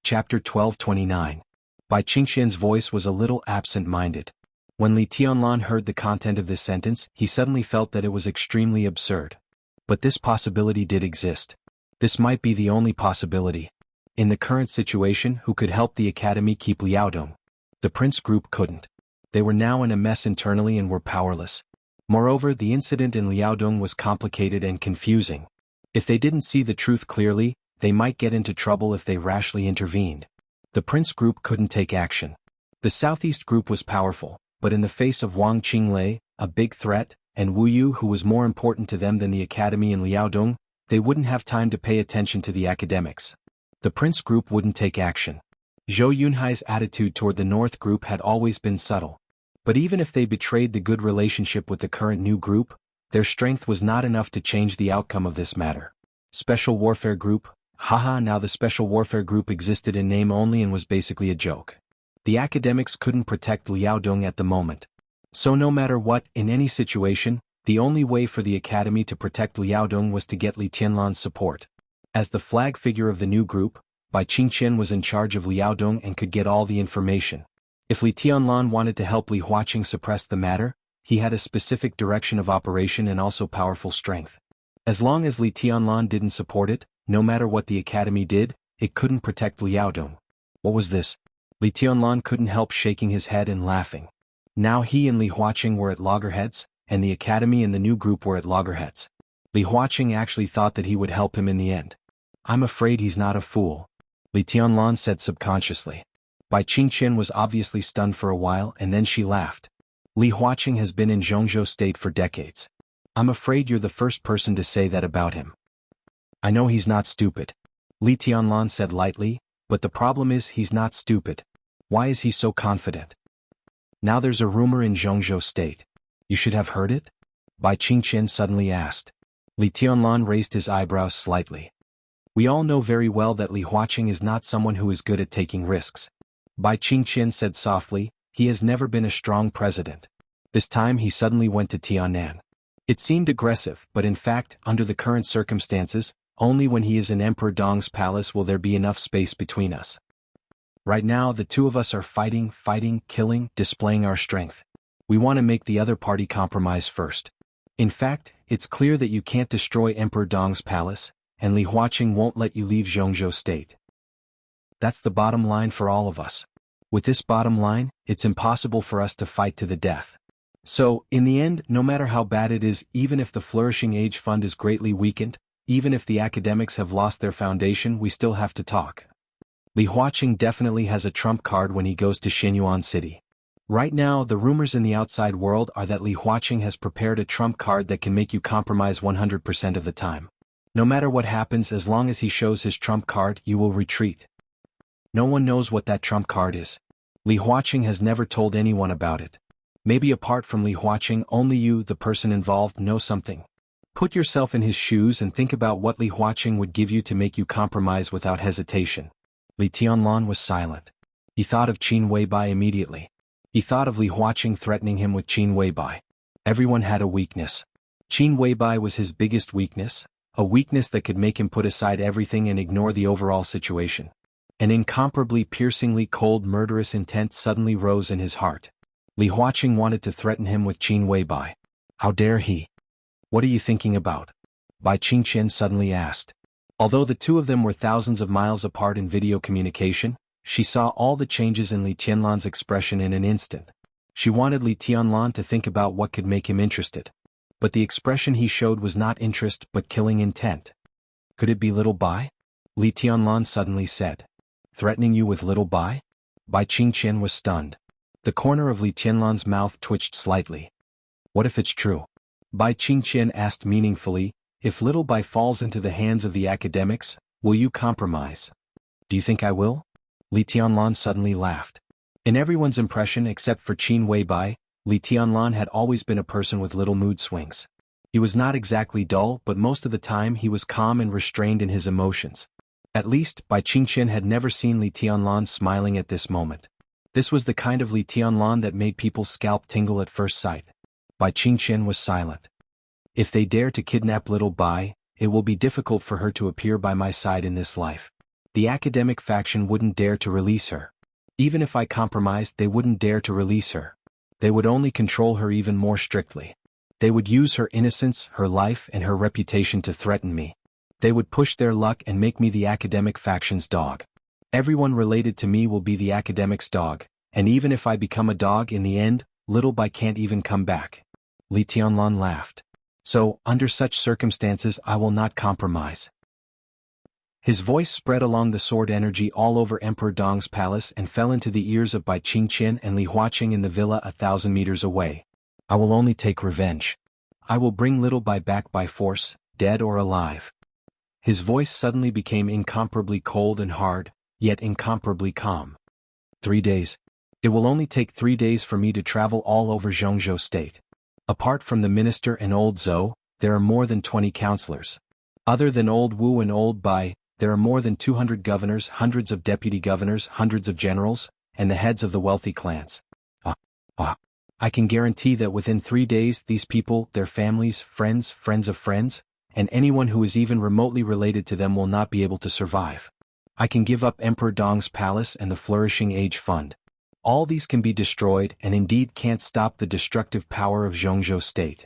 Chapter 1229. Bai Qingxian's voice was a little absent-minded. When Li Tianlan heard the content of this sentence, he suddenly felt that it was extremely absurd. But this possibility did exist. This might be the only possibility. In the current situation, who could help the academy keep Liaodong? The prince group couldn't. They were now in a mess internally and were powerless. Moreover, the incident in Liaodong was complicated and confusing. If they didn't see the truth clearly, they might get into trouble if they rashly intervened. The prince group couldn't take action. The southeast group was powerful, but in the face of Wang Qinglei, a big threat, and Wu Yu who was more important to them than the academy in Liaodong, they wouldn't have time to pay attention to the academics. The prince group wouldn't take action. Zhou Yunhai's attitude toward the north group had always been subtle. But even if they betrayed the good relationship with the current new group, their strength was not enough to change the outcome of this matter. Special Warfare Group? Haha, now the Special Warfare Group existed in name only and was basically a joke. The academics couldn't protect Liaodong at the moment. So no matter what, in any situation, the only way for the academy to protect Liaodong was to get Li Tianlan's support. As the flag figure of the new group, Bai Qingxian was in charge of Liaodong and could get all the information. If Li Tianlan wanted to help Li Huaqing suppress the matter, he had a specific direction of operation and also powerful strength. As long as Li Tianlan didn't support it, no matter what the academy did, it couldn't protect Liaodong. What was this? Li Tianlan couldn't help shaking his head and laughing. Now he and Li Huaqing were at loggerheads, and the academy and the new group were at loggerheads. Li Huaqing actually thought that he would help him in the end. I'm afraid he's not a fool, Li Tianlan said subconsciously. Bai Qingxian was obviously stunned for a while and then she laughed. Li Huaqing has been in Jianghu state for decades. I'm afraid you're the first person to say that about him. I know he's not stupid, Li Tianlan said lightly, but the problem is he's not stupid. Why is he so confident? Now there's a rumor in Jianghu state. You should have heard it? Bai Qingxian suddenly asked. Li Tianlan raised his eyebrows slightly. We all know very well that Li Huaqing is not someone who is good at taking risks. Bai Qingxian said softly, he has never been a strong president. This time he suddenly went to Tianan. It seemed aggressive, but in fact, under the current circumstances, only when he is in Emperor Dong's palace will there be enough space between us. Right now the two of us are fighting, killing, displaying our strength. We want to make the other party compromise first. In fact, it's clear that you can't destroy Emperor Dong's palace, and Li Huaqing won't let you leave Jianghu state. That's the bottom line for all of us. With this bottom line, it's impossible for us to fight to the death. So, in the end, no matter how bad it is, even if the Flourishing Age Fund is greatly weakened, even if the academics have lost their foundation, we still have to talk. Li Huaqing definitely has a trump card when he goes to Xinyuan City. Right now, the rumors in the outside world are that Li Huaqing has prepared a trump card that can make you compromise 100% of the time. No matter what happens, as long as he shows his trump card, you will retreat. No one knows what that trump card is. Li Huaqing has never told anyone about it. Maybe apart from Li Huaqing, only you, the person involved, know something. Put yourself in his shoes and think about what Li Huaqing would give you to make you compromise without hesitation. Li Tianlan was silent. He thought of Qin Weibai immediately. He thought of Li Huaqing threatening him with Qin Weibai. Everyone had a weakness. Qin Weibai was his biggest weakness, a weakness that could make him put aside everything and ignore the overall situation. An incomparably piercingly cold murderous intent suddenly rose in his heart. Li Huaqing wanted to threaten him with Qin Weibai. How dare he? What are you thinking about? Bai Qingxian suddenly asked. Although the two of them were thousands of miles apart in video communication, she saw all the changes in Li Tianlan's expression in an instant. She wanted Li Tianlan to think about what could make him interested. But the expression he showed was not interest but killing intent. Could it be little Bai? Li Tianlan suddenly said. Threatening you with little Bai? Bai Qingxian was stunned. The corner of Li Tianlan's mouth twitched slightly. What if it's true? Bai Qingxian asked meaningfully, if little Bai falls into the hands of the academics, will you compromise? Do you think I will? Li Tianlan suddenly laughed. In everyone's impression except for Qin Weibai, Li Tianlan had always been a person with little mood swings. He was not exactly dull, but most of the time he was calm and restrained in his emotions. At least, Bai Qingxian had never seen Li Tianlan smiling at this moment. This was the kind of Li Tianlan that made people's scalp tingle at first sight. Bai Qingxian was silent. If they dare to kidnap little Bai, it will be difficult for her to appear by my side in this life. The academic faction wouldn't dare to release her. Even if I compromised, they wouldn't dare to release her. They would only control her even more strictly. They would use her innocence, her life, and her reputation to threaten me. They would push their luck and make me the academic faction's dog. Everyone related to me will be the academic's dog, and even if I become a dog in the end, Little Bai can't even come back. Li Tianlan laughed. So, under such circumstances I will not compromise. His voice spread along the sword energy all over Emperor Dong's palace and fell into the ears of Bai Qingqian and Li Huaqing in the villa 1,000 meters away. I will only take revenge. I will bring Little Bai back by force, dead or alive. His voice suddenly became incomparably cold and hard, yet incomparably calm. 3 days. It will only take 3 days for me to travel all over Jianghu state. Apart from the minister and old Zhou, there are more than 20 counselors. Other than old Wu and old Bai, there are more than 200 governors, hundreds of deputy governors, hundreds of generals, and the heads of the wealthy clans. I can guarantee that within 3 days these people, their families, friends of friends, and anyone who is even remotely related to them will not be able to survive. I can give up Emperor Dong's palace and the Flourishing Age Fund. All these can be destroyed and indeed can't stop the destructive power of Jianghu state.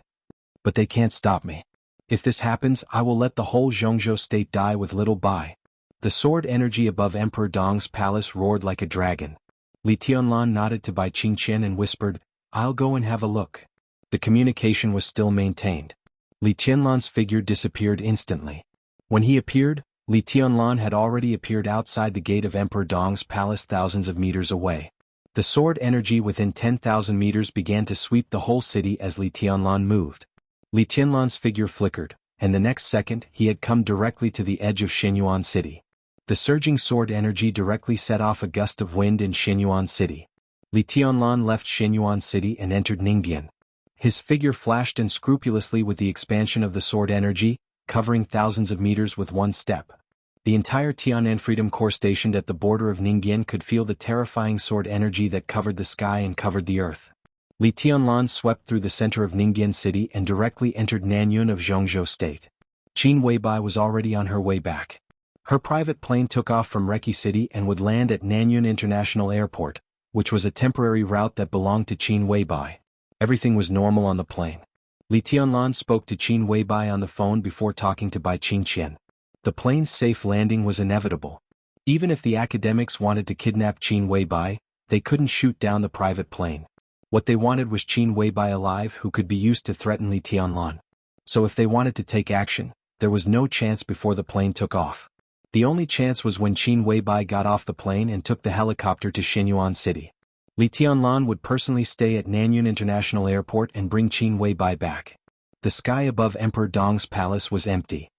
But they can't stop me. If this happens, I will let the whole Jianghu state die with Little Bai. The sword energy above Emperor Dong's palace roared like a dragon. Li Tianlan nodded to Bai Qingqian and whispered, "I'll go and have a look." The communication was still maintained. Li Tianlan's figure disappeared instantly. When he appeared, Li Tianlan had already appeared outside the gate of Emperor Dong's palace thousands of meters away. The sword energy within 10,000 meters began to sweep the whole city as Li Tianlan moved. Li Tianlan's figure flickered, and the next second he had come directly to the edge of Shenyuan City. The surging sword energy directly set off a gust of wind in Shenyuan City. Li Tianlan left Shenyuan City and entered Ningbian. His figure flashed unscrupulously with the expansion of the sword energy, covering thousands of meters with one step. The entire Tianan Freedom Corps stationed at the border of Ningbian could feel the terrifying sword energy that covered the sky and covered the earth. Li Tianlan swept through the center of Ningbian City and directly entered Nanyun of Jianghu State. Qin Weibai was already on her way back. Her private plane took off from Reki City and would land at Nanyun International Airport, which was a temporary route that belonged to Qin Weibai. Everything was normal on the plane. Li Tianlan spoke to Qin Weibai on the phone before talking to Bai Qingqian. The plane's safe landing was inevitable. Even if the academics wanted to kidnap Qin Weibai, they couldn't shoot down the private plane. What they wanted was Qin Weibai alive who could be used to threaten Li Tianlan. So if they wanted to take action, there was no chance before the plane took off. The only chance was when Qin Weibai got off the plane and took the helicopter to Shenyuan City. Li Tianlan would personally stay at Nanyun International Airport and bring Qin Weibai back. The sky above Emperor Dong's palace was empty.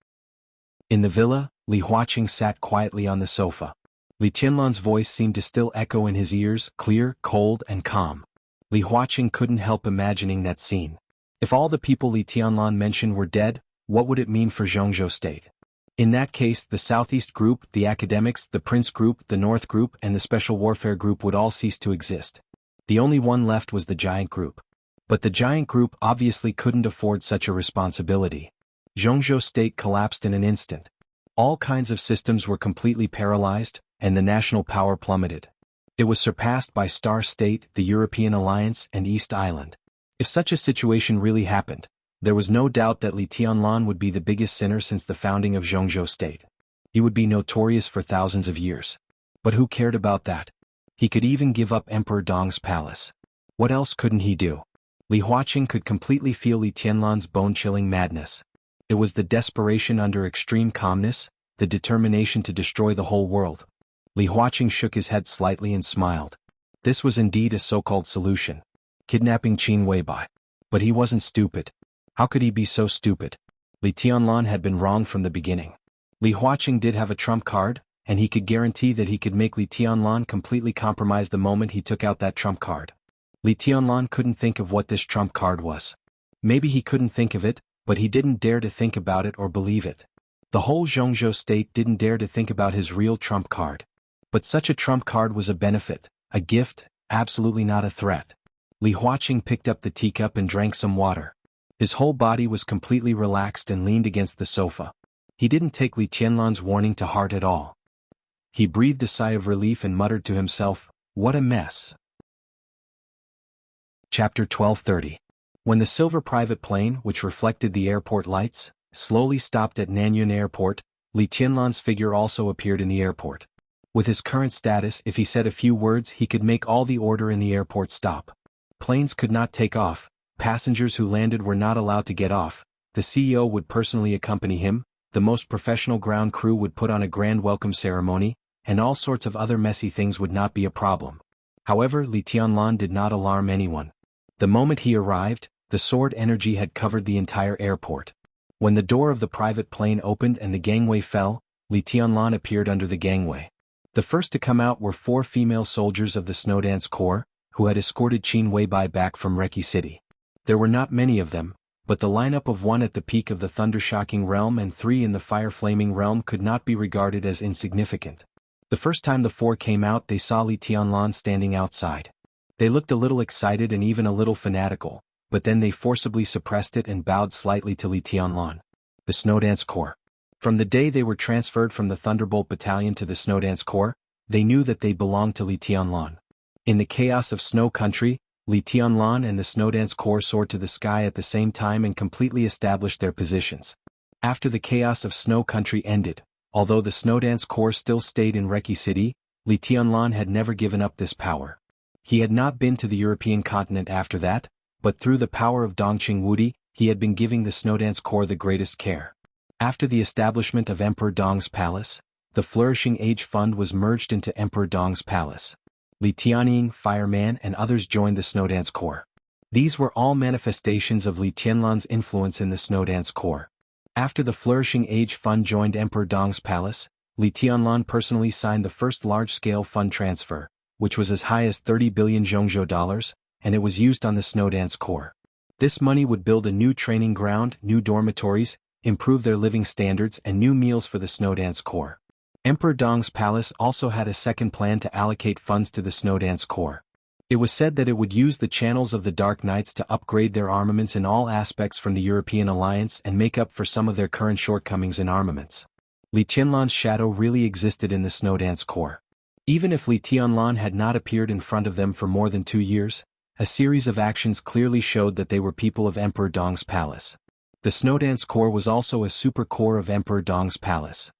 In the villa, Li Huaqing sat quietly on the sofa. Li Tianlan's voice seemed to still echo in his ears, clear, cold, and calm. Li Huaqing couldn't help imagining that scene. If all the people Li Tianlan mentioned were dead, what would it mean for Jianghu State? In that case, the Southeast Group, the Academics, the Prince Group, the North Group, and the Special Warfare Group would all cease to exist. The only one left was the Giant Group. But the Giant Group obviously couldn't afford such a responsibility. Jianghu State collapsed in an instant. All kinds of systems were completely paralyzed, and the national power plummeted. It was surpassed by Star State, the European Alliance, and East Island. If such a situation really happened, there was no doubt that Li Tianlan would be the biggest sinner since the founding of Jianghu State. He would be notorious for thousands of years. But who cared about that? He could even give up Emperor Dong's palace. What else couldn't he do? Li Huaqing could completely feel Li Tianlan's bone-chilling madness. It was the desperation under extreme calmness, the determination to destroy the whole world. Li Huaqing shook his head slightly and smiled. This was indeed a so-called solution. Kidnapping Qin Weibai. But he wasn't stupid. How could he be so stupid? Li Tianlan had been wrong from the beginning. Li Huaqing did have a trump card, and he could guarantee that he could make Li Tianlan completely compromise the moment he took out that trump card. Li Tianlan couldn't think of what this trump card was. Maybe he couldn't think of it, but he didn't dare to think about it or believe it. The whole Jianghu State didn't dare to think about his real trump card. But such a trump card was a benefit, a gift, absolutely not a threat. Li Huaqing picked up the teacup and drank some water. His whole body was completely relaxed and leaned against the sofa. He didn't take Li Tianlan's warning to heart at all. He breathed a sigh of relief and muttered to himself, "What a mess." Chapter 12:30. When the silver private plane, which reflected the airport lights, slowly stopped at Nanyun Airport, Li Tianlan's figure also appeared in the airport. With his current status, if he said a few words, he could make all the order in the airport stop. Planes could not take off, passengers who landed were not allowed to get off, the CEO would personally accompany him, the most professional ground crew would put on a grand welcome ceremony, and all sorts of other messy things would not be a problem. However, Li Tianlan did not alarm anyone. The moment he arrived, the sword energy had covered the entire airport. When the door of the private plane opened and the gangway fell, Li Tianlan appeared under the gangway. The first to come out were 4 female soldiers of the Snowdance Corps, who had escorted Qin Weibai back from Reki City. There were not many of them, but the lineup of 1 at the peak of the Thundershocking realm and 3 in the Fire-Flaming realm could not be regarded as insignificant. The first time the 4 came out, they saw Li Tianlan standing outside. They looked a little excited and even a little fanatical, but then they forcibly suppressed it and bowed slightly to Li Tianlan. The Snowdance Corps. From the day they were transferred from the Thunderbolt Battalion to the Snowdance Corps, they knew that they belonged to Li Tianlan. In the chaos of Snow Country, Li Tianlan and the Snowdance Corps soared to the sky at the same time and completely established their positions. After the chaos of Snow Country ended, although the Snowdance Corps still stayed in Reki City, Li Tianlan had never given up this power. He had not been to the European continent after that, but through the power of Dongqing Wudi, he had been giving the Snowdance Corps the greatest care. After the establishment of Emperor Dong's palace, the Flourishing Age Fund was merged into Emperor Dong's palace. Li Tianying, Fireman and others joined the Snowdance Corps. These were all manifestations of Li Tianlan's influence in the Snowdance Corps. After the Flourishing Age Fund joined Emperor Dong's palace, Li Tianlan personally signed the first large-scale fund transfer, which was as high as 30 billion Zhongzhou dollars, and it was used on the Snowdance Corps. This money would build a new training ground, new dormitories, improve their living standards and new meals for the Snowdance Corps. Emperor Dong's palace also had a second plan to allocate funds to the Snowdance Corps. It was said that it would use the channels of the Dark Knights to upgrade their armaments in all aspects from the European alliance and make up for some of their current shortcomings in armaments. Li Tianlan's shadow really existed in the Snowdance Corps. Even if Li Tianlan had not appeared in front of them for more than 2 years, a series of actions clearly showed that they were people of Emperor Dong's palace. The Snowdance Corps was also a super corps of Emperor Dong's palace.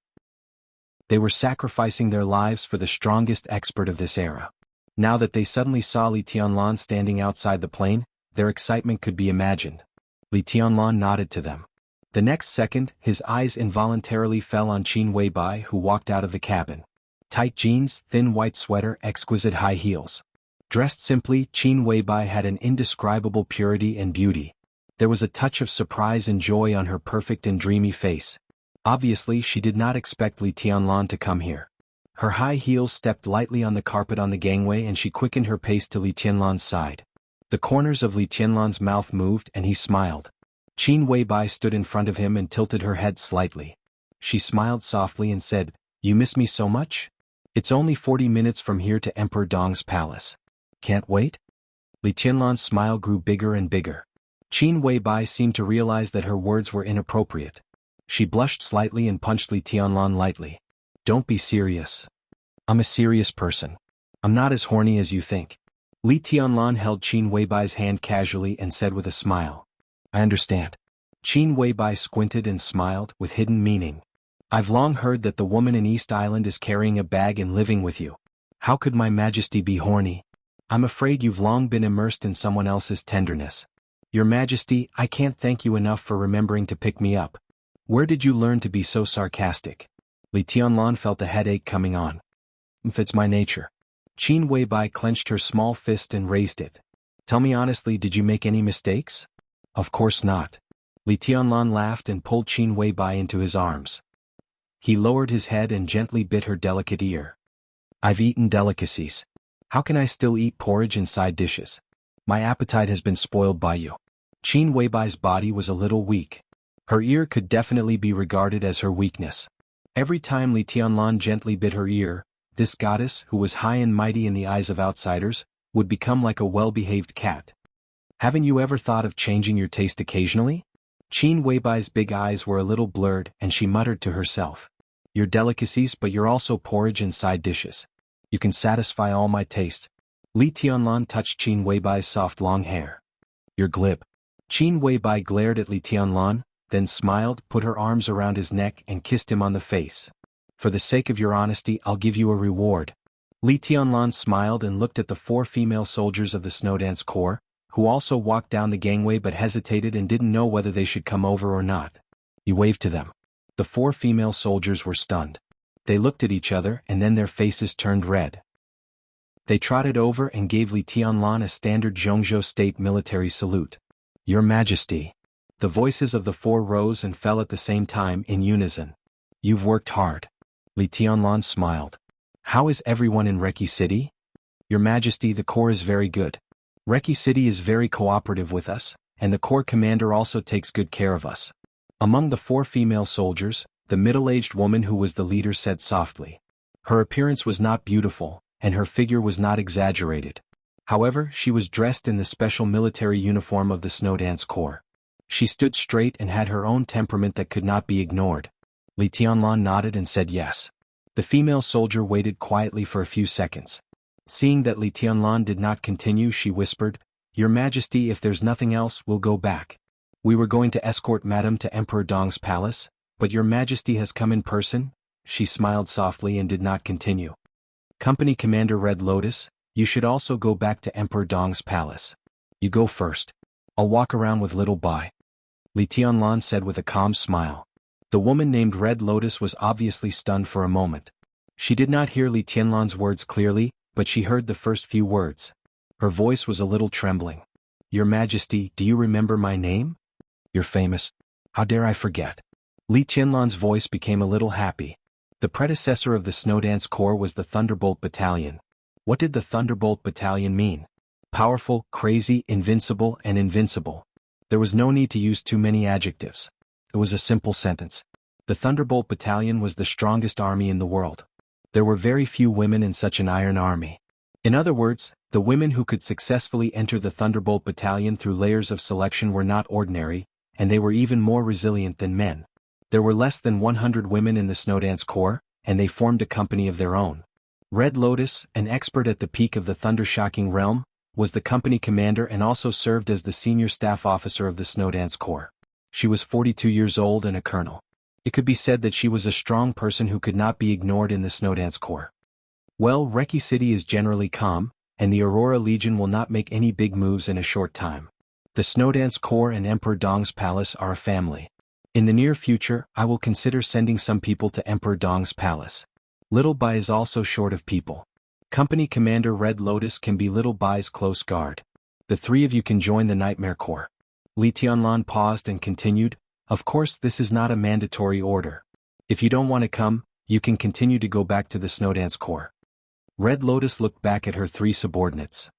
They were sacrificing their lives for the strongest expert of this era. Now that they suddenly saw Li Tianlan standing outside the plane, their excitement could be imagined. Li Tianlan nodded to them. The next second, his eyes involuntarily fell on Qin Weibai, who walked out of the cabin. Tight jeans, thin white sweater, exquisite high heels. Dressed simply, Qin Weibai had an indescribable purity and beauty. There was a touch of surprise and joy on her perfect and dreamy face. Obviously, she did not expect Li Tianlan to come here. Her high heels stepped lightly on the carpet on the gangway and she quickened her pace to Li Tianlan's side. The corners of Li Tianlan's mouth moved and he smiled. Qin Weibai stood in front of him and tilted her head slightly. She smiled softly and said, "You miss me so much? It's only 40 minutes from here to Emperor Dong's palace. Can't wait?" Li Tianlan's smile grew bigger and bigger. Qin Weibai seemed to realize that her words were inappropriate. She blushed slightly and punched Li Tianlan lightly. "Don't be serious. I'm a serious person. I'm not as horny as you think." Li Tianlan held Qin Weibai's hand casually and said with a smile, "I understand." Qin Weibai squinted and smiled with hidden meaning. "I've long heard that the woman in East Island is carrying a bag and living with you. How could my majesty be horny? I'm afraid you've long been immersed in someone else's tenderness. Your Majesty, I can't thank you enough for remembering to pick me up. Where did you learn to be so sarcastic?" Li Tianlan felt a headache coming on. "It's my nature." Qin Weibai clenched her small fist and raised it. "Tell me honestly, did you make any mistakes?" "Of course not." Li Tianlan laughed and pulled Qin Weibai into his arms. He lowered his head and gently bit her delicate ear. "I've eaten delicacies. How can I still eat porridge and side dishes? My appetite has been spoiled by you." Qin Weibai's body was a little weak. Her ear could definitely be regarded as her weakness. Every time Li Tianlan gently bit her ear, this goddess, who was high and mighty in the eyes of outsiders, would become like a well-behaved cat. "Haven't you ever thought of changing your taste occasionally?" Qin Weibai's big eyes were a little blurred and she muttered to herself. You're delicacies, but you're also porridge and side dishes. You can satisfy all my taste. Li Tianlan touched Qin Weibai's soft long hair. You're glib. Qin Weibai glared at Li Tianlan, then smiled, put her arms around his neck and kissed him on the face. For the sake of your honesty, I'll give you a reward. Li Tianlan smiled and looked at the 4 female soldiers of the Snowdance Corps, who also walked down the gangway but hesitated and didn't know whether they should come over or not. He waved to them. The 4 female soldiers were stunned. They looked at each other and then their faces turned red. They trotted over and gave Li Tianlan a standard Zhongzhou state military salute. Your Majesty. The voices of the 4 rose and fell at the same time in unison. You've worked hard. Li Tianlan smiled. How is everyone in Reki City? Your Majesty, the Corps is very good. Reki City is very cooperative with us, and the Corps commander also takes good care of us. Among the 4 female soldiers, the middle-aged woman who was the leader said softly. Her appearance was not beautiful, and her figure was not exaggerated. However, she was dressed in the special military uniform of the Snowdance Corps. She stood straight and had her own temperament that could not be ignored. Li Tianlan nodded and said yes. The female soldier waited quietly for a few seconds. Seeing that Li Tianlan did not continue, she whispered, Your Majesty, if there's nothing else, we'll go back. We were going to escort Madame to Emperor Dong's palace, but Your Majesty has come in person? She smiled softly and did not continue. Company Commander Red Lotus, you should also go back to Emperor Dong's palace. You go first. I'll walk around with Little Bai. Li Tianlan said with a calm smile. The woman named Red Lotus was obviously stunned for a moment. She did not hear Li Tianlan's words clearly, but she heard the first few words. Her voice was a little trembling. Your Majesty, do you remember my name? You're famous. How dare I forget? Li Tianlan's voice became a little happy. The predecessor of the Snowdance Corps was the Thunderbolt Battalion. What did the Thunderbolt Battalion mean? Powerful, crazy, invincible, and invincible. There was no need to use too many adjectives. It was a simple sentence. The Thunderbolt Battalion was the strongest army in the world. There were very few women in such an iron army. In other words, the women who could successfully enter the Thunderbolt Battalion through layers of selection were not ordinary, and they were even more resilient than men. There were less than 100 women in the Snowdance Corps, and they formed a company of their own. Red Lotus, an expert at the peak of the Thundershocking realm, was the company commander and also served as the senior staff officer of the Snowdance Corps. She was 42 years old and a colonel. It could be said that she was a strong person who could not be ignored in the Snowdance Corps. Well, Reki City is generally calm, and the Aurora Legion will not make any big moves in a short time. The Snowdance Corps and Emperor Dong's palace are a family. In the near future, I will consider sending some people to Emperor Dong's palace. Little Bai is also short of people. Company Commander Red Lotus can be Little Bai's close guard. The 3 of you can join the Nightmare Corps. Li Tianlan paused and continued, Of course this is not a mandatory order. If you don't want to come, you can continue to go back to the Snowdance Corps. Red Lotus looked back at her 3 subordinates.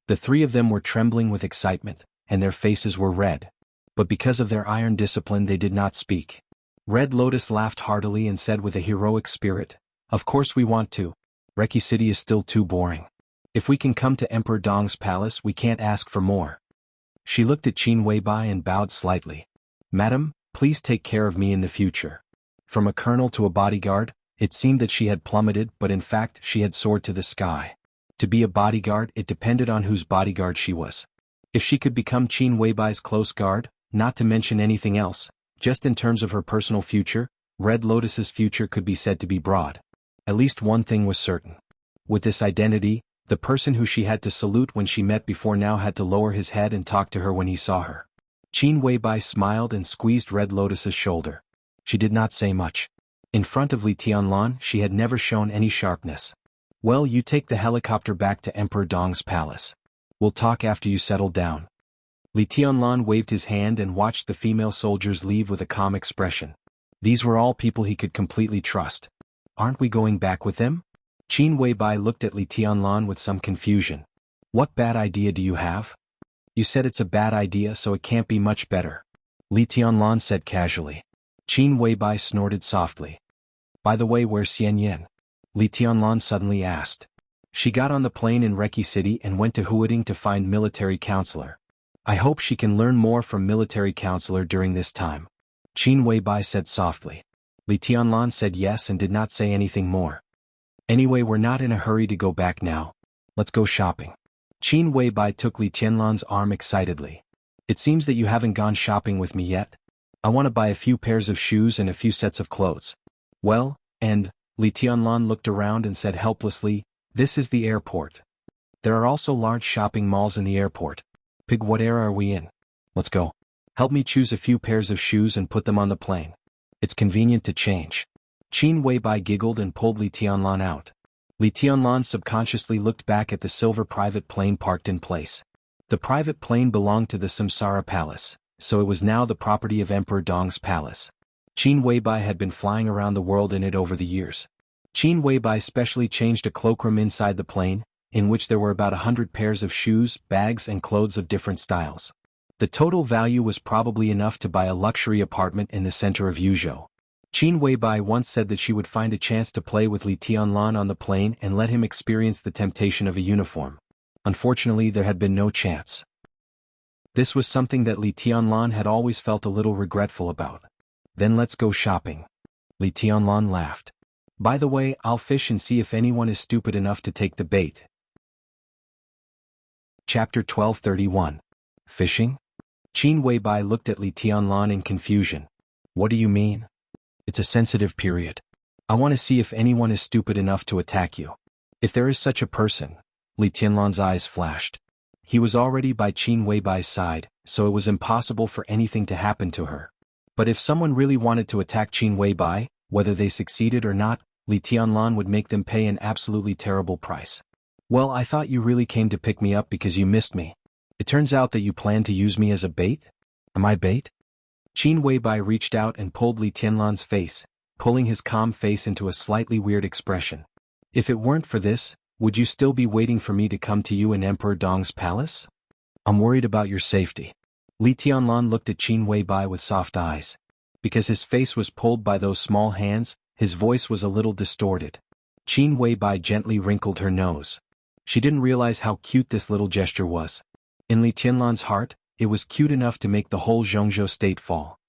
The 3 of them were trembling with excitement, and their faces were red. But because of their iron discipline they did not speak. Red Lotus laughed heartily and said with a heroic spirit, Of course we want to. Reki City is still too boring. If we can come to Emperor Dong's palace we can't ask for more. She looked at Qin Weibai and bowed slightly. Madam, please take care of me in the future. From a colonel to a bodyguard, it seemed that she had plummeted, but in fact she had soared to the sky. To be a bodyguard, it depended on whose bodyguard she was. If she could become Qin Weibai's close guard, not to mention anything else, just in terms of her personal future, Red Lotus's future could be said to be broad. At least one thing was certain. With this identity, the person who she had to salute when she met before now had to lower his head and talk to her when he saw her. Qin Weibai smiled and squeezed Red Lotus's shoulder. She did not say much. In front of Li Tianlan she had never shown any sharpness. Well, you take the helicopter back to Emperor Dong's palace. We'll talk after you settle down. Li Tianlan waved his hand and watched the female soldiers leave with a calm expression. These were all people he could completely trust. Aren't we going back with them? Qin Weibai looked at Li Tianlan with some confusion. What bad idea do you have? You said it's a bad idea, so it can't be much better. Li Tianlan said casually. Qin Weibai snorted softly. By the way, where's Xian Yan? Li Tianlan suddenly asked. She got on the plane in Reki City and went to Huading to find military counselor. I hope she can learn more from military counselor during this time. Qin Weibai said softly. Li Tianlan said yes and did not say anything more. Anyway, we're not in a hurry to go back now. Let's go shopping. Qin Weibai took Li Tianlan's arm excitedly. It seems that you haven't gone shopping with me yet. I want to buy a few pairs of shoes and a few sets of clothes. Well, and, Li Tianlan looked around and said helplessly, this is the airport. There are also large shopping malls in the airport. Pig, what era are we in? Let's go. Help me choose a few pairs of shoes and put them on the plane. It's convenient to change. Qin Weibai giggled and pulled Li Tianlan out. Li Tianlan subconsciously looked back at the silver private plane parked in place. The private plane belonged to the Samsara Palace, so it was now the property of Emperor Dong's palace. Qin Weibai had been flying around the world in it over the years. Qin Weibai specially changed a cloakroom inside the plane, in which there were about 100 pairs of shoes, bags and clothes of different styles. The total value was probably enough to buy a luxury apartment in the center of Yuzhou. Qin Weibai once said that she would find a chance to play with Li Tianlan on the plane and let him experience the temptation of a uniform. Unfortunately, there had been no chance. This was something that Li Tianlan had always felt a little regretful about. Then let's go shopping. Li Tianlan laughed. By the way, I'll fish and see if anyone is stupid enough to take the bait. Chapter 1231. Fishing? Qin Weibai looked at Li Tianlan in confusion. What do you mean? It's a sensitive period. I want to see if anyone is stupid enough to attack you. If there is such a person. Li Tianlan's eyes flashed. He was already by Qin Weibai's side, so it was impossible for anything to happen to her. But if someone really wanted to attack Qin Weibai, whether they succeeded or not, Li Tianlan would make them pay an absolutely terrible price. Well, I thought you really came to pick me up because you missed me. It turns out that you planned to use me as a bait? Am I bait? Qin Weibai reached out and pulled Li Tianlan's face, pulling his calm face into a slightly weird expression. If it weren't for this, would you still be waiting for me to come to you in Emperor Dong's palace? I'm worried about your safety. Li Tianlan looked at Qin Weibai with soft eyes. Because his face was pulled by those small hands, his voice was a little distorted. Qin Weibai gently wrinkled her nose. She didn't realize how cute this little gesture was. In Li Tianlan's heart, it was cute enough to make the whole Zhongzhou state fall.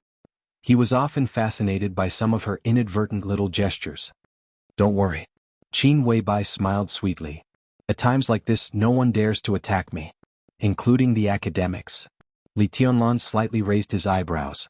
He was often fascinated by some of her inadvertent little gestures. Don't worry. Qin Weibai smiled sweetly. At times like this, no one dares to attack me. Including the academics. Li Tianlan slightly raised his eyebrows.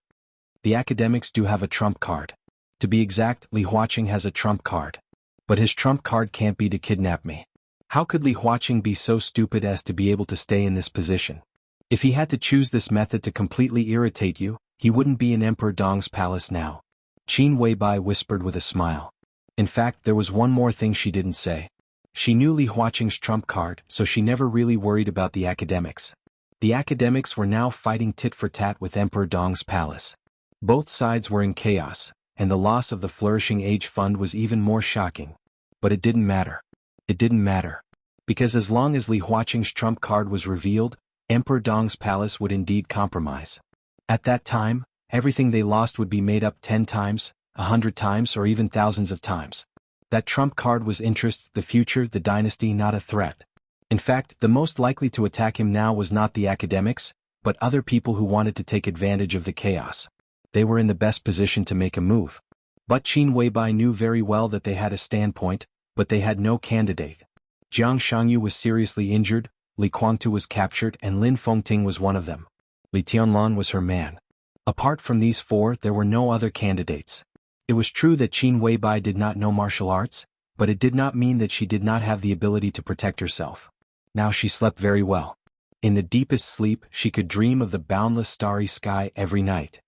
The academics do have a trump card. To be exact, Li Huaqing has a trump card. But his trump card can't be to kidnap me. How could Li Huaqing be so stupid as to be able to stay in this position? If he had to choose this method to completely irritate you, he wouldn't be in Emperor Dong's palace now. Qin Weibai whispered with a smile. In fact, there was one more thing she didn't say. She knew Li Huaqing's trump card, so she never really worried about the academics. The academics were now fighting tit for tat with Emperor Dong's palace. Both sides were in chaos, and the loss of the Flourishing Age Fund was even more shocking. But it didn't matter. It didn't matter. Because as long as Li Huaqing's trump card was revealed, Emperor Dong's palace would indeed compromise. At that time, everything they lost would be made up 10 times, 100 times or even thousands of times. That trump card was interests, the future, the dynasty, not a threat. In fact, the most likely to attack him now was not the academics, but other people who wanted to take advantage of the chaos. They were in the best position to make a move. But Qin Weibai knew very well that they had a standpoint, but they had no candidate. Jiang Shangyu was seriously injured, Li Guangtu was captured and Lin Fengting was one of them. Li Tianlan was her man. Apart from these four, there were no other candidates. It was true that Qin Weibai did not know martial arts, but it did not mean that she did not have the ability to protect herself. Now she slept very well. In the deepest sleep, she could dream of the boundless starry sky every night.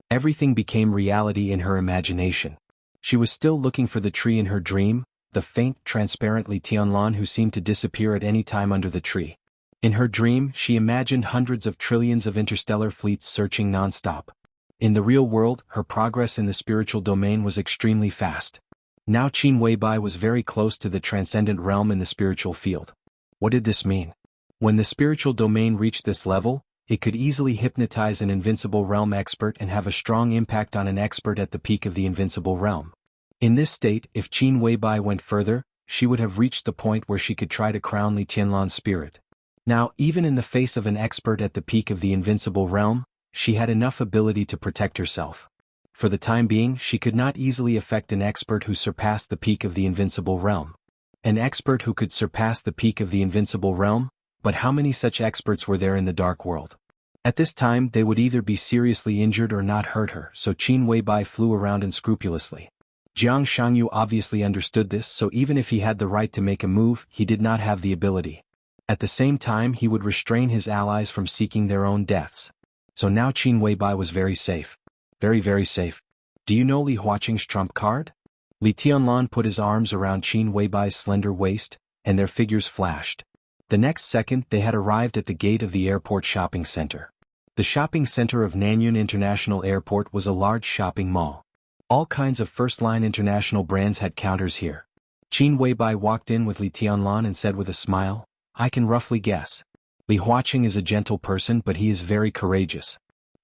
Everything became reality in her imagination. She was still looking for the tree in her dream, the faint, transparent Li Tianlan who seemed to disappear at any time under the tree. In her dream, she imagined hundreds of trillions of interstellar fleets searching non-stop. In the real world, her progress in the spiritual domain was extremely fast. Now Qin Weibai was very close to the transcendent realm in the spiritual field. What did this mean? When the spiritual domain reached this level, it could easily hypnotize an invincible realm expert and have a strong impact on an expert at the peak of the invincible realm. In this state, if Qin Weibai went further, she would have reached the point where she could try to crown Li Tianlan's spirit. Now, even in the face of an expert at the peak of the invincible realm, she had enough ability to protect herself. For the time being, she could not easily affect an expert who surpassed the peak of the invincible realm. An expert who could surpass the peak of the invincible realm? But how many such experts were there in the dark world? At this time, they would either be seriously injured or not hurt her, so Qin Weibai flew around unscrupulously. Jianghu obviously understood this, so even if he had the right to make a move, he did not have the ability. At the same time, he would restrain his allies from seeking their own deaths. So now Qin Weibai was very safe. Very, very safe. Do you know Li Huaqing's trump card? Li Tianlan put his arms around Qin Weibai's slender waist, and their figures flashed. The next second, they had arrived at the gate of the airport shopping center. The shopping center of Nanyun International Airport was a large shopping mall. All kinds of first-line international brands had counters here. Qin Weibai walked in with Li Tianlan and said with a smile, "I can roughly guess. Li Huaqing is a gentle person, but he is very courageous.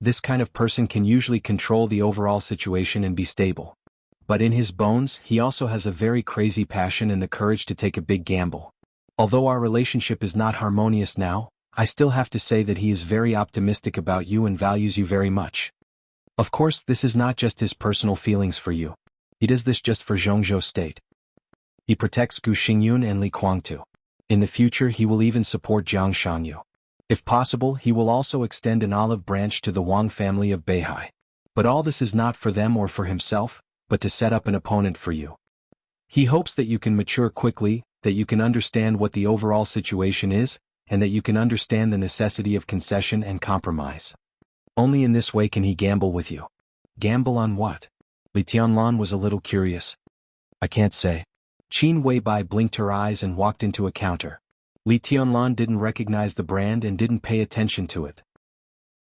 This kind of person can usually control the overall situation and be stable. But in his bones, he also has a very crazy passion and the courage to take a big gamble. Although our relationship is not harmonious now, I still have to say that he is very optimistic about you and values you very much. Of course, this is not just his personal feelings for you. He does this just for Zhongzhou State. He protects Gu Xingyun and Li Guangtu. In the future, he will even support Jiang Shangyu. If possible, he will also extend an olive branch to the Wang family of Beihai. But all this is not for them or for himself, but to set up an opponent for you. He hopes that you can mature quickly, that you can understand what the overall situation is, and that you can understand the necessity of concession and compromise. Only in this way can he gamble with you." "Gamble on what?" Li Tianlan was a little curious. "I can't say." Qin Weibai blinked her eyes and walked into a counter. Li Tianlan didn't recognize the brand and didn't pay attention to it.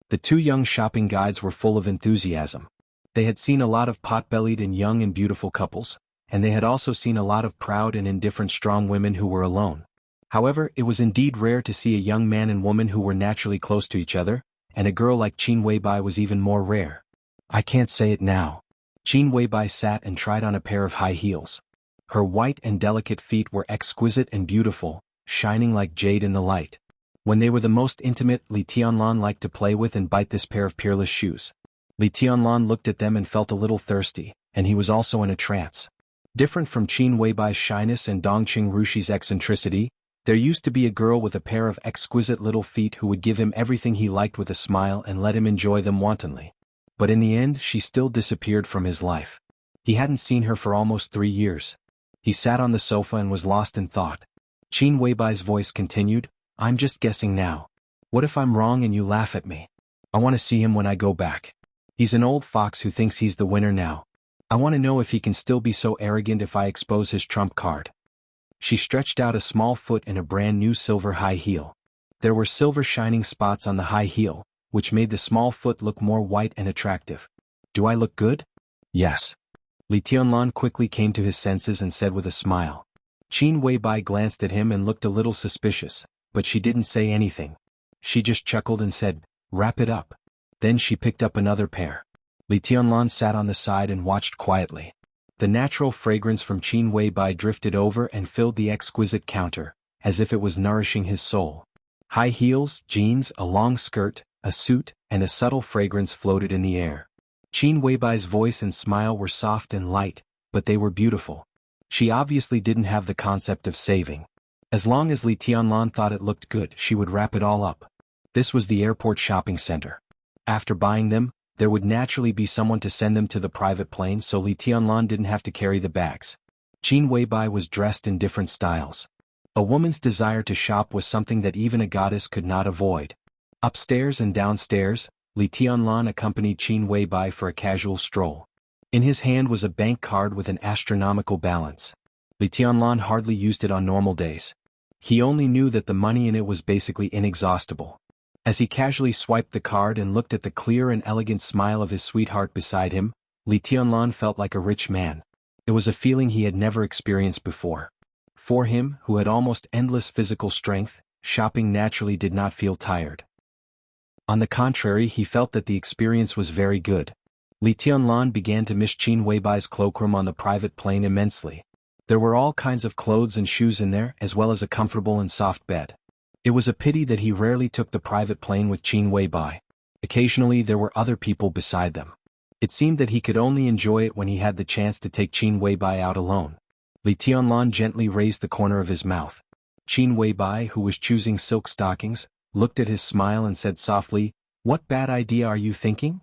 The two young shopping guides were full of enthusiasm. They had seen a lot of pot-bellied and young and beautiful couples, and they had also seen a lot of proud and indifferent strong women who were alone. However, it was indeed rare to see a young man and woman who were naturally close to each other, and a girl like Qin Weibai was even more rare. "I can't say it now." Qin Weibai sat and tried on a pair of high heels. Her white and delicate feet were exquisite and beautiful, shining like jade in the light. When they were the most intimate, Li Tianlan liked to play with and bite this pair of peerless shoes. Li Tianlan looked at them and felt a little thirsty, and he was also in a trance. Different from Qin Weibai's shyness and Dongqing Rushi's eccentricity, there used to be a girl with a pair of exquisite little feet who would give him everything he liked with a smile and let him enjoy them wantonly. But in the end, she still disappeared from his life. He hadn't seen her for almost 3 years. He sat on the sofa and was lost in thought. Qin Weibai's voice continued, "I'm just guessing now. What if I'm wrong and you laugh at me? I want to see him when I go back. He's an old fox who thinks he's the winner now. I want to know if he can still be so arrogant if I expose his trump card." She stretched out a small foot in a brand new silver high heel. There were silver shining spots on the high heel, which made the small foot look more white and attractive. "Do I look good?" "Yes." Li Tianlan quickly came to his senses and said with a smile. Qin Weibai glanced at him and looked a little suspicious, but she didn't say anything. She just chuckled and said, "Wrap it up." Then she picked up another pair. Li Tianlan sat on the side and watched quietly. The natural fragrance from Qin Weibai drifted over and filled the exquisite counter, as if it was nourishing his soul. High heels, jeans, a long skirt, a suit, and a subtle fragrance floated in the air. Qin Weibai's voice and smile were soft and light, but they were beautiful. She obviously didn't have the concept of saving. As long as Li Tianlan thought it looked good, she would wrap it all up. This was the airport shopping center. After buying them, there would naturally be someone to send them to the private plane, so Li Tianlan didn't have to carry the bags. Qin Weibai was dressed in different styles. A woman's desire to shop was something that even a goddess could not avoid. Upstairs and downstairs, Li Tianlan accompanied Qin Weibai for a casual stroll. In his hand was a bank card with an astronomical balance. Li Tianlan hardly used it on normal days. He only knew that the money in it was basically inexhaustible. As he casually swiped the card and looked at the clear and elegant smile of his sweetheart beside him, Li Tianlan felt like a rich man. It was a feeling he had never experienced before. For him, who had almost endless physical strength, shopping naturally did not feel tired. On the contrary, he felt that the experience was very good. Li Tianlan began to miss Qin Weibai's cloakroom on the private plane immensely. There were all kinds of clothes and shoes in there, as well as a comfortable and soft bed. It was a pity that he rarely took the private plane with Qin Weibai. Occasionally there were other people beside them. It seemed that he could only enjoy it when he had the chance to take Qin Weibai out alone. Li Tianlan gently raised the corner of his mouth. Qin Weibai, who was choosing silk stockings, looked at his smile and said softly, "What bad idea are you thinking?"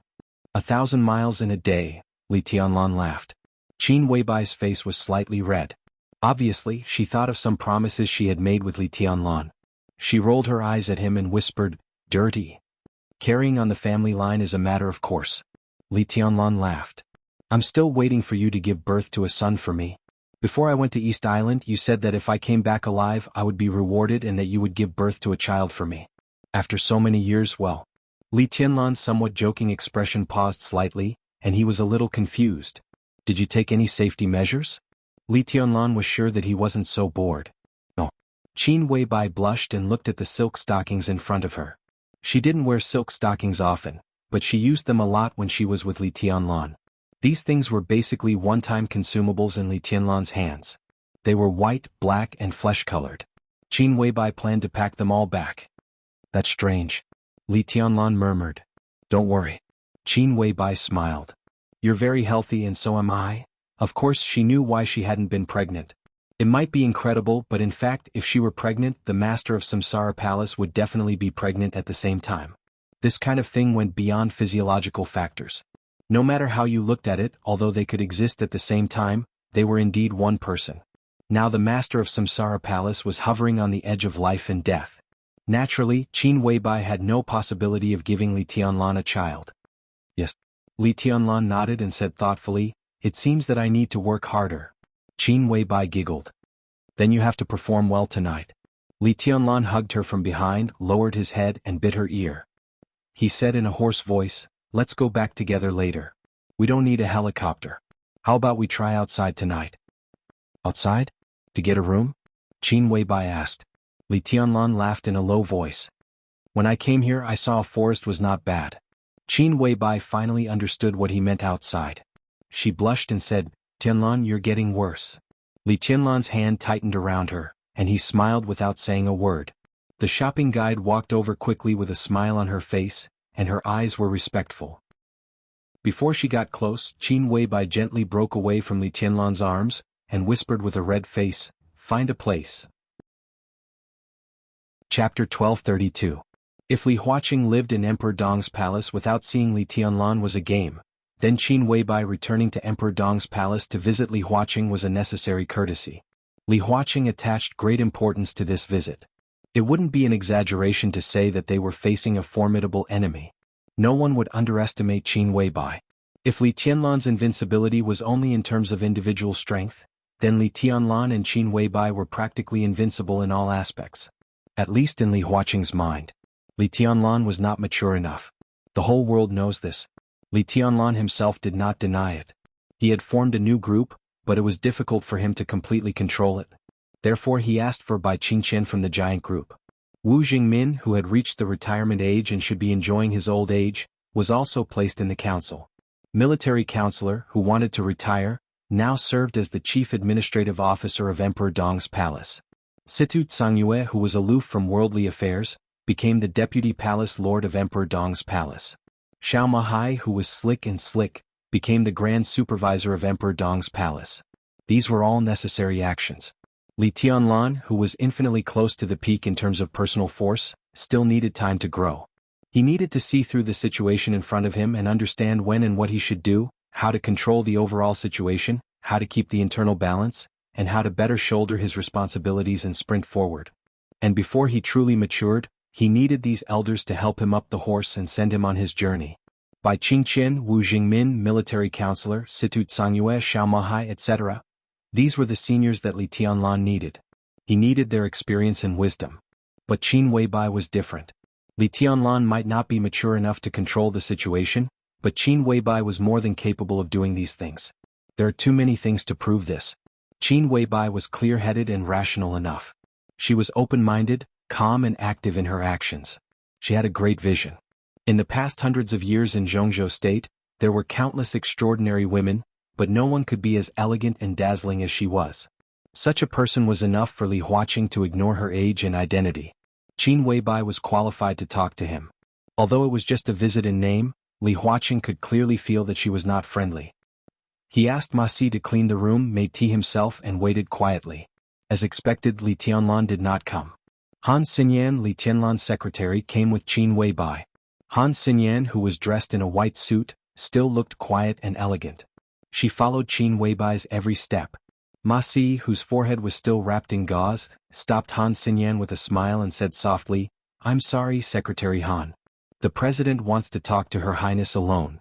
1,000 miles in a day, Li Tianlan laughed. Qin Weibai's face was slightly red. Obviously, she thought of some promises she had made with Li Tianlan. She rolled her eyes at him and whispered, "Dirty. Carrying on the family line is a matter of course." Li Tianlan laughed. "I'm still waiting for you to give birth to a son for me. Before I went to East Island, you said that if I came back alive I would be rewarded and that you would give birth to a child for me. After so many years, well." Li Tianlan's somewhat joking expression paused slightly, and he was a little confused. "Did you take any safety measures?" Li Tianlan was sure that he wasn't so bored. "No." Qin Weibai blushed and looked at the silk stockings in front of her. She didn't wear silk stockings often, but she used them a lot when she was with Li Tianlan. These things were basically one-time consumables in Li Tianlan's hands. They were white, black, and flesh-colored. Qin Weibai planned to pack them all back. "That's strange," Li Tianlan murmured. "Don't worry." Qin Weibai smiled. "You're very healthy and so am I." Of course she knew why she hadn't been pregnant. It might be incredible, but in fact if she were pregnant, the master of Samsara Palace would definitely be pregnant at the same time. This kind of thing went beyond physiological factors. No matter how you looked at it, although they could exist at the same time, they were indeed one person. Now the master of Samsara Palace was hovering on the edge of life and death. Naturally, Qin Weibai had no possibility of giving Li Tianlan a child. "Yes." Li Tianlan nodded and said thoughtfully, "It seems that I need to work harder." Qin Weibai giggled. "Then you have to perform well tonight." Li Tianlan hugged her from behind, lowered his head and bit her ear. He said in a hoarse voice, "Let's go back together later. We don't need a helicopter. How about we try outside tonight?" "Outside? To get a room?" Qin Weibai asked. Li Tianlan laughed in a low voice. "When I came here I saw a forest was not bad." Qin Weibai finally understood what he meant outside. She blushed and said, "Tianlan, you're getting worse." Li Tianlan's hand tightened around her, and he smiled without saying a word. The shopping guide walked over quickly with a smile on her face, and her eyes were respectful. Before she got close, Qin Weibai gently broke away from Li Tianlan's arms, and whispered with a red face, "Find a place." Chapter 1232. If Li Huaqing lived in Emperor Dong's palace without seeing Li Tianlan was a game, then Qin Weibai returning to Emperor Dong's palace to visit Li Huaqing was a necessary courtesy. Li Huaqing attached great importance to this visit. It wouldn't be an exaggeration to say that they were facing a formidable enemy. No one would underestimate Qin Weibai. If Li Tianlan's invincibility was only in terms of individual strength, then Li Tianlan and Qin Weibai were practically invincible in all aspects. At least in Li Huaqing's mind. Li Tianlan was not mature enough. The whole world knows this. Li Tianlan himself did not deny it. He had formed a new group, but it was difficult for him to completely control it. Therefore he asked for Bai Qingqian from the giant group. Wu Jingmin, who had reached the retirement age and should be enjoying his old age, was also placed in the council. Military counselor, who wanted to retire, now served as the chief administrative officer of Emperor Dong's palace. Situ Tsangyue, who was aloof from worldly affairs, became the deputy palace lord of Emperor Dong's palace. Xiao Mahai, who was slick and slick, became the grand supervisor of Emperor Dong's palace. These were all necessary actions. Li Tianlan, who was infinitely close to the peak in terms of personal force, still needed time to grow. He needed to see through the situation in front of him and understand when and what he should do, how to control the overall situation, how to keep the internal balance, and how to better shoulder his responsibilities and sprint forward. And before he truly matured, he needed these elders to help him up the horse and send him on his journey. Bai Qingqian, Wu Jingmin, military counselor, Situ Tsangyue, Xiao Mahai, etc. These were the seniors that Li Tianlan needed. He needed their experience and wisdom. But Qin Weibai was different. Li Tianlan might not be mature enough to control the situation, but Qin Weibai was more than capable of doing these things. There are too many things to prove this. Qin Weibai was clear-headed and rational enough. She was open-minded, calm and active in her actions. She had a great vision. In the past hundreds of years in Jianghu state, there were countless extraordinary women, but no one could be as elegant and dazzling as she was. Such a person was enough for Li Huaqing to ignore her age and identity. Qin Weibai was qualified to talk to him. Although it was just a visit in name, Li Huaqing could clearly feel that she was not friendly. He asked Ma Si to clean the room, made tea himself and waited quietly. As expected, Li Tianlan did not come. Han Xinyan, Li Tianlan's secretary, came with Qin Weibai. Han Xinyan, who was dressed in a white suit, still looked quiet and elegant. She followed Qin Weibai's every step. Ma Si, whose forehead was still wrapped in gauze, stopped Han Xinyan with a smile and said softly, "I'm sorry, Secretary Han. The president wants to talk to Her Highness alone."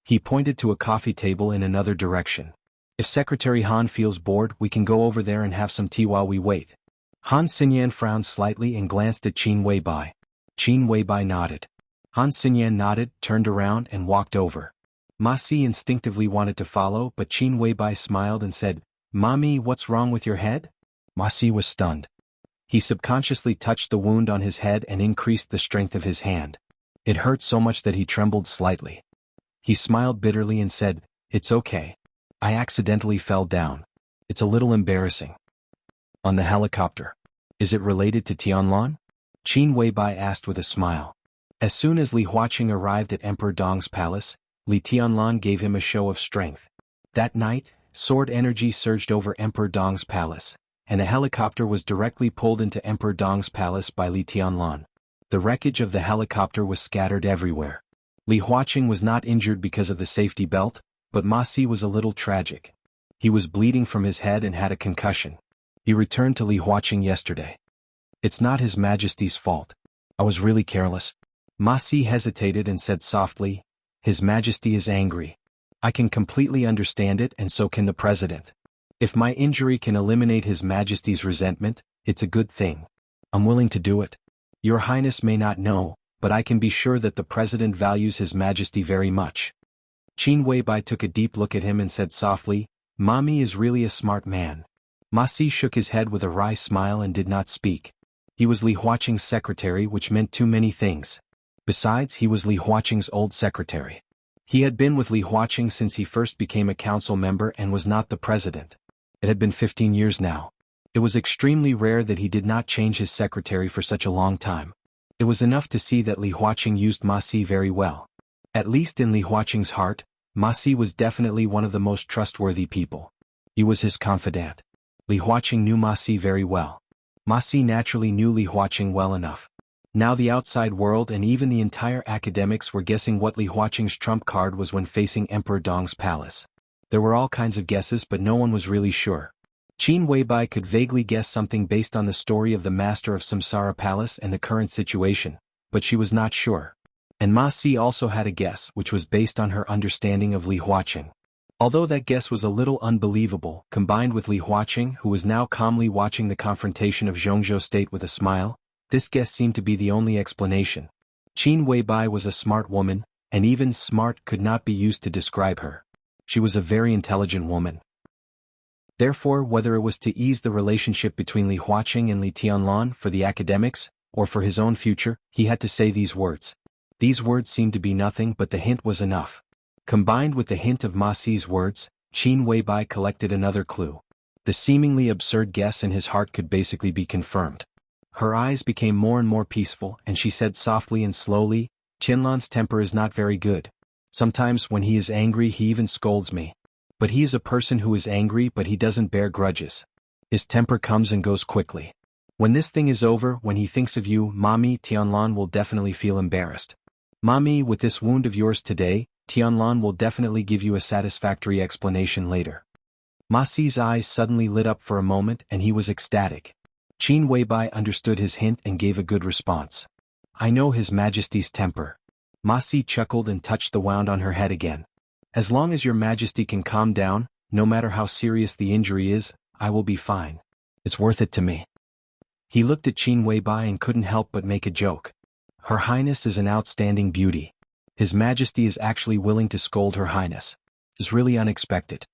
He pointed to a coffee table in another direction. "If Secretary Han feels bored, we can go over there and have some tea while we wait." Han Xinyan frowned slightly and glanced at Qin Weibai. Qin Weibai nodded. Han Xinyan nodded, turned around and walked over. Ma Si instinctively wanted to follow, but Qin Weibai smiled and said, "Mommy, what's wrong with your head?" Ma Si was stunned. He subconsciously touched the wound on his head and increased the strength of his hand. It hurt so much that he trembled slightly. He smiled bitterly and said, "It's okay. I accidentally fell down. It's a little embarrassing." "On the helicopter. Is it related to Tianlan?" Qin Weibai asked with a smile. As soon as Li Huaqing arrived at Emperor Dong's palace, Li Tianlan gave him a show of strength. That night, sword energy surged over Emperor Dong's palace, and a helicopter was directly pulled into Emperor Dong's palace by Li Tianlan. The wreckage of the helicopter was scattered everywhere. Li Huaqing was not injured because of the safety belt, but Ma Si was a little tragic. He was bleeding from his head and had a concussion. He returned to Li Huaqing yesterday. "It's not His Majesty's fault. I was really careless." Ma Si hesitated and said softly, "His Majesty is angry. I can completely understand it, and so can the President. If my injury can eliminate His Majesty's resentment, it's a good thing. I'm willing to do it. Your Highness may not know, but I can be sure that the President values His Majesty very much." Qin Weibai took a deep look at him and said softly, "Mommy is really a smart man." Ma Si shook his head with a wry smile and did not speak. He was Li Huaqing's secretary, which meant too many things. Besides, he was Li Huaqing's old secretary. He had been with Li Huaqing since he first became a council member and was not the president. It had been 15 years now. It was extremely rare that he did not change his secretary for such a long time. It was enough to see that Li Huaqing used Ma Si very well. At least in Li Huaqing's heart, Ma Si was definitely one of the most trustworthy people. He was his confidant. Li Huaqing knew Ma Si very well. Ma Si naturally knew Li Huaqing well enough. Now the outside world and even the entire academics were guessing what Li Huaqing's trump card was when facing Emperor Dong's palace. There were all kinds of guesses, but no one was really sure. Qin Weibai could vaguely guess something based on the story of the Master of Samsara Palace and the current situation, but she was not sure. And Ma Si also had a guess, which was based on her understanding of Li Huaqing. Although that guess was a little unbelievable, combined with Li Huaqing, who was now calmly watching the confrontation of Zhongzhou State with a smile, this guess seemed to be the only explanation. Qin Weibai was a smart woman, and even smart could not be used to describe her. She was a very intelligent woman. Therefore, whether it was to ease the relationship between Li Huaqing and Li Tianlan for the academics, or for his own future, he had to say these words. These words seemed to be nothing, but the hint was enough. Combined with the hint of Ma Si's words, Qin Weibai collected another clue. The seemingly absurd guess in his heart could basically be confirmed. Her eyes became more and more peaceful, and she said softly and slowly, "Tianlan's temper is not very good. Sometimes when he is angry he even scolds me. But he is a person who is angry, but he doesn't bear grudges. His temper comes and goes quickly. When this thing is over, when he thinks of you, Mommy, Tianlan will definitely feel embarrassed. Mommy, with this wound of yours today, Tianlan will definitely give you a satisfactory explanation later." Ma Si's eyes suddenly lit up for a moment and he was ecstatic. Qin Weibai understood his hint and gave a good response. "I know His Majesty's temper." Ma Si chuckled and touched the wound on her head again. "As long as your Majesty can calm down, no matter how serious the injury is, I will be fine. It's worth it to me." He looked at Qin Weibai and couldn't help but make a joke. Her Highness is an outstanding beauty. His Majesty is actually willing to scold Her Highness. It's really unexpected.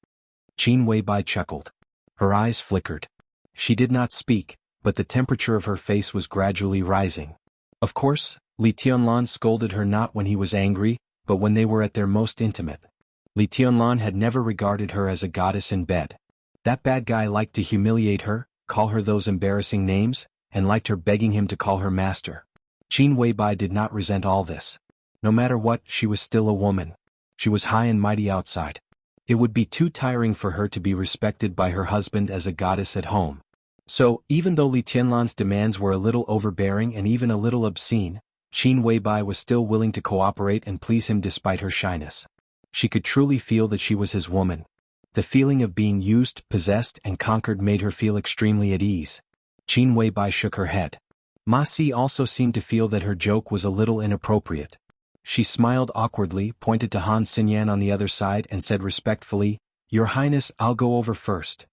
Qin Weibai chuckled. Her eyes flickered. She did not speak, but the temperature of her face was gradually rising. Of course, Li Tianlan scolded her not when he was angry, but when they were at their most intimate. Li Tianlan had never regarded her as a goddess in bed. That bad guy liked to humiliate her, call her those embarrassing names, and liked her begging him to call her master. Qin Weibai did not resent all this. No matter what, she was still a woman. She was high and mighty outside. It would be too tiring for her to be respected by her husband as a goddess at home. So, even though Li Tianlan's demands were a little overbearing and even a little obscene, Qin Weibai was still willing to cooperate and please him despite her shyness. She could truly feel that she was his woman. The feeling of being used, possessed, and conquered made her feel extremely at ease. Qin Weibai shook her head. Ma Si also seemed to feel that her joke was a little inappropriate. She smiled awkwardly, pointed to Han Xinyan on the other side and said respectfully, "Your Highness, I'll go over first."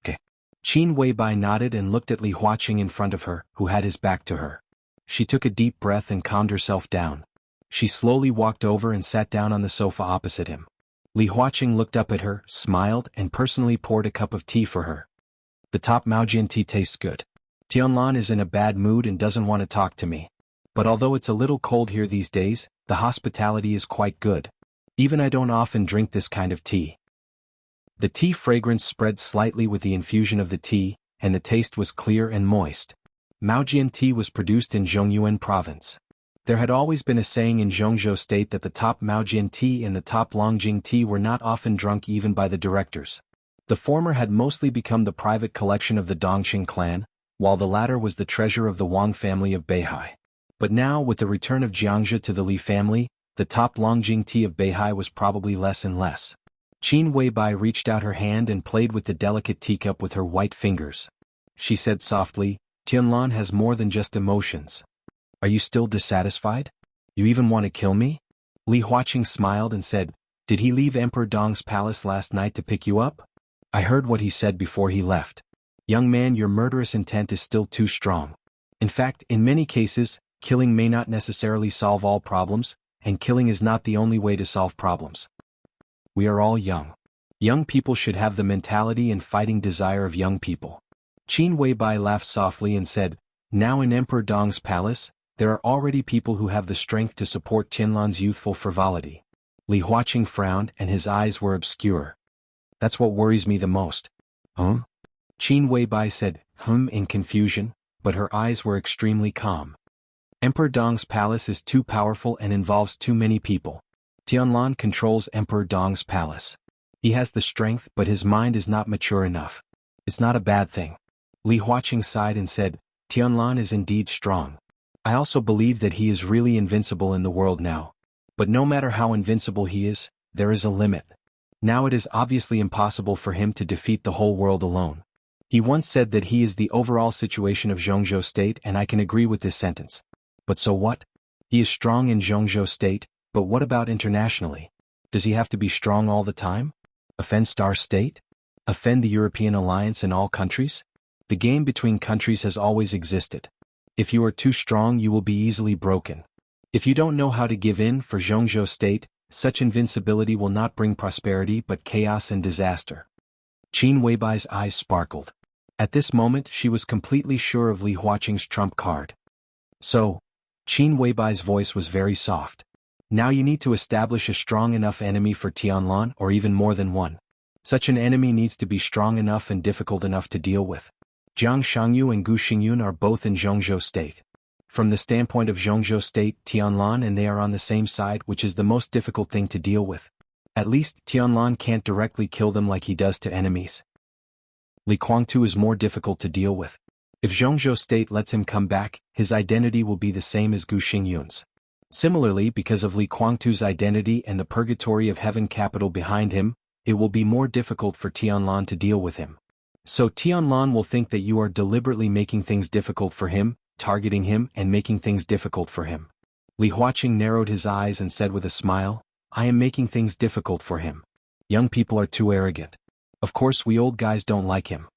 "Okay." Qin Weibai nodded and looked at Li Huaqing in front of her, who had his back to her. She took a deep breath and calmed herself down. She slowly walked over and sat down on the sofa opposite him. Li Huaqing looked up at her, smiled, and personally poured a cup of tea for her. "The top Maojian tea tastes good. Tianlan is in a bad mood and doesn't want to talk to me. But although it's a little cold here these days, the hospitality is quite good. Even I don't often drink this kind of tea." The tea fragrance spread slightly with the infusion of the tea, and the taste was clear and moist. Maojian tea was produced in Zhongyuan province. There had always been a saying in Zhongzhou state that the top Maojian tea and the top Longjing tea were not often drunk even by the directors. The former had mostly become the private collection of the Dongqing clan, while the latter was the treasure of the Wang family of Beihai. But now, with the return of Jianghu to the Li family, the top Longjing tea of Beihai was probably less and less. Qin Weibai reached out her hand and played with the delicate teacup with her white fingers. She said softly, "Tianlan has more than just emotions. Are you still dissatisfied? You even want to kill me?" Li Huaqing smiled and said, "Did he leave Emperor Dong's palace last night to pick you up? I heard what he said before he left. Young man, your murderous intent is still too strong. In fact, in many cases, killing may not necessarily solve all problems, and killing is not the only way to solve problems. We are all young. Young people should have the mentality and fighting desire of young people." Qin Weibai laughed softly and said, "Now in Emperor Dong's palace, there are already people who have the strength to support Tianlan's youthful frivolity." Li Huaqing frowned and his eyes were obscure. "That's what worries me the most." "Huh?" Qin Weibai said, in confusion, but her eyes were extremely calm. "Emperor Dong's palace is too powerful and involves too many people. Tianlan controls Emperor Dong's palace. He has the strength, but his mind is not mature enough. It's not a bad thing." Li Huaqing sighed and said, "Tianlan is indeed strong. I also believe that he is really invincible in the world now. But no matter how invincible he is, there is a limit. Now it is obviously impossible for him to defeat the whole world alone. He once said that he is the overall situation of Zhongzhou state, and I can agree with this sentence. But so what? He is strong in Zhongzhou state, but what about internationally? Does he have to be strong all the time? Offend Star State? Offend the European alliance and all countries? The game between countries has always existed. If you are too strong, you will be easily broken. If you don't know how to give in for Zhongzhou state, such invincibility will not bring prosperity but chaos and disaster." Qin Weibai's eyes sparkled. At this moment she was completely sure of Li Huaqing's trump card. "So," Qin Weibai's voice was very soft. "Now you need to establish a strong enough enemy for Tianlan, or even more than one. Such an enemy needs to be strong enough and difficult enough to deal with. Jiang Shangyu and Gu Xingyun are both in Zhongzhou state. From the standpoint of Zhongzhou state, Tianlan and they are on the same side, which is the most difficult thing to deal with. At least, Tianlan can't directly kill them like he does to enemies. Li Guangtu is more difficult to deal with. If Zhongzhou state lets him come back, his identity will be the same as Gu Xingyun's. Similarly, because of Li Guangtu's identity and the purgatory of heaven capital behind him, it will be more difficult for Tianlan to deal with him. So Tianlan will think that you are deliberately making things difficult for him, targeting him and making things difficult for him." Li Huaqing narrowed his eyes and said with a smile, "I am making things difficult for him. Young people are too arrogant. Of course we old guys don't like him."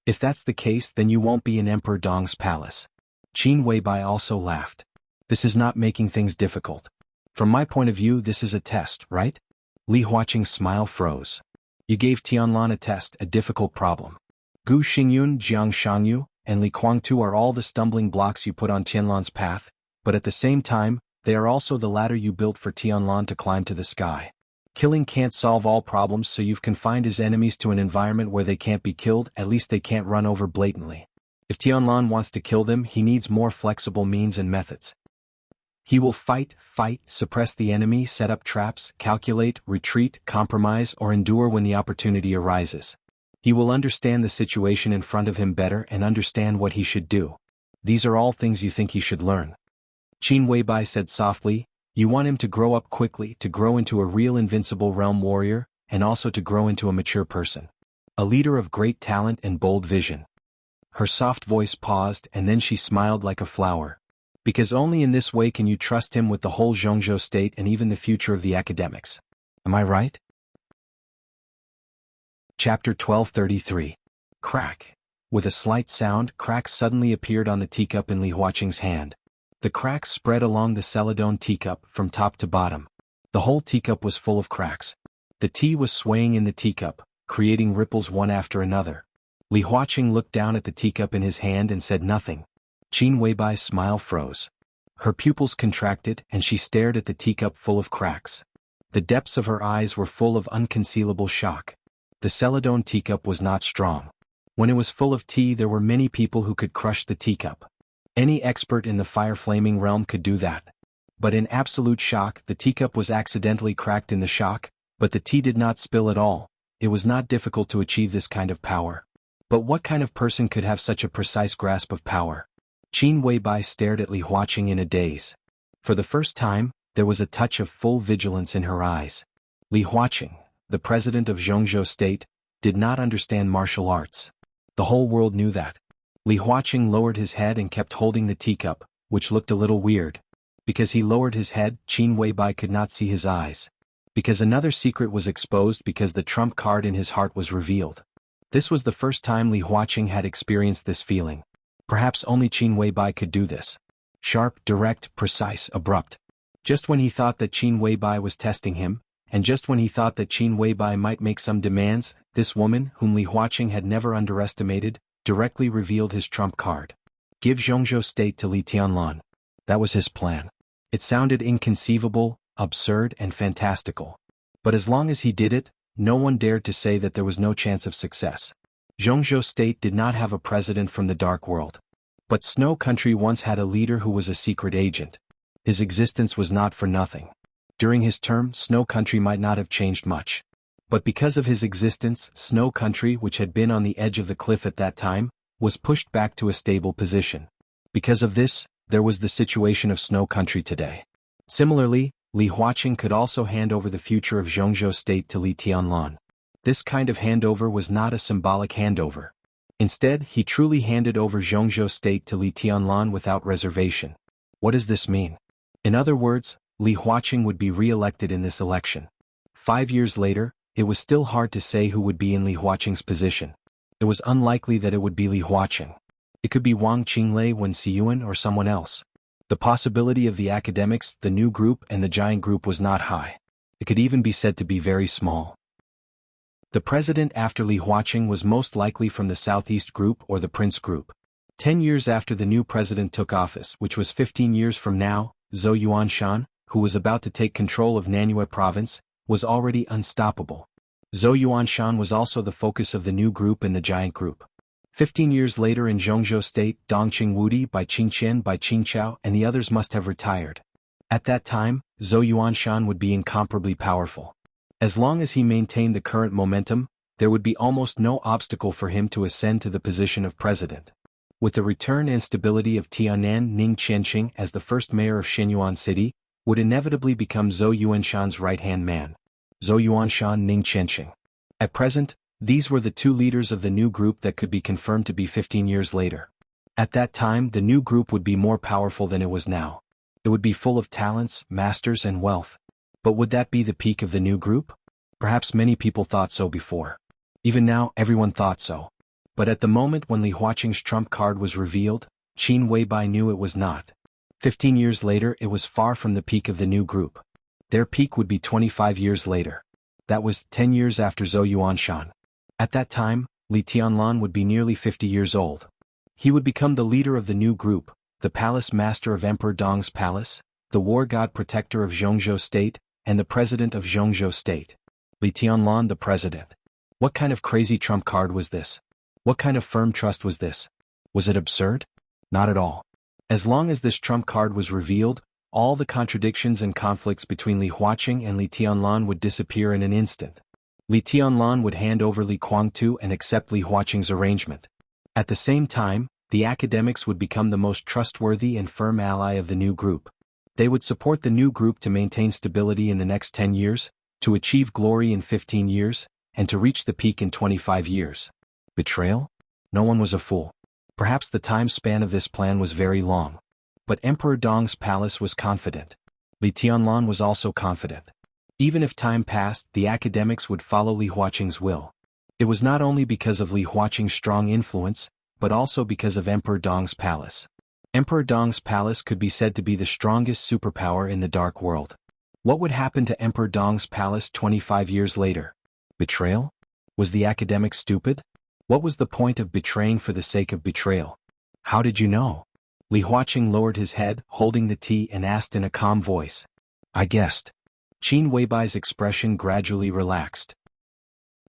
"If that's the case, then you won't be in Emperor Dong's palace." Qin Weibai also laughed. "This is not making things difficult. From my point of view, this is a test, right?" Li Huaqing's smile froze. "You gave Tianlan a test, a difficult problem. Gu Xingyun, Jiang Shangyu, and Li Guangtu are all the stumbling blocks you put on Tianlan's path, but at the same time, they are also the ladder you built for Tianlan to climb to the sky. Killing can't solve all problems, so you've confined his enemies to an environment where they can't be killed, at least they can't run over blatantly. If Tianlan wants to kill them, he needs more flexible means and methods. He will fight, suppress the enemy, set up traps, calculate, retreat, compromise, or endure when the opportunity arises. He will understand the situation in front of him better and understand what he should do. These are all things you think he should learn. Qin Weibai said softly, you want him to grow up quickly, to grow into a real invincible realm warrior, and also to grow into a mature person. A leader of great talent and bold vision. Her soft voice paused and then she smiled like a flower. Because only in this way can you trust him with the whole Jianghu state and even the future of the academics. Am I right? Chapter 1233. Crack. With a slight sound, cracks suddenly appeared on the teacup in Li Huaqing's hand. The cracks spread along the celadone teacup from top to bottom. The whole teacup was full of cracks. The tea was swaying in the teacup, creating ripples one after another. Li Huaqing looked down at the teacup in his hand and said nothing. Qin Weibai's smile froze. Her pupils contracted and she stared at the teacup full of cracks. The depths of her eyes were full of unconcealable shock. The celadone teacup was not strong. When it was full of tea there were many people who could crush the teacup. Any expert in the fire-flaming realm could do that. But in absolute shock the teacup was accidentally cracked in the shock, but the tea did not spill at all. It was not difficult to achieve this kind of power. But what kind of person could have such a precise grasp of power? Qin Weibai stared at Li Huaqing in a daze. For the first time, there was a touch of full vigilance in her eyes. Li Huaqing, the president of Jianghu state, did not understand martial arts. The whole world knew that. Li Huaqing lowered his head and kept holding the teacup, which looked a little weird. Because he lowered his head, Qin Weibai could not see his eyes. Because another secret was exposed because the trump card in his heart was revealed. This was the first time Li Huaqing had experienced this feeling. Perhaps only Qin Weibai could do this. Sharp, direct, precise, abrupt. Just when he thought that Qin Weibai was testing him, and just when he thought that Qin Weibai might make some demands, this woman, whom Li Huaqing had never underestimated, directly revealed his trump card. Give Jianghu state to Li Tianlan. That was his plan. It sounded inconceivable, absurd, and fantastical. But as long as he did it, no one dared to say that there was no chance of success. Jianghu state did not have a president from the dark world. But Snow Country once had a leader who was a secret agent. His existence was not for nothing. During his term, Snow Country might not have changed much. But because of his existence, Snow Country, which had been on the edge of the cliff at that time, was pushed back to a stable position. Because of this, there was the situation of Snow Country today. Similarly, Li Huaqing could also hand over the future of Jianghu state to Li Tianlan. This kind of handover was not a symbolic handover. Instead, he truly handed over Jianghu state to Li Tianlan without reservation. What does this mean? In other words, Li Huaqing would be re-elected in this election. 5 years later, it was still hard to say who would be in Li Huaqing's position. It was unlikely that it would be Li Huaqing. It could be Wang Qinglei, Wen Xiyuan, or someone else. The possibility of the academics, the new group, and the giant group was not high. It could even be said to be very small. The president after Li Huaqing was most likely from the Southeast Group or the Prince Group. 10 years after the new president took office, which was 15 years from now, Zhou Yuanshan, who was about to take control of Nanyue province, was already unstoppable. Zhou Yuanshan was also the focus of the new group and the giant group. 15 years later in Jianghu state, Dongqing Wudi, Bai Qingqian, Bai Qingqiao, and the others must have retired. At that time, Zhou Yuanshan would be incomparably powerful. As long as he maintained the current momentum, there would be almost no obstacle for him to ascend to the position of president. With the return and stability of Tianan, Ning Qianqing as the first mayor of Shenyuan City, would inevitably become Zhou Yuanshan's right-hand man. Zhou Yuanshan, Ning Qianqing. At present, these were the two leaders of the new group that could be confirmed to be 15 years later. At that time, the new group would be more powerful than it was now. It would be full of talents, masters, and wealth. But would that be the peak of the new group? Perhaps many people thought so before. Even now, everyone thought so. But at the moment when Li Huaqing's trump card was revealed, Qin Weibai knew it was not. 15 years later, it was far from the peak of the new group. Their peak would be 25 years later. That was 10 years after Zhou Yuanshan. At that time, Li Tianlan would be nearly 50 years old. He would become the leader of the new group, the palace master of Emperor Dong's palace, the war god protector of Jianghu state, and the president of Jianghu state. Li Tianlan the president. What kind of crazy trump card was this? What kind of firm trust was this? Was it absurd? Not at all. As long as this trump card was revealed, All the contradictions and conflicts between Li Huaqing and Li Tianlan would disappear in an instant. Li Tianlan would hand over Li Guangtu and accept Li Huaqing's arrangement. At the same time, the academics would become the most trustworthy and firm ally of the new group. They would support the new group to maintain stability in the next 10 years, to achieve glory in 15 years, and to reach the peak in 25 years. Betrayal? No one was a fool. Perhaps the time span of this plan was very long. But Emperor Dong's palace was confident. Li Tianlan was also confident. Even if time passed, the academics would follow Li Huaqing's will. It was not only because of Li Huaqing's strong influence, but also because of Emperor Dong's palace. Emperor Dong's palace could be said to be the strongest superpower in the dark world. What would happen to Emperor Dong's palace 25 years later? Betrayal? Was the academic stupid? What was the point of betraying for the sake of betrayal? How did you know? Li Huaqing lowered his head, holding the tea, and asked in a calm voice. I guessed. Qin Weibai's expression gradually relaxed.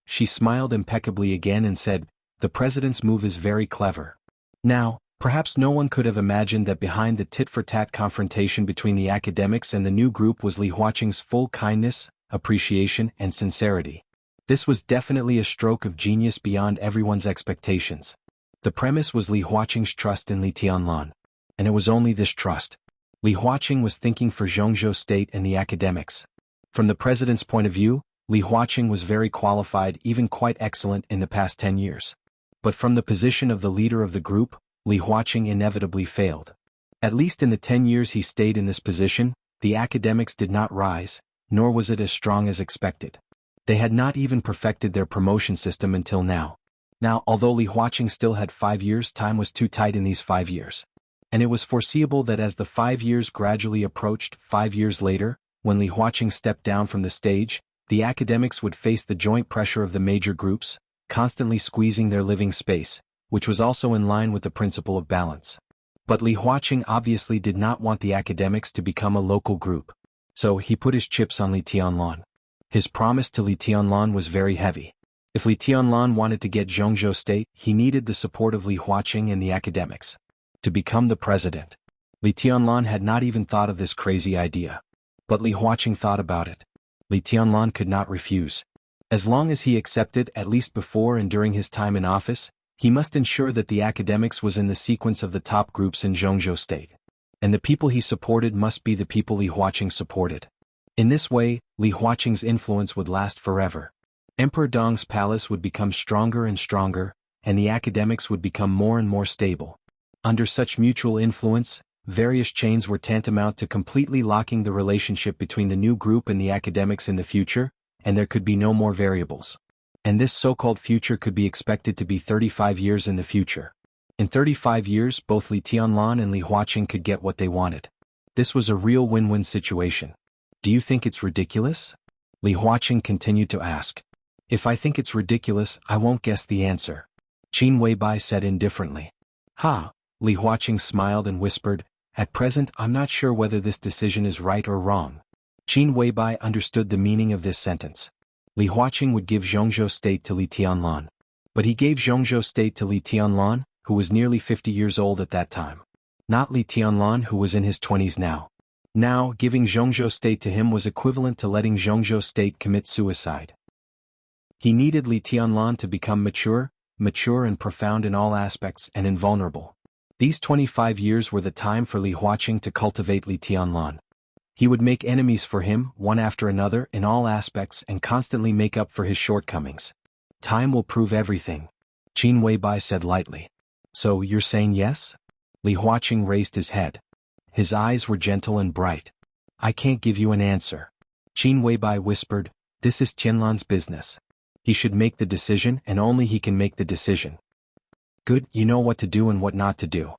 She smiled impeccably again and said, the president's move is very clever. Now, perhaps no one could have imagined that behind the tit-for-tat confrontation between the academics and the new group was Li Huaqing's full kindness, appreciation, and sincerity. This was definitely a stroke of genius beyond everyone's expectations. The premise was Li Huaqing's trust in Li Tianlan. And it was only this trust. Li Huaqing was thinking for Jianghu State and the academics. From the president's point of view, Li Huaqing was very qualified, even quite excellent in the past 10 years. But from the position of the leader of the group, Li Huaqing inevitably failed. At least in the 10 years he stayed in this position, the academics did not rise, nor was it as strong as expected. They had not even perfected their promotion system until now. Now, although Li Huaqing still had 5 years, time was too tight in these 5 years. And it was foreseeable that as the 5 years gradually approached, 5 years later, when Li Huaqing stepped down from the stage, the academics would face the joint pressure of the major groups, constantly squeezing their living space, which was also in line with the principle of balance. But Li Huaqing obviously did not want the academics to become a local group. So he put his chips on Li Tianlan. His promise to Li Tianlan was very heavy. If Li Tianlan wanted to get Jianghu State, he needed the support of Li Huaqing and the academics. To become the president. Li Tianlan had not even thought of this crazy idea. But Li Huaqing thought about it. Li Tianlan could not refuse. As long as he accepted, at least before and during his time in office, he must ensure that the academics was in the sequence of the top groups in Jianghu State. And the people he supported must be the people Li Huaqing supported. In this way, Li Huaqing's influence would last forever. Emperor Dong's palace would become stronger and stronger, and the academics would become more and more stable. Under such mutual influence, various chains were tantamount to completely locking the relationship between the new group and the academics in the future, and there could be no more variables. And this so-called future could be expected to be 35 years in the future. In 35 years, both Li Tianlan and Li Huaqing could get what they wanted. This was a real win-win situation. Do you think it's ridiculous? Li Huaqing continued to ask. If I think it's ridiculous, I won't guess the answer. Qin Weibai said indifferently. Ha! Li Huaqing smiled and whispered, at present I'm not sure whether this decision is right or wrong. Qin Weibai understood the meaning of this sentence. Li Huaqing would give Jianghu State to Li Tianlan. But he gave Jianghu State to Li Tianlan, who was nearly 50 years old at that time. Not Li Tianlan, who was in his 20s now. Now, giving Jianghu State to him was equivalent to letting Jianghu State commit suicide. He needed Li Tianlan to become mature and profound in all aspects and invulnerable. These 25 years were the time for Li Huaqing to cultivate Li Tianlan. He would make enemies for him, one after another, in all aspects and constantly make up for his shortcomings. Time will prove everything. Qin Weibai said lightly. So you're saying yes? Li Huaqing raised his head. His eyes were gentle and bright. I can't give you an answer. Qin Weibai whispered, this is Tianlan's business. He should make the decision and only he can make the decision. Good, you know what to do and what not to do.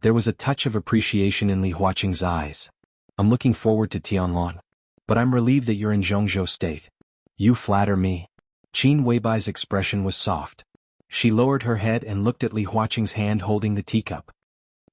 There was a touch of appreciation in Li Huaqing's eyes. I'm looking forward to Tianlan. But I'm relieved that you're in Jianghu State. You flatter me. Qin Weibai's expression was soft. She lowered her head and looked at Li Huaqing's hand holding the teacup.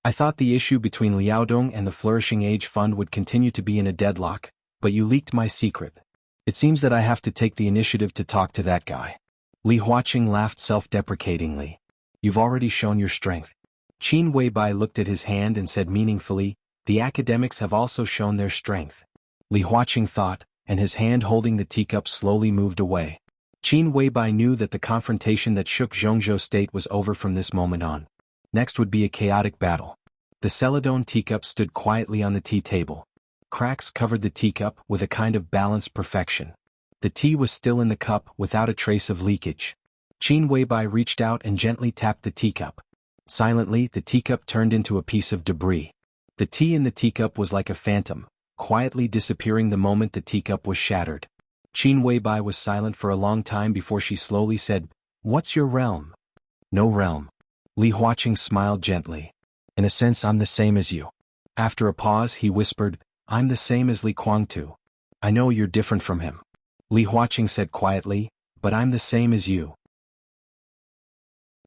I thought the issue between Liaodong and the Flourishing Age Fund would continue to be in a deadlock, but you leaked my secret. It seems that I have to take the initiative to talk to that guy. Li Huaqing laughed self-deprecatingly. You've already shown your strength. Qin Weibai looked at his hand and said meaningfully, The academics have also shown their strength. Li Huaqing thought, and his hand holding the teacup slowly moved away. Qin Weibai knew that the confrontation that shook Zhongzhou state was over from this moment on. Next would be a chaotic battle. The Celadon teacup stood quietly on the tea table. Cracks covered the teacup with a kind of balanced perfection. The tea was still in the cup without a trace of leakage. Qin Weibai reached out and gently tapped the teacup. Silently, the teacup turned into a piece of debris. The tea in the teacup was like a phantom, quietly disappearing the moment the teacup was shattered. Qin Weibai was silent for a long time before she slowly said, "What's your realm?" "No realm." Li Huaqing smiled gently. "In a sense I'm the same as you." After a pause he whispered, "I'm the same as Li Kuangtu. I know you're different from him." Li Huaqing said quietly, "But I'm the same as you."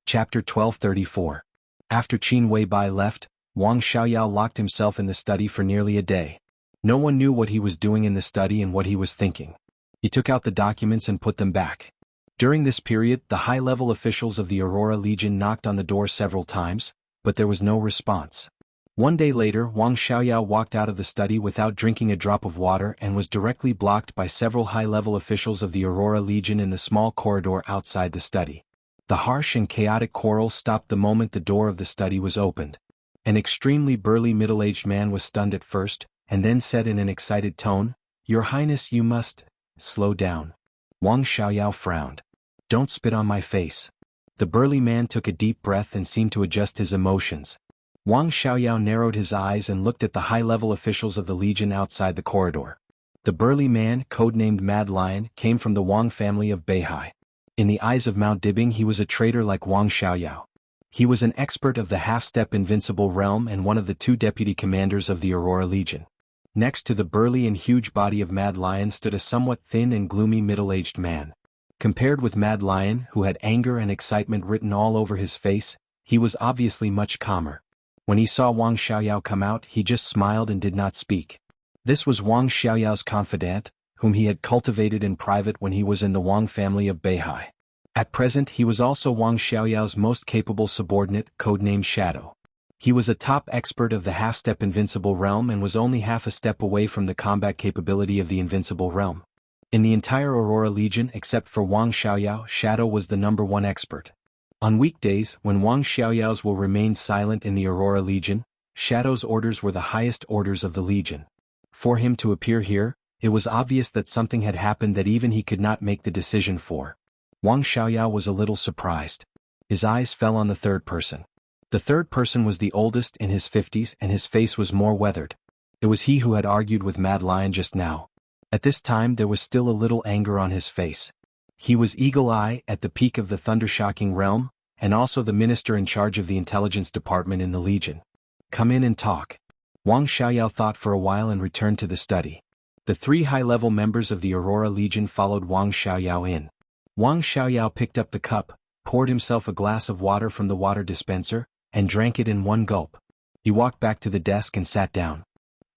Chapter 1234. After Qin Weibai left, Wang Xiaoyao locked himself in the study for nearly a day. No one knew what he was doing in the study and what he was thinking. He took out the documents and put them back. During this period, the high-level officials of the Aurora Legion knocked on the door several times, but there was no response. One day later, Wang Xiaoyao walked out of the study without drinking a drop of water and was directly blocked by several high-level officials of the Aurora Legion in the small corridor outside the study. The harsh and chaotic quarrel stopped the moment the door of the study was opened. An extremely burly middle-aged man was stunned at first, and then said in an excited tone, "Your Highness, you must slow down." Wang Xiaoyao frowned. "Don't spit on my face." The burly man took a deep breath and seemed to adjust his emotions. Wang Xiaoyao narrowed his eyes and looked at the high-level officials of the Legion outside the corridor. The burly man, codenamed Mad Lion, came from the Wang family of Beihai. In the eyes of Mount Dibing he was a traitor like Wang Xiaoyao. He was an expert of the half-step invincible realm and one of the two deputy commanders of the Aurora Legion. Next to the burly and huge body of Mad Lion stood a somewhat thin and gloomy middle-aged man. Compared with Mad Lion, who had anger and excitement written all over his face, he was obviously much calmer. When he saw Wang Xiaoyao come out, he just smiled and did not speak. This was Wang Xiaoyao's confidant, whom he had cultivated in private when he was in the Wang family of Beihai. At present he was also Wang Xiaoyao's most capable subordinate, codenamed Shadow. He was a top expert of the half-step invincible realm and was only half a step away from the combat capability of the invincible realm. In the entire Aurora Legion except for Wang Xiaoyao, Shadow was the #1 expert. On weekdays, when Wang Xiaoyao's will remained silent in the Aurora Legion, Shadow's orders were the highest orders of the Legion. For him to appear here, it was obvious that something had happened that even he could not make the decision for. Wang Xiaoyao was a little surprised. His eyes fell on the third person. The third person was the oldest, in his 50s, and his face was more weathered. It was he who had argued with Mad Lion just now. At this time there was still a little anger on his face. He was Eagle Eye at the peak of the thundershocking realm, and also the minister in charge of the intelligence department in the Legion. "Come in and talk." Wang Xiaoyao thought for a while and returned to the study. The three high-level members of the Aurora Legion followed Wang Xiaoyao in. Wang Xiaoyao picked up the cup, poured himself a glass of water from the water dispenser, and drank it in one gulp. He walked back to the desk and sat down.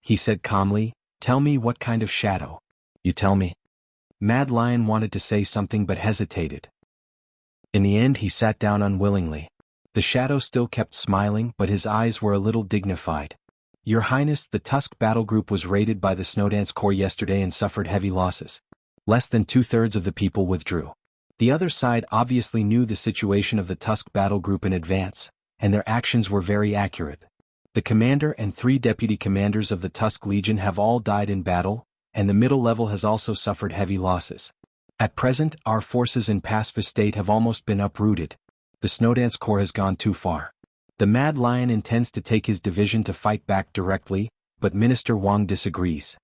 He said calmly, "Tell me what kind of shadow." "You tell me." Mad Lion wanted to say something but hesitated. In the end he sat down unwillingly. The shadow still kept smiling but his eyes were a little dignified. "Your Highness, the Tusk battle group was raided by the Snowdance Corps yesterday and suffered heavy losses. Less than 2/3 of the people withdrew. The other side obviously knew the situation of the Tusk battle group in advance, and their actions were very accurate. The commander and 3 deputy commanders of the Tusk Legion have all died in battle, and the middle level has also suffered heavy losses. At present, our forces in pacifist state have almost been uprooted. The Snowdance Corps has gone too far. The Mad Lion intends to take his division to fight back directly, but Minister Wang disagrees."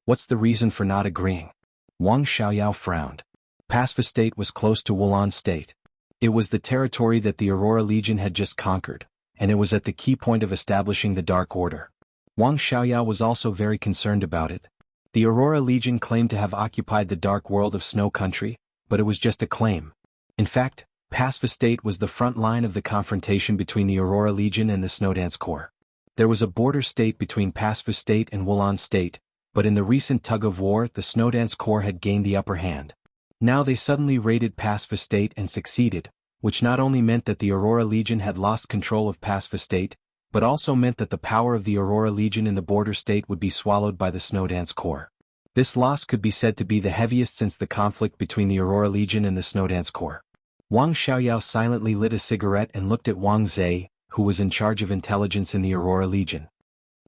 "What's the reason for not agreeing?" Wang Xiaoyao frowned. Pacifist state was close to Wulan state. It was the territory that the Aurora Legion had just conquered, and it was at the key point of establishing the Dark Order. Wang Xiaoyao was also very concerned about it. The Aurora Legion claimed to have occupied the dark world of Snow Country, but it was just a claim. In fact, pacifist state was the front line of the confrontation between the Aurora Legion and the Snowdance Corps. There was a border state between pacifist state and Wulan state, but in the recent tug-of-war the Snowdance Corps had gained the upper hand. Now they suddenly raided pacifist state and succeeded, which not only meant that the Aurora Legion had lost control of pacifist state, but also meant that the power of the Aurora Legion in the border state would be swallowed by the Snowdance Corps. This loss could be said to be the heaviest since the conflict between the Aurora Legion and the Snowdance Corps. Wang Xiaoyao silently lit a cigarette and looked at Wang Zhe, who was in charge of intelligence in the Aurora Legion.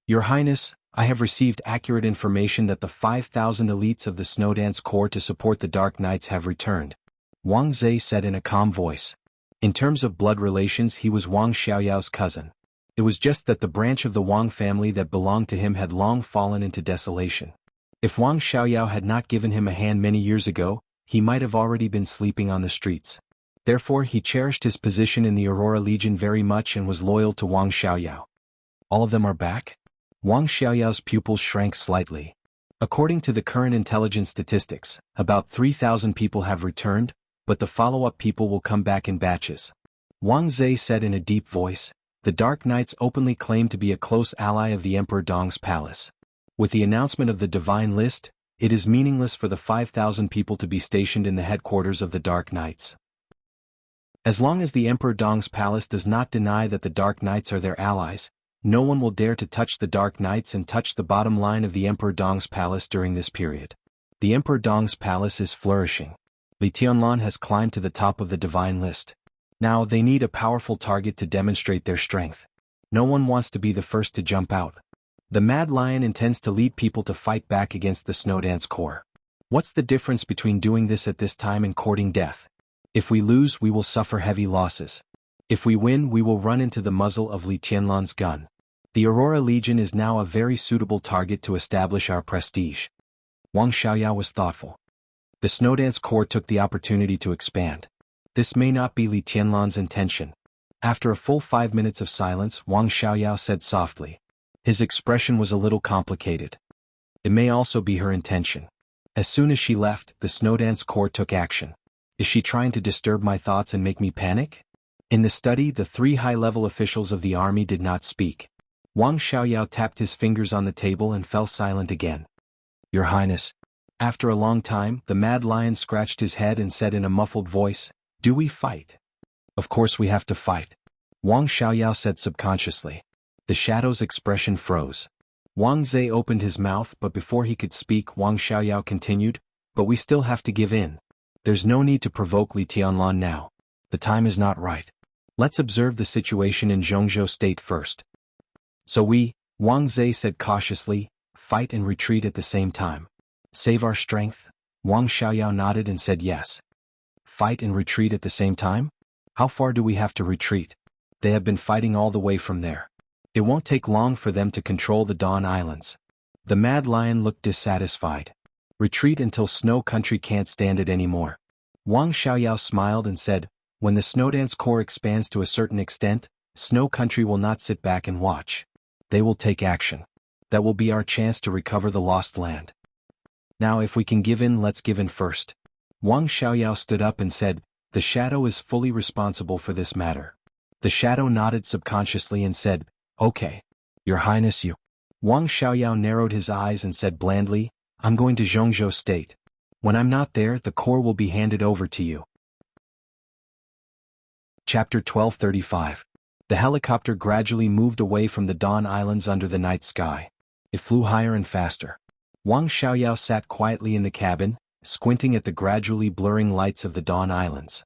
Your Highness, I have received accurate information that the 5,000 elites of the Snowdance Corps to support the Dark Knights have returned, Wang Zhe said in a calm voice. In terms of blood relations, he was Wang Xiaoyao's cousin. It was just that the branch of the Wang family that belonged to him had long fallen into desolation. If Wang Xiaoyao had not given him a hand many years ago, he might have already been sleeping on the streets. Therefore he cherished his position in the Aurora Legion very much and was loyal to Wang Xiaoyao. All of them are back? Wang Xiaoyao's pupils shrank slightly. According to the current intelligence statistics, about 3,000 people have returned, but the follow-up people will come back in batches. Wang Zhe said in a deep voice. The Dark Knights openly claim to be a close ally of the Emperor Dong's palace. With the announcement of the Divine List, it is meaningless for the 5,000 people to be stationed in the headquarters of the Dark Knights. As long as the Emperor Dong's palace does not deny that the Dark Knights are their allies, no one will dare to touch the Dark Knights and touch the bottom line of the Emperor Dong's palace during this period. The Emperor Dong's palace is flourishing. Li Tianlan has climbed to the top of the Divine List. Now they need a powerful target to demonstrate their strength. No one wants to be the first to jump out. The Mad Lion intends to lead people to fight back against the Snowdance Corps. What's the difference between doing this at this time and courting death? If we lose, we will suffer heavy losses. If we win, we will run into the muzzle of Li Tianlan's gun. The Aurora Legion is now a very suitable target to establish our prestige. Wang Xiaoyao was thoughtful. The Snowdance Corps took the opportunity to expand. This may not be Li Tianlan's intention. After a full 5 minutes of silence, Wang Xiaoyao said softly. His expression was a little complicated. It may also be her intention. As soon as she left, the Snowdance Corps took action. Is she trying to disturb my thoughts and make me panic? In the study, the 3 high-level officials of the army did not speak. Wang Xiaoyao tapped his fingers on the table and fell silent again. Your Highness. After a long time, the Mad Lion scratched his head and said in a muffled voice, Do we fight? Of course we have to fight. Wang Xiaoyao said subconsciously. The shadow's expression froze. Wang Zhe opened his mouth, but before he could speak, Wang Xiaoyao continued, But we still have to give in. There's no need to provoke Li Tianlan now. The time is not right. Let's observe the situation in Jianghu state first. So we, Wang Zhe said cautiously, fight and retreat at the same time. Save our strength? Wang Xiaoyao nodded and said yes. Fight and retreat at the same time? How far do we have to retreat? They have been fighting all the way from there. It won't take long for them to control the Dawn Islands. The Mad Lion looked dissatisfied. Retreat until Snow Country can't stand it anymore. Wang Xiaoyao smiled and said, When the Snowdance Corps expands to a certain extent, Snow Country will not sit back and watch. They will take action. That will be our chance to recover the lost land. Now if we can give in, let's give in first. Wang Xiaoyao stood up and said, The shadow is fully responsible for this matter. The shadow nodded subconsciously and said, Okay. Your Highness, you. Wang Xiaoyao narrowed his eyes and said blandly, I'm going to Jianghu State. When I'm not there, the core will be handed over to you. Chapter 1235. The helicopter gradually moved away from the Dawn Islands under the night sky. It flew higher and faster. Wang Xiaoyao sat quietly in the cabin, squinting at the gradually blurring lights of the Dawn Islands.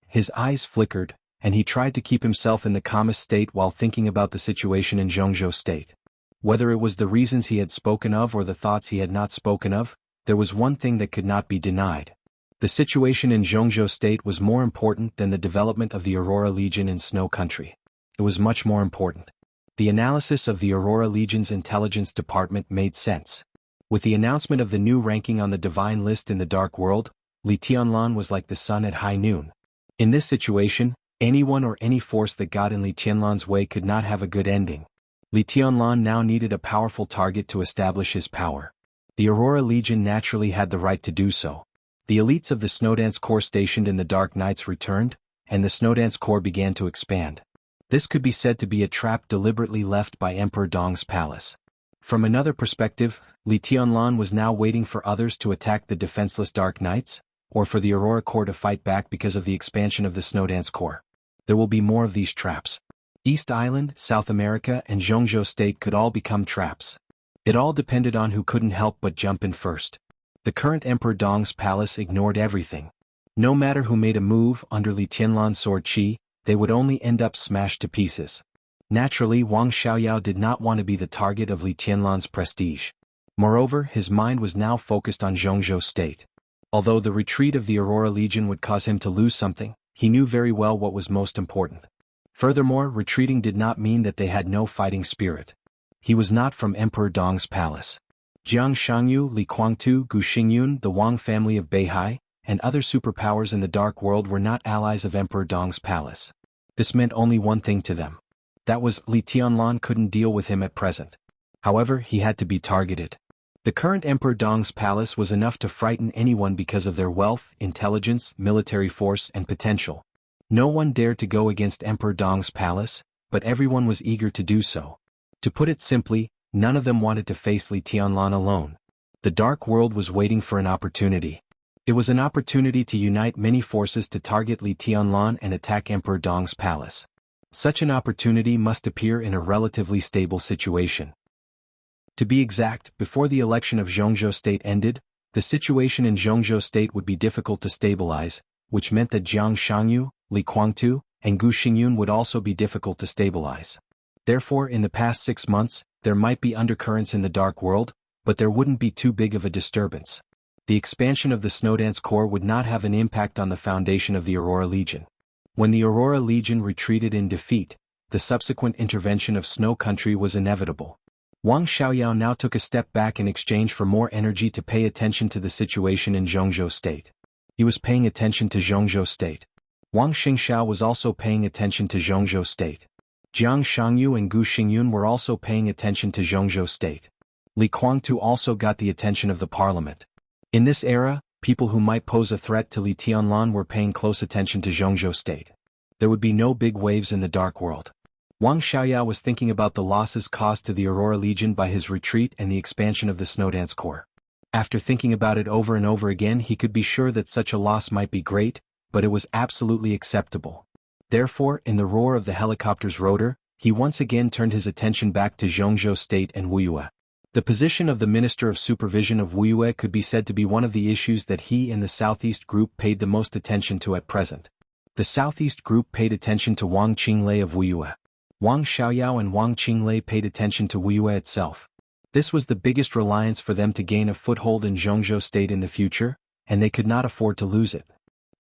His eyes flickered, and he tried to keep himself in the calmest state while thinking about the situation in Jianghu State. Whether it was the reasons he had spoken of or the thoughts he had not spoken of, there was one thing that could not be denied. The situation in Jianghu State was more important than the development of the Aurora Legion in Snow Country. It was much more important. The analysis of the Aurora Legion's intelligence department made sense. With the announcement of the new ranking on the Divine List in the Dark World, Li Tianlan was like the sun at high noon. In this situation, anyone or any force that got in Li Tianlan's way could not have a good ending. Li Tianlan now needed a powerful target to establish his power. The Aurora Legion naturally had the right to do so. The elites of the Snowdance Corps stationed in the Dark Knights returned, and the Snowdance Corps began to expand. This could be said to be a trap deliberately left by Emperor Dong's palace. From another perspective, Li Tianlan was now waiting for others to attack the defenseless Dark Knights, or for the Aurora Corps to fight back because of the expansion of the Snowdance Corps. There will be more of these traps. East Island, South America, and Jianghu State could all become traps. It all depended on who couldn't help but jump in first. The current Emperor Dong's palace ignored everything. No matter who made a move under Li Tianlan's sword qi, they would only end up smashed to pieces. Naturally, Wang Xiaoyao did not want to be the target of Li Tianlan's prestige. Moreover, his mind was now focused on Jianghu State. Although the retreat of the Aurora Legion would cause him to lose something, he knew very well what was most important. Furthermore, retreating did not mean that they had no fighting spirit. He was not from Emperor Dong's palace. Jiang Shangyu, Li Guangtu, Gu Xingyun, the Wang family of Beihai, and other superpowers in the Dark World were not allies of Emperor Dong's palace. This meant only one thing to them. That was, Li Tianlan couldn't deal with him at present. However, he had to be targeted. The current Emperor Dong's palace was enough to frighten anyone because of their wealth, intelligence, military force, and potential. No one dared to go against Emperor Dong's palace, but everyone was eager to do so. To put it simply, none of them wanted to face Li Tianlan alone. The Dark World was waiting for an opportunity. It was an opportunity to unite many forces to target Li Tianlan and attack Emperor Dong's palace. Such an opportunity must appear in a relatively stable situation. To be exact, before the election of Jianghu State ended, the situation in Jianghu State would be difficult to stabilize, which meant that Jiang Shangyu, Li Guangtu, and Gu Xingyun would also be difficult to stabilize. Therefore, in the past 6 months, there might be undercurrents in the Dark World, but there wouldn't be too big of a disturbance. The expansion of the Snowdance Corps would not have an impact on the foundation of the Aurora Legion. When the Aurora Legion retreated in defeat, the subsequent intervention of Snow Country was inevitable. Wang Xiaoyao now took a step back in exchange for more energy to pay attention to the situation in Jianghu State. He was paying attention to Jianghu State. Wang Xingxiao was also paying attention to Jianghu State. Jiang Shangyu and Gu Xingyun were also paying attention to Jianghu State. Li Guangtu also got the attention of the parliament. In this era, people who might pose a threat to Li Tianlan were paying close attention to Jianghu State. There would be no big waves in the Dark World. Wang Xiaoyao was thinking about the losses caused to the Aurora Legion by his retreat and the expansion of the Snowdance Corps. After thinking about it over and over again, he could be sure that such a loss might be great, but it was absolutely acceptable. Therefore, in the roar of the helicopter's rotor, he once again turned his attention back to Jianghu State and Wuxia. The position of the Minister of Supervision of Wuxia could be said to be one of the issues that he and the Southeast Group paid the most attention to at present. The Southeast Group paid attention to Wang Qinglei of Wuxia. Wang Xiaoyao and Wang Qinglei paid attention to Wuxia itself. This was the biggest reliance for them to gain a foothold in Jianghu State in the future, and they could not afford to lose it.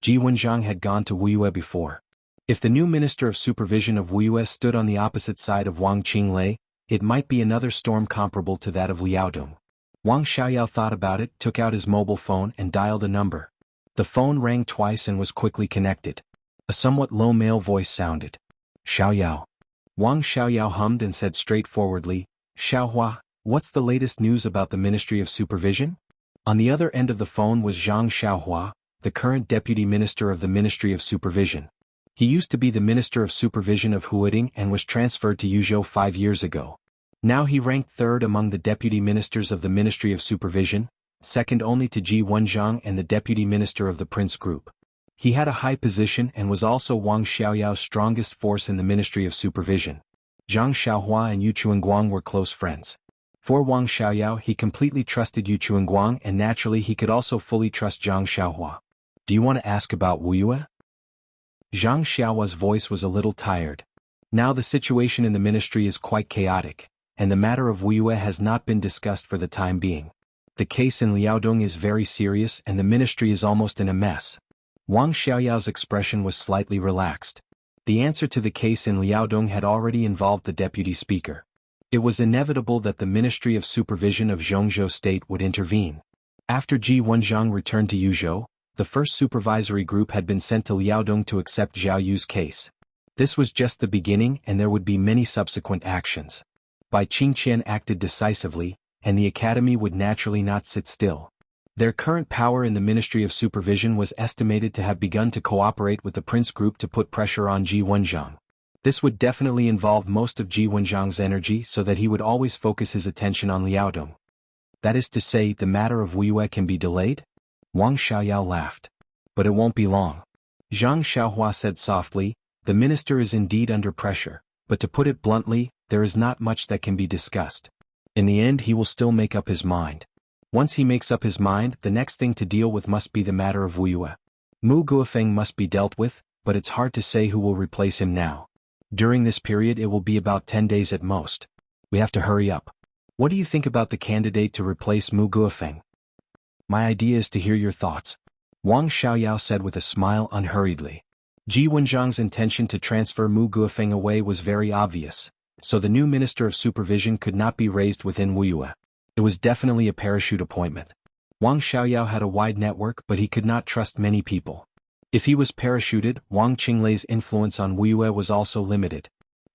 Ji Wenjiang had gone to Wuxia before. If the new Minister of Supervision of Wuxia stood on the opposite side of Wang Qinglei, it might be another storm comparable to that of Liaodong. Wang Xiaoyao thought about it, took out his mobile phone and dialed a number. The phone rang twice and was quickly connected. A somewhat low male voice sounded. Xiaoyao. Wang Xiaoyao hummed and said straightforwardly, Xiaohua, what's the latest news about the Ministry of Supervision? On the other end of the phone was Zhang Xiaohua, the current Deputy Minister of the Ministry of Supervision. He used to be the Minister of Supervision of Huading and was transferred to Yuzhou 5 years ago. Now he ranked third among the Deputy Ministers of the Ministry of Supervision, second only to Ji Wenjiang and the Deputy Minister of the Prince Group. He had a high position and was also Wang Xiaoyao's strongest force in the Ministry of Supervision. Zhang Xiaohua and Yu Chuanguang were close friends. For Wang Xiaoyao, he completely trusted Yu Chuanguang, and naturally he could also fully trust Zhang Xiaohua. Do you want to ask about Wuxia? Zhang Xiaohua's voice was a little tired. Now the situation in the ministry is quite chaotic, and the matter of Wuxia has not been discussed for the time being. The case in Liaodong is very serious and the ministry is almost in a mess. Wang Xiaoyao's expression was slightly relaxed. The answer to the case in Liaodong had already involved the deputy speaker. It was inevitable that the Ministry of Supervision of Jianghu State would intervene. After Ji Wenjiang returned to Yuzhou, the first supervisory group had been sent to Liaodong to accept Zhao Yu's case. This was just the beginning and there would be many subsequent actions. Bai Qingqian acted decisively, and the academy would naturally not sit still. Their current power in the Ministry of Supervision was estimated to have begun to cooperate with the Prince Group to put pressure on Ji Wenjiang. This would definitely involve most of Ji Wenjiang's energy so that he would always focus his attention on Liaodong. That is to say, the matter of Wuxia can be delayed? Wang Xiaoyao laughed. But it won't be long. Zhang Xiaohua said softly, the minister is indeed under pressure, but to put it bluntly, there is not much that can be discussed. In the end he will still make up his mind. Once he makes up his mind, the next thing to deal with must be the matter of Wuxia. Mu Guofeng must be dealt with, but it's hard to say who will replace him now. During this period it will be about 10 days at most. We have to hurry up. What do you think about the candidate to replace Mu Guofeng? My idea is to hear your thoughts. Wang Xiaoyao said with a smile unhurriedly. Ji Wenjiang's intention to transfer Mu Guofeng away was very obvious, so the new Minister of Supervision could not be raised within Wuxia. It was definitely a parachute appointment. Wang Xiaoyao had a wide network, but he could not trust many people. If he was parachuted, Wang Qinglei's influence on Wuxia was also limited.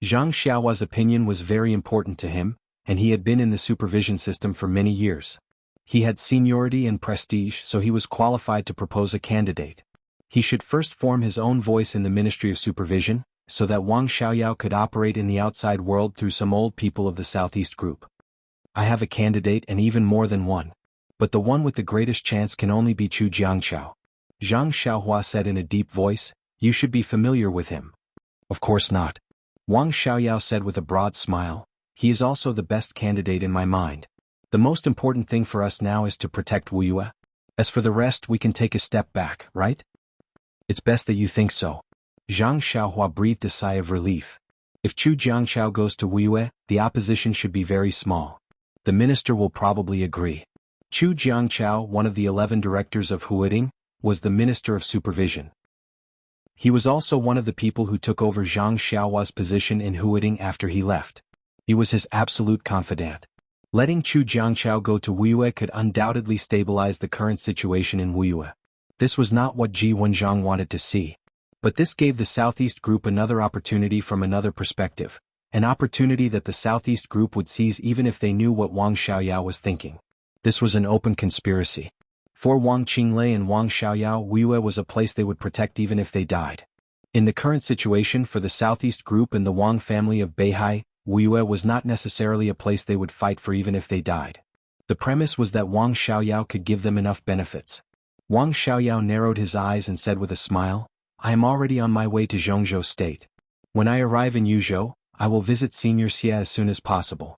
Zhang Xiaohua's opinion was very important to him, and he had been in the supervision system for many years. He had seniority and prestige, so he was qualified to propose a candidate. He should first form his own voice in the Ministry of Supervision, so that Wang Xiaoyao could operate in the outside world through some old people of the Southeast Group. I have a candidate and even more than one. But the one with the greatest chance can only be Chu Jiangchao. Zhang Xiaohua said in a deep voice, you should be familiar with him. Of course not. Wang Xiaoyao said with a broad smile, he is also the best candidate in my mind. The most important thing for us now is to protect Wuxia. As for the rest we can take a step back, right? It's best that you think so. Zhang Xiaohua breathed a sigh of relief. If Chu Jiangchao goes to Wuxia, the opposition should be very small. The minister will probably agree. Chu Jiangchao, one of the 11 directors of Huading, was the Minister of Supervision. He was also one of the people who took over Zhang Xiaohua's position in Huading after he left. He was his absolute confidant. Letting Chu Jiangchao go to Wuxia could undoubtedly stabilize the current situation in Wuxia. This was not what Ji Wenjiang wanted to see. But this gave the Southeast Group another opportunity from another perspective. An opportunity that the Southeast Group would seize even if they knew what Wang Xiaoyao was thinking. This was an open conspiracy. For Wang Qinglei and Wang Xiaoyao, Wuxia was a place they would protect even if they died. In the current situation for the Southeast Group and the Wang family of Beihai, Wuxia was not necessarily a place they would fight for even if they died. The premise was that Wang Xiaoyao could give them enough benefits. Wang Xiaoyao narrowed his eyes and said with a smile, I am already on my way to Zhongzhou State. When I arrive in Yuzhou, I will visit Senior Xie as soon as possible.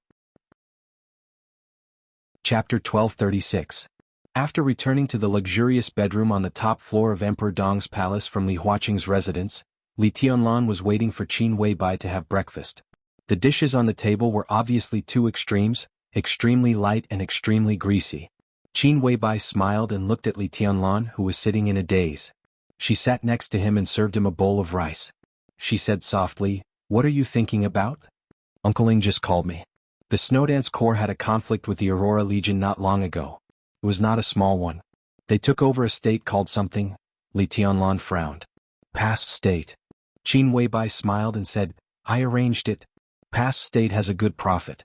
Chapter 1236. After returning to the luxurious bedroom on the top floor of Emperor Dong's palace from Li Huaqing's residence, Li Tianlan was waiting for Qin Weibai to have breakfast. The dishes on the table were obviously two extremes, extremely light and extremely greasy. Qin Weibai smiled and looked at Li Tianlan, who was sitting in a daze. She sat next to him and served him a bowl of rice. She said softly, What are you thinking about? Uncle Ling just called me. The Snowdance Corps had a conflict with the Aurora Legion not long ago. It was not a small one. They took over a state called something. Li Tianlan frowned. Pasf State. Qin Weibai smiled and said, I arranged it. Pasf State has a good profit.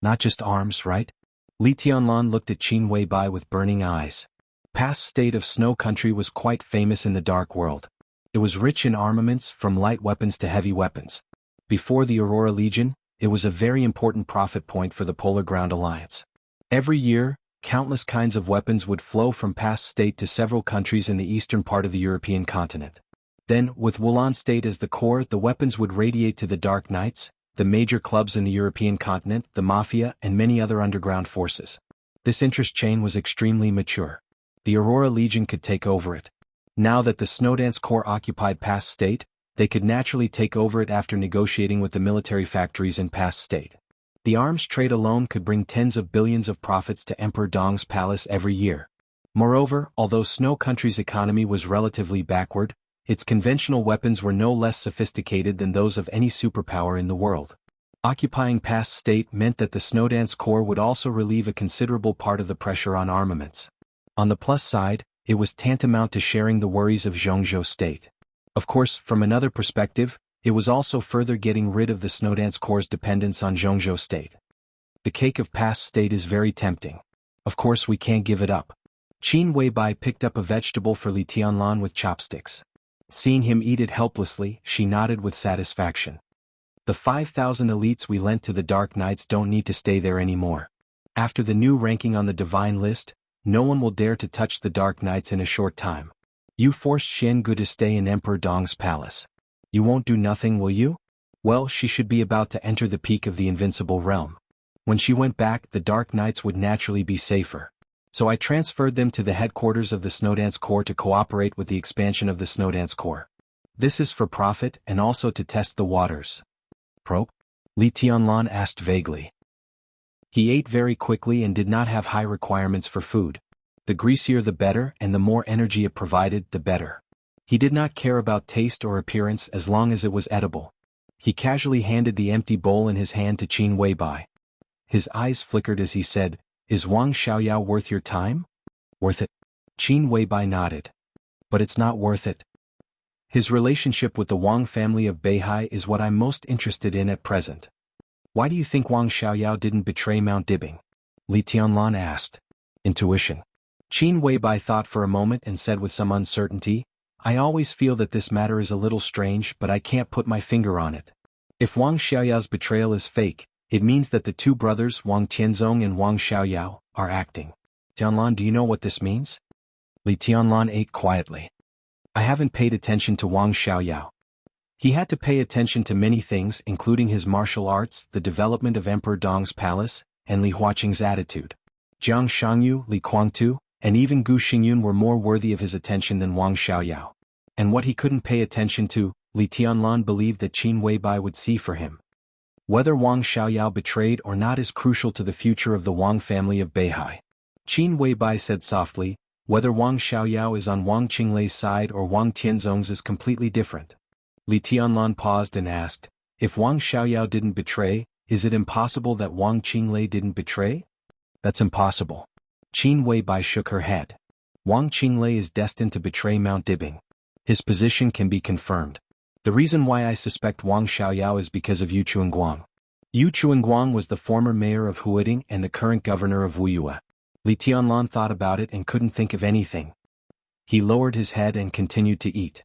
Not just arms, right? Li Tianlan looked at Qin Weibai with burning eyes. Pasf State of Snow Country was quite famous in the Dark World. It was rich in armaments, from light weapons to heavy weapons. Before the Aurora Legion, it was a very important profit point for the Polar Ground Alliance. Every year, countless kinds of weapons would flow from Pasf State to several countries in the eastern part of the European continent. Then, with Wulan State as the core, the weapons would radiate to the Dark Knights, the major clubs in the European continent, the Mafia, and many other underground forces. This interest chain was extremely mature. The Aurora Legion could take over it. Now that the Snowdance Corps occupied Pasf State, they could naturally take over it after negotiating with the military factories in Pasf State. The arms trade alone could bring tens of billions of profits to Emperor Dong's palace every year. Moreover, although Snow Country's economy was relatively backward, its conventional weapons were no less sophisticated than those of any superpower in the world. Occupying Pasf State meant that the Snowdance Corps would also relieve a considerable part of the pressure on armaments. On the plus side, it was tantamount to sharing the worries of Zhongzhou State. Of course, from another perspective, it was also further getting rid of the Snowdance Corps' dependence on Zhongzhou State. The cake of Pasf State is very tempting. Of course we can't give it up. Qin Weibai picked up a vegetable for Li Tianlan with chopsticks. Seeing him eat it helplessly, she nodded with satisfaction. The 5,000 elites we lent to the Dark Knights don't need to stay there anymore. After the new ranking on the Divine List, no one will dare to touch the Dark Knights in a short time. You forced Xiangu to stay in Emperor Dong's palace. You won't do nothing, will you? Well, she should be about to enter the peak of the invincible realm. When she went back, the Dark Knights would naturally be safer. So I transferred them to the headquarters of the Snowdance Corps to cooperate with the expansion of the Snowdance Corps. This is for profit and also to test the waters. Probe? Li Tianlan asked vaguely. He ate very quickly and did not have high requirements for food. The greasier the better, and the more energy it provided, the better. He did not care about taste or appearance as long as it was edible. He casually handed the empty bowl in his hand to Qin Weibai. His eyes flickered as he said, "Is Wang Xiaoyao worth your time?" "Worth it?" Qin Weibai nodded. "But it's not worth it. His relationship with the Wang family of Beihai is what I'm most interested in at present." "Why do you think Wang Xiaoyao didn't betray Mount Dibing?" Li Tianlan asked. "Intuition." Qin Weibai thought for a moment and said with some uncertainty, "I always feel that this matter is a little strange, but I can't put my finger on it. If Wang Xiaoyao's betrayal is fake, it means that the two brothers Wang Tianzong and Wang Xiaoyao are acting." "Tianlan, do you know what this means?" Li Tianlan ate quietly. "I haven't paid attention to Wang Xiaoyao. He had to pay attention to many things, including his martial arts, the development of Emperor Dong's palace, and Li Huaqing's attitude. Jiang Shangyu, Li Guangtu, and even Gu Xingyun were more worthy of his attention than Wang Xiaoyao. And what he couldn't pay attention to, Li Tianlan believed that Qin Weibai would see for him. Whether Wang Xiaoyao betrayed or not is crucial to the future of the Wang family of Beihai." Qin Weibai said softly, "Whether Wang Xiaoyao is on Wang Qinglei's side or Wang Tianzong's is completely different." Li Tianlan paused and asked, "If Wang Xiaoyao didn't betray, is it impossible that Wang Qinglei didn't betray?" "That's impossible." Qin Weibai shook her head. "Wang Qinglei is destined to betray Mount Dibing. His position can be confirmed. The reason why I suspect Wang Xiaoyao is because of Yu Chuanguang. Yu Chuanguang was the former mayor of Huading and the current governor of Wuyue." Li Tianlan thought about it and couldn't think of anything. He lowered his head and continued to eat.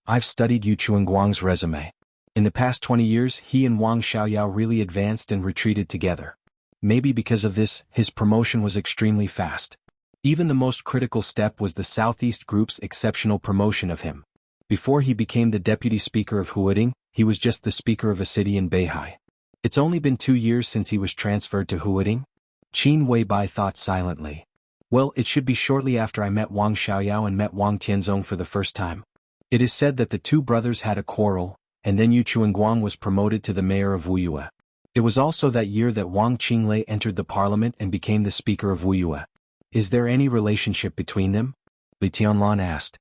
"I've studied Yu Chuanguang's resume. In the past 20 years, he and Wang Xiaoyao really advanced and retreated together. Maybe because of this, his promotion was extremely fast. Even the most critical step was the Southeast Group's exceptional promotion of him. Before he became the deputy speaker of Huading, he was just the speaker of a city in Beihai. It's only been 2 years since he was transferred to Huading." Qin Weibai thought silently. "Well, it should be shortly after I met Wang Xiaoyao and met Wang Tianzong for the first time. It is said that the two brothers had a quarrel, and then Yu Chuanguang was promoted to the mayor of Wuyue. It was also that year that Wang Qinglei entered the parliament and became the speaker of Wuyue. Is there any relationship between them?" Li Tianlan asked.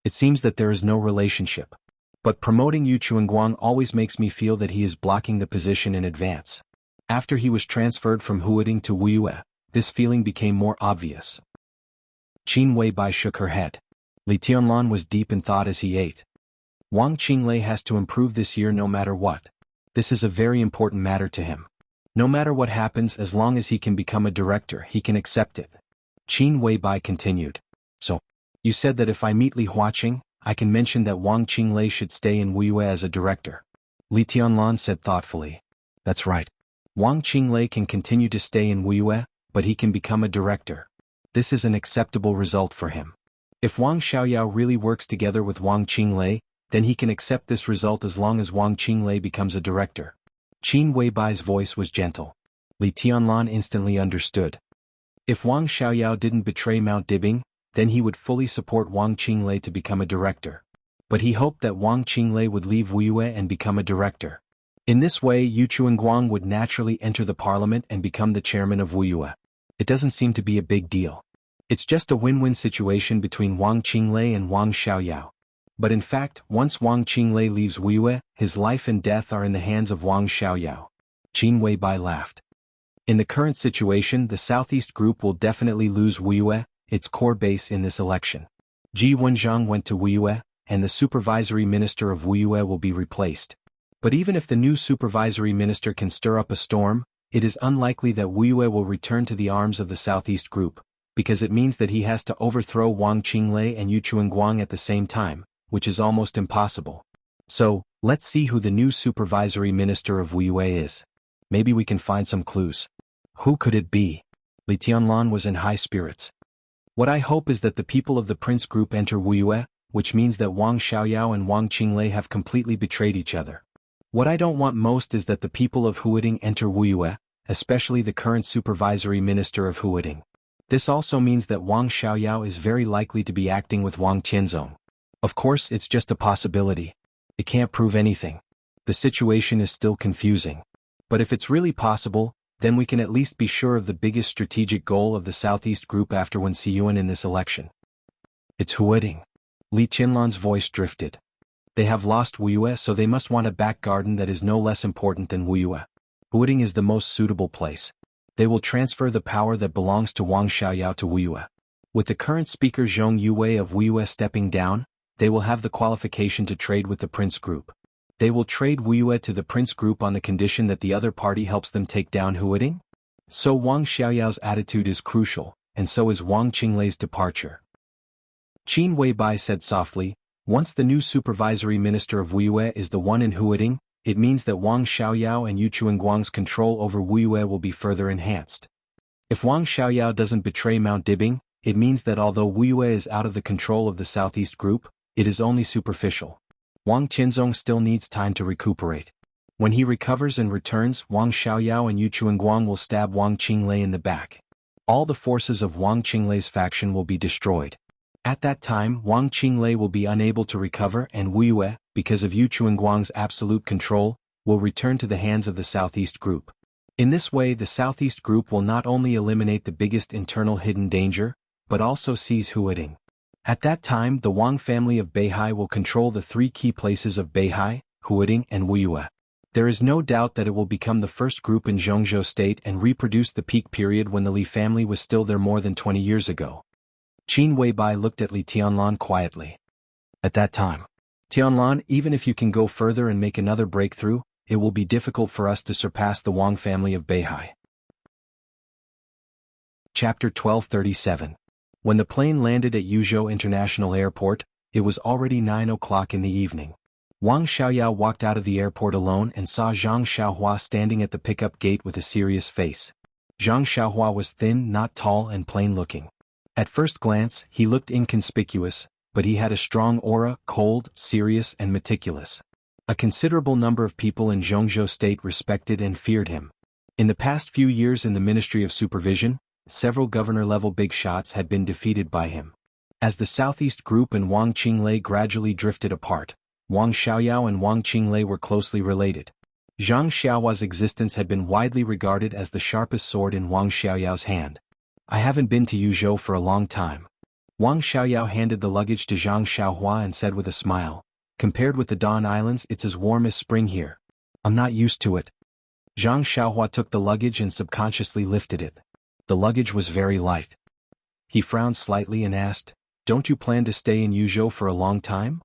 "It seems that there is no relationship. But promoting Yu Chuanguang always makes me feel that he is blocking the position in advance. After he was transferred from Huading to Wuyue, this feeling became more obvious." Qin Weibai shook her head. Li Tianlan was deep in thought as he ate. "Wang Qinglei has to improve this year no matter what. This is a very important matter to him. No matter what happens, as long as he can become a director, he can accept it." Qin Weibai continued. "So, you said that if I meet Li Huaqing, I can mention that Wang Qinglei should stay in Wuyue as a director." Li Tianlan said thoughtfully. "That's right. Wang Qinglei can continue to stay in Wuyue, but he can become a director. This is an acceptable result for him. If Wang Xiaoyao really works together with Wang Qinglei, then he can accept this result as long as Wang Qinglei becomes a director." Qin Weibai's voice was gentle. Li Tianlan instantly understood. If Wang Xiaoyao didn't betray Mount Dibing, then he would fully support Wang Qinglei to become a director. But he hoped that Wang Qinglei would leave Wuyue and become a director. In this way, Yu Chuanguang would naturally enter the parliament and become the chairman of Wuyue. It doesn't seem to be a big deal. It's just a win-win situation between Wang Qinglei and Wang Xiaoyao. But in fact, once Wang Qinglei leaves Wuyue, his life and death are in the hands of Wang Xiaoyao." Qin Weibai laughed. "In the current situation, the Southeast Group will definitely lose Wuyue, its core base in this election. Ji Wenjiang went to Wuyue, and the supervisory minister of Wuyue will be replaced. But even if the new supervisory minister can stir up a storm, it is unlikely that Wuyue will return to the arms of the Southeast Group, because it means that he has to overthrow Wang Qinglei and Yu Chuanguang at the same time, which is almost impossible. So, let's see who the new supervisory minister of Wuyue is. Maybe we can find some clues." "Who could it be?" Li Tianlan was in high spirits. "What I hope is that the people of the Prince Group enter Wuyue, which means that Wang Xiaoyao and Wang Qinglei have completely betrayed each other. What I don't want most is that the people of Huading enter Wuyue, especially the current supervisory minister of Huading. This also means that Wang Xiaoyao is very likely to be acting with Wang Qianzong. Of course, it's just a possibility. It can't prove anything. The situation is still confusing. But if it's really possible, then we can at least be sure of the biggest strategic goal of the Southeast Group after Wen Xiyuan in this election. It's Huading. Li Qinlan's voice drifted. They have lost Wuyue, so they must want a back garden that is no less important than Wuyue. Huading is the most suitable place. They will transfer the power that belongs to Wang Xiaoyao to Wuyue. With the current speaker Zhong Yue of Wuyue stepping down, they will have the qualification to trade with the Prince Group. They will trade Wuyue to the Prince Group on the condition that the other party helps them take down Huading? So Wang Xiaoyao's attitude is crucial, and so is Wang Qinglei's departure. Qin Weibai said softly, once the new supervisory minister of Wuyue is the one in Huading, it means that Wang Xiaoyao and Yu Chuanguang's control over Wuyue will be further enhanced. If Wang Xiaoyao doesn't betray Mount Dibing, it means that although Wuyue is out of the control of the Southeast Group, it is only superficial. Wang Qianzong still needs time to recuperate. When he recovers and returns, Wang Xiaoyao and Yu Chuanguang will stab Wang Qinglei in the back. All the forces of Wang Qinglei's faction will be destroyed. At that time, Wang Qinglei will be unable to recover and Wuyue, because of Yu Chuanguang's absolute control, will return to the hands of the Southeast Group. In this way, the Southeast Group will not only eliminate the biggest internal hidden danger, but also seize Huading. At that time, the Wang family of Beihai will control the three key places of Beihai, Huading, and Wuyue. There is no doubt that it will become the first group in Zhongzhou State and reproduce the peak period when the Li family was still there more than 20 years ago. Qin Weibai looked at Li Tianlan quietly. At that time, Tianlan, even if you can go further and make another breakthrough, it will be difficult for us to surpass the Wang family of Beihai. Chapter 1237. When the plane landed at Yuzhou International Airport, it was already 9 o'clock in the evening. Wang Xiaoyao walked out of the airport alone and saw Zhang Xiaohua standing at the pickup gate with a serious face. Zhang Xiaohua was thin, not tall, and plain-looking. At first glance, he looked inconspicuous, but he had a strong aura, cold, serious, and meticulous. A considerable number of people in Zhongzhou State respected and feared him. In the past few years in the Ministry of Supervision, several governor-level big shots had been defeated by him. As the Southeast Group and Wang Qinglei gradually drifted apart, Wang Xiaoyao and Wang Qinglei were closely related. Zhang Xiaohua's existence had been widely regarded as the sharpest sword in Wang Xiaoyao's hand. I haven't been to Yuzhou for a long time. Wang Xiaoyao handed the luggage to Zhang Xiaohua and said with a smile, compared with the Dawn Islands, it's as warm as spring here. I'm not used to it. Zhang Xiaohua took the luggage and subconsciously lifted it. The luggage was very light. He frowned slightly and asked, don't you plan to stay in Yuzhou for a long time?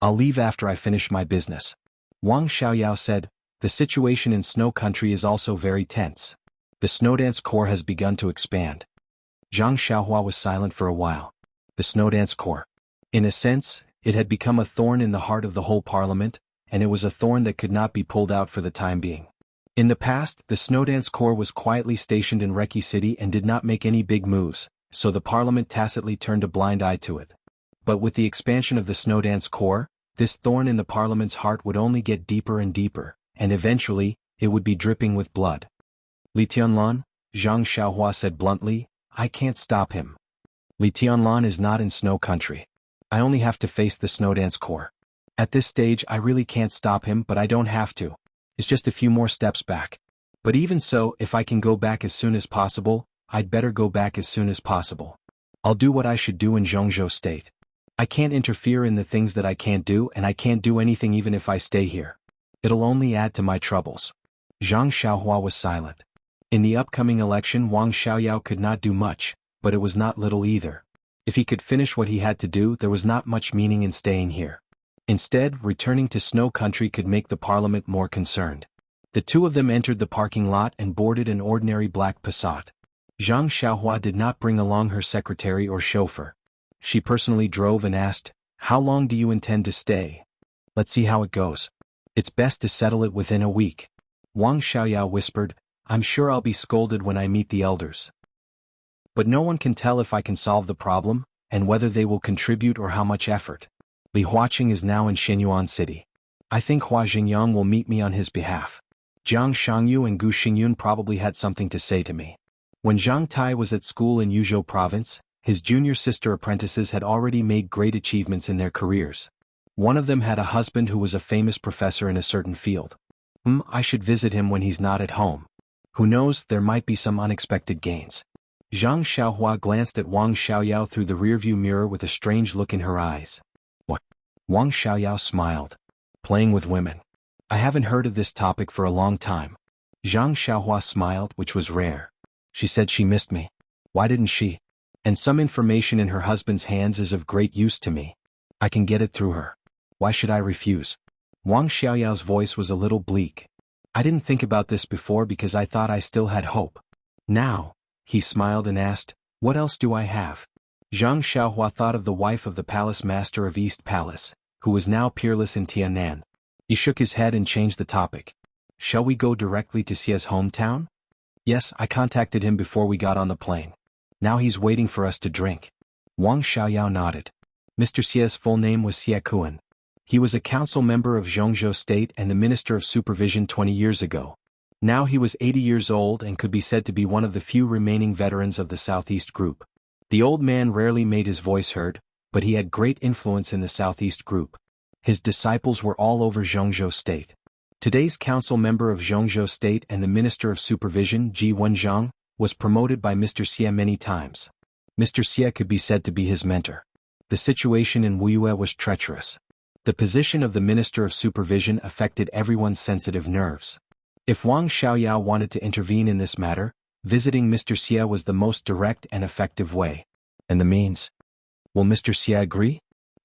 I'll leave after I finish my business. Wang Xiaoyao said, the situation in Snow Country is also very tense. The Snowdance Corps has begun to expand. Zhang Xiaohua was silent for a while. The Snowdance Corps. In a sense, it had become a thorn in the heart of the whole parliament, and it was a thorn that could not be pulled out for the time being. In the past, the Snowdance Corps was quietly stationed in Reki City and did not make any big moves, so the parliament tacitly turned a blind eye to it. But with the expansion of the Snowdance Corps, this thorn in the parliament's heart would only get deeper and deeper, and eventually, it would be dripping with blood. Li Tianlan, Zhang Xiaohua said bluntly, I can't stop him. Li Tianlan is not in Snow Country. I only have to face the Snowdance Corps. At this stage I really can't stop him, but I don't have to. It's just a few more steps back. But even so, if I can go back as soon as possible, I'd better go back as soon as possible. I'll do what I should do in Zhongzhou State. I can't interfere in the things that I can't do, and I can't do anything even if I stay here. It'll only add to my troubles. Zhang Xiaohua was silent. In the upcoming election, Wang Xiaoyao could not do much, but it was not little either. If he could finish what he had to do, there was not much meaning in staying here. Instead, returning to Snow Country could make the parliament more concerned. The two of them entered the parking lot and boarded an ordinary black Passat. Zhang Xiaohua did not bring along her secretary or chauffeur. She personally drove and asked, how long do you intend to stay? Let's see how it goes. It's best to settle it within a week. Wang Xiaoyao whispered, I'm sure I'll be scolded when I meet the elders. But no one can tell if I can solve the problem, and whether they will contribute or how much effort. Li Huaqing is now in Shenyuan City. I think Hua Jingyang will meet me on his behalf. Jiang Shangyu and Gu Xingyun probably had something to say to me. When Zhang Tai was at school in Yuzhou province, his junior sister apprentices had already made great achievements in their careers. One of them had a husband who was a famous professor in a certain field. I should visit him when he's not at home. Who knows, there might be some unexpected gains. Zhang Xiaohua glanced at Wang Xiaoyao through the rearview mirror with a strange look in her eyes. What? Wang Xiaoyao smiled. Playing with women. I haven't heard of this topic for a long time. Zhang Xiaohua smiled, which was rare. She said she missed me. Why didn't she? And some information in her husband's hands is of great use to me. I can get it through her. Why should I refuse? Wang Xiaoyao's voice was a little bleak. I didn't think about this before because I thought I still had hope. Now, he smiled and asked, what else do I have? Zhang Xiaohua thought of the wife of the palace master of East Palace, who was now peerless in Tiannan. He shook his head and changed the topic. Shall we go directly to Xia's hometown? Yes, I contacted him before we got on the plane. Now he's waiting for us to drink. Wang Xiaoyao nodded. Mr. Xia's full name was Xia Kuan. He was a council member of Jianghu State and the Minister of Supervision 20 years ago. Now he was 80 years old and could be said to be one of the few remaining veterans of the Southeast Group. The old man rarely made his voice heard, but he had great influence in the Southeast Group. His disciples were all over Jianghu State. Today's council member of Jianghu State and the Minister of Supervision, Ji Wenzhang, was promoted by Mr. Xia many times. Mr. Xia could be said to be his mentor. The situation in Wuyue was treacherous. The position of the Minister of Supervision affected everyone's sensitive nerves. If Wang Xiaoyao wanted to intervene in this matter, visiting Mr. Xia was the most direct and effective way. And the means? Will Mr. Xia agree?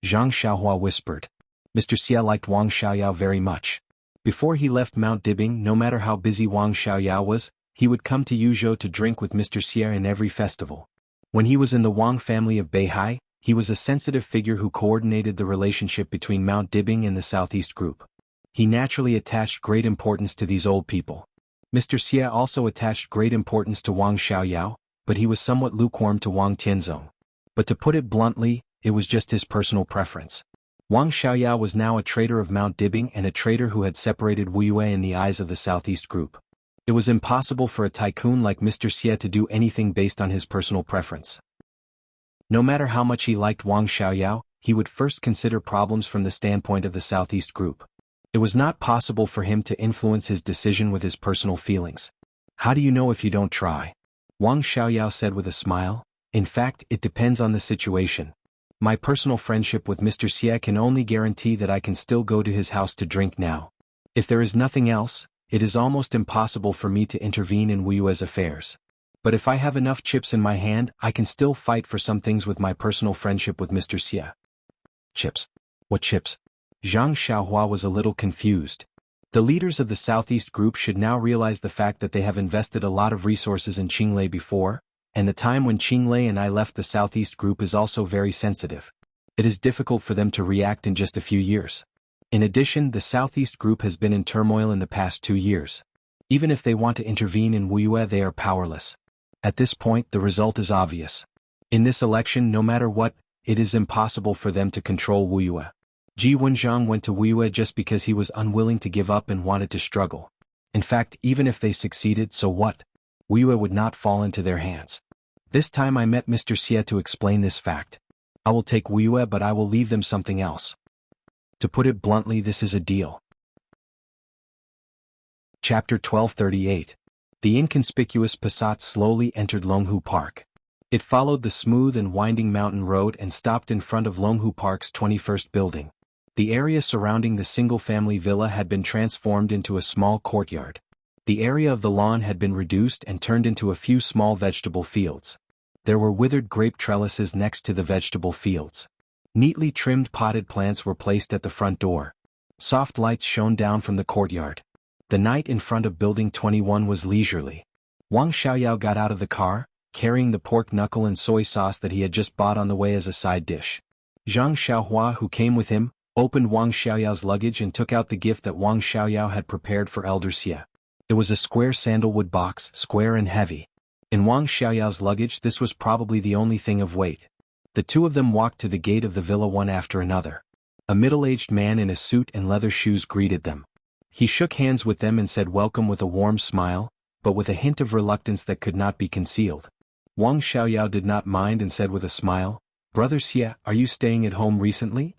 Zhang Xiaohua whispered. Mr. Xia liked Wang Xiaoyao very much. Before he left Mount Dibing, no matter how busy Wang Xiaoyao was, he would come to Yuzhou to drink with Mr. Xia in every festival. When he was in the Wang family of Beihai, he was a sensitive figure who coordinated the relationship between Mount Dibing and the Southeast Group. He naturally attached great importance to these old people. Mr. Xia also attached great importance to Wang Xiaoyao, but he was somewhat lukewarm to Wang Tianzong. But to put it bluntly, it was just his personal preference. Wang Xiaoyao was now a traitor of Mount Dibing and a traitor who had separated Wuyue in the eyes of the Southeast Group. It was impossible for a tycoon like Mr. Xia to do anything based on his personal preference. No matter how much he liked Wang Xiaoyao, he would first consider problems from the standpoint of the Southeast Group. It was not possible for him to influence his decision with his personal feelings. How do you know if you don't try? Wang Xiaoyao said with a smile. In fact, it depends on the situation. My personal friendship with Mr. Xia can only guarantee that I can still go to his house to drink now. If there is nothing else, it is almost impossible for me to intervene in Wuyue's affairs. But if I have enough chips in my hand, I can still fight for some things with my personal friendship with Mr. Xia. Chips? What chips? Zhang Xiaohua was a little confused. The leaders of the Southeast Group should now realize the fact that they have invested a lot of resources in Qinglei before, and the time when Qinglei and I left the Southeast Group is also very sensitive. It is difficult for them to react in just a few years. In addition, the Southeast Group has been in turmoil in the past 2 years. Even if they want to intervene in Wuyue, they are powerless. At this point, the result is obvious. In this election, no matter what, it is impossible for them to control Wuyue. Ji Wenzhang went to Wuyue just because he was unwilling to give up and wanted to struggle. In fact, even if they succeeded, so what? Wuyue would not fall into their hands. This time I met Mr. Xia to explain this fact. I will take Wuyue, but I will leave them something else. To put it bluntly, this is a deal. Chapter 1238. The inconspicuous Passat slowly entered Longhu Park. It followed the smooth and winding mountain road and stopped in front of Longhu Park's 21st building. The area surrounding the single-family villa had been transformed into a small courtyard. The area of the lawn had been reduced and turned into a few small vegetable fields. There were withered grape trellises next to the vegetable fields. Neatly trimmed potted plants were placed at the front door. Soft lights shone down from the courtyard. The night in front of Building 21 was leisurely. Wang Xiaoyao got out of the car, carrying the pork knuckle and soy sauce that he had just bought on the way as a side dish. Zhang Xiaohua, who came with him, opened Wang Xiaoyao's luggage and took out the gift that Wang Xiaoyao had prepared for Elder Xia. It was a square sandalwood box, square and heavy. In Wang Xiaoyao's luggage, this was probably the only thing of weight. The two of them walked to the gate of the villa one after another. A middle-aged man in a suit and leather shoes greeted them. He shook hands with them and said welcome with a warm smile, but with a hint of reluctance that could not be concealed. Wang Xiaoyao did not mind and said with a smile, "Brother Xie, are you staying at home recently?"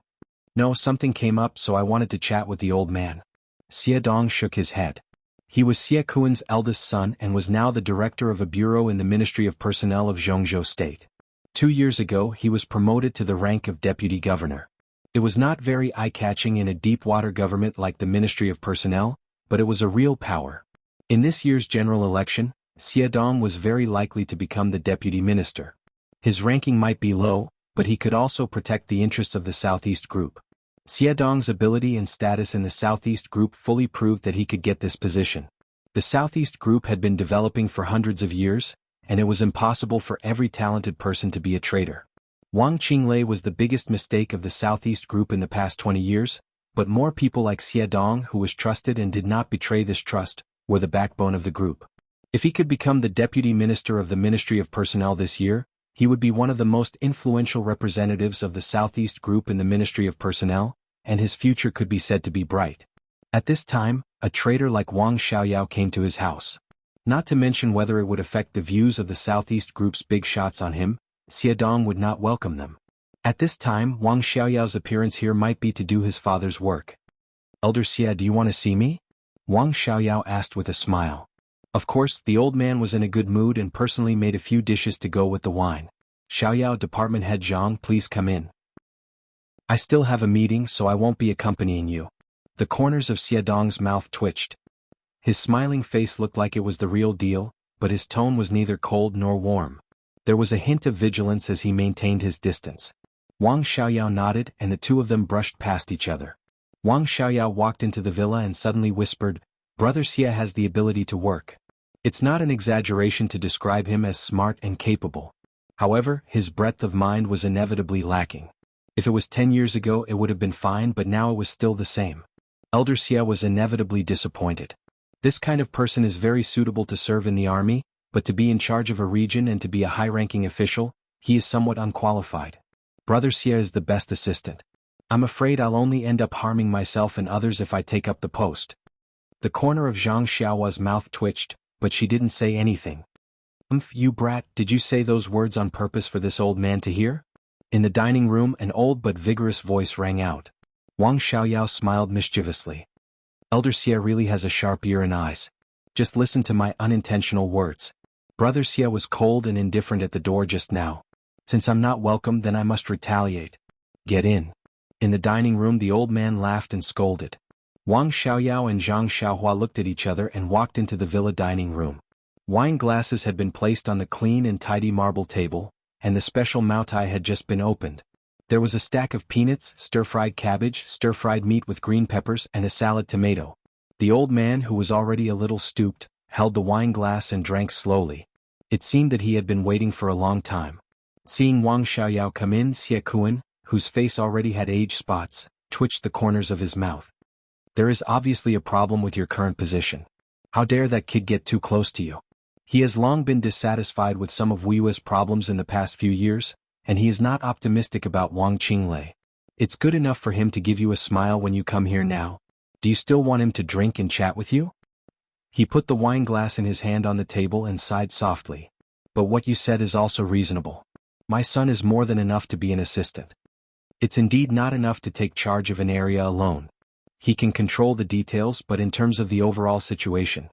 "No, something came up so I wanted to chat with the old man." Xie Dong shook his head. He was Xie Kuan's eldest son and was now the director of a bureau in the Ministry of Personnel of Jianghu State. 2 years ago he was promoted to the rank of deputy governor. It was not very eye-catching in a deep-water government like the Ministry of Personnel, but it was a real power. In this year's general election, Xie Dong was very likely to become the deputy minister. His ranking might be low, but he could also protect the interests of the Southeast Group. Xie Dong's ability and status in the Southeast Group fully proved that he could get this position. The Southeast Group had been developing for hundreds of years, and it was impossible for every talented person to be a traitor. Wang Qinglei was the biggest mistake of the Southeast Group in the past 20 years, but more people like Xie Dong who was trusted and did not betray this trust, were the backbone of the group. If he could become the deputy minister of the Ministry of Personnel this year, he would be one of the most influential representatives of the Southeast Group in the Ministry of Personnel, and his future could be said to be bright. At this time, a traitor like Wang Xiaoyao came to his house. Not to mention whether it would affect the views of the Southeast Group's big shots on him, Xie Dong would not welcome them. At this time, Wang Xiaoyao's appearance here might be to do his father's work. "Elder Xie, do you want to see me?" Wang Xiaoyao asked with a smile. Of course, the old man was in a good mood and personally made a few dishes to go with the wine. "Xiaoyao, Department Head Zhang, please come in. I still have a meeting so I won't be accompanying you." The corners of Xie Dong's mouth twitched. His smiling face looked like it was the real deal, but his tone was neither cold nor warm. There was a hint of vigilance as he maintained his distance. Wang Xiaoyao nodded and the two of them brushed past each other. Wang Xiaoyao walked into the villa and suddenly whispered, "Brother Xie has the ability to work." It's not an exaggeration to describe him as smart and capable. However, his breadth of mind was inevitably lacking. If it was 10 years ago it would have been fine, but now it was still the same. Elder Xie was inevitably disappointed. This kind of person is very suitable to serve in the army, but to be in charge of a region and to be a high-ranking official, he is somewhat unqualified. Brother Xie is the best assistant. I'm afraid I'll only end up harming myself and others if I take up the post. The corner of Zhang Xiaohua's mouth twitched, but she didn't say anything. You brat, did you say those words on purpose for this old man to hear?" In the dining room an old but vigorous voice rang out. Wang Xiaoyao smiled mischievously. "Elder Xie really has a sharp ear and eyes. Just listen to my unintentional words." Brother Xie was cold and indifferent at the door just now. "Since I'm not welcome, then I must retaliate. Get in." In the dining room the old man laughed and scolded. Wang Xiaoyao and Zhang Xiaohua looked at each other and walked into the villa dining room. Wine glasses had been placed on the clean and tidy marble table, and the special moutai had just been opened. There was a stack of peanuts, stir-fried cabbage, stir-fried meat with green peppers, and a salad tomato. The old man, who was already a little stooped, held the wine glass and drank slowly. It seemed that he had been waiting for a long time. Seeing Wang Xiaoyao come in, Xie Kuan, whose face already had age spots, twitched the corners of his mouth. "There is obviously a problem with your current position. How dare that kid get too close to you? He has long been dissatisfied with some of Wuxia's problems in the past few years, and he is not optimistic about Wang Qinglei. It's good enough for him to give you a smile when you come here now. Do you still want him to drink and chat with you?" He put the wine glass in his hand on the table and sighed softly. "But what you said is also reasonable. My son is more than enough to be an assistant. It's indeed not enough to take charge of an area alone. He can control the details, but in terms of the overall situation."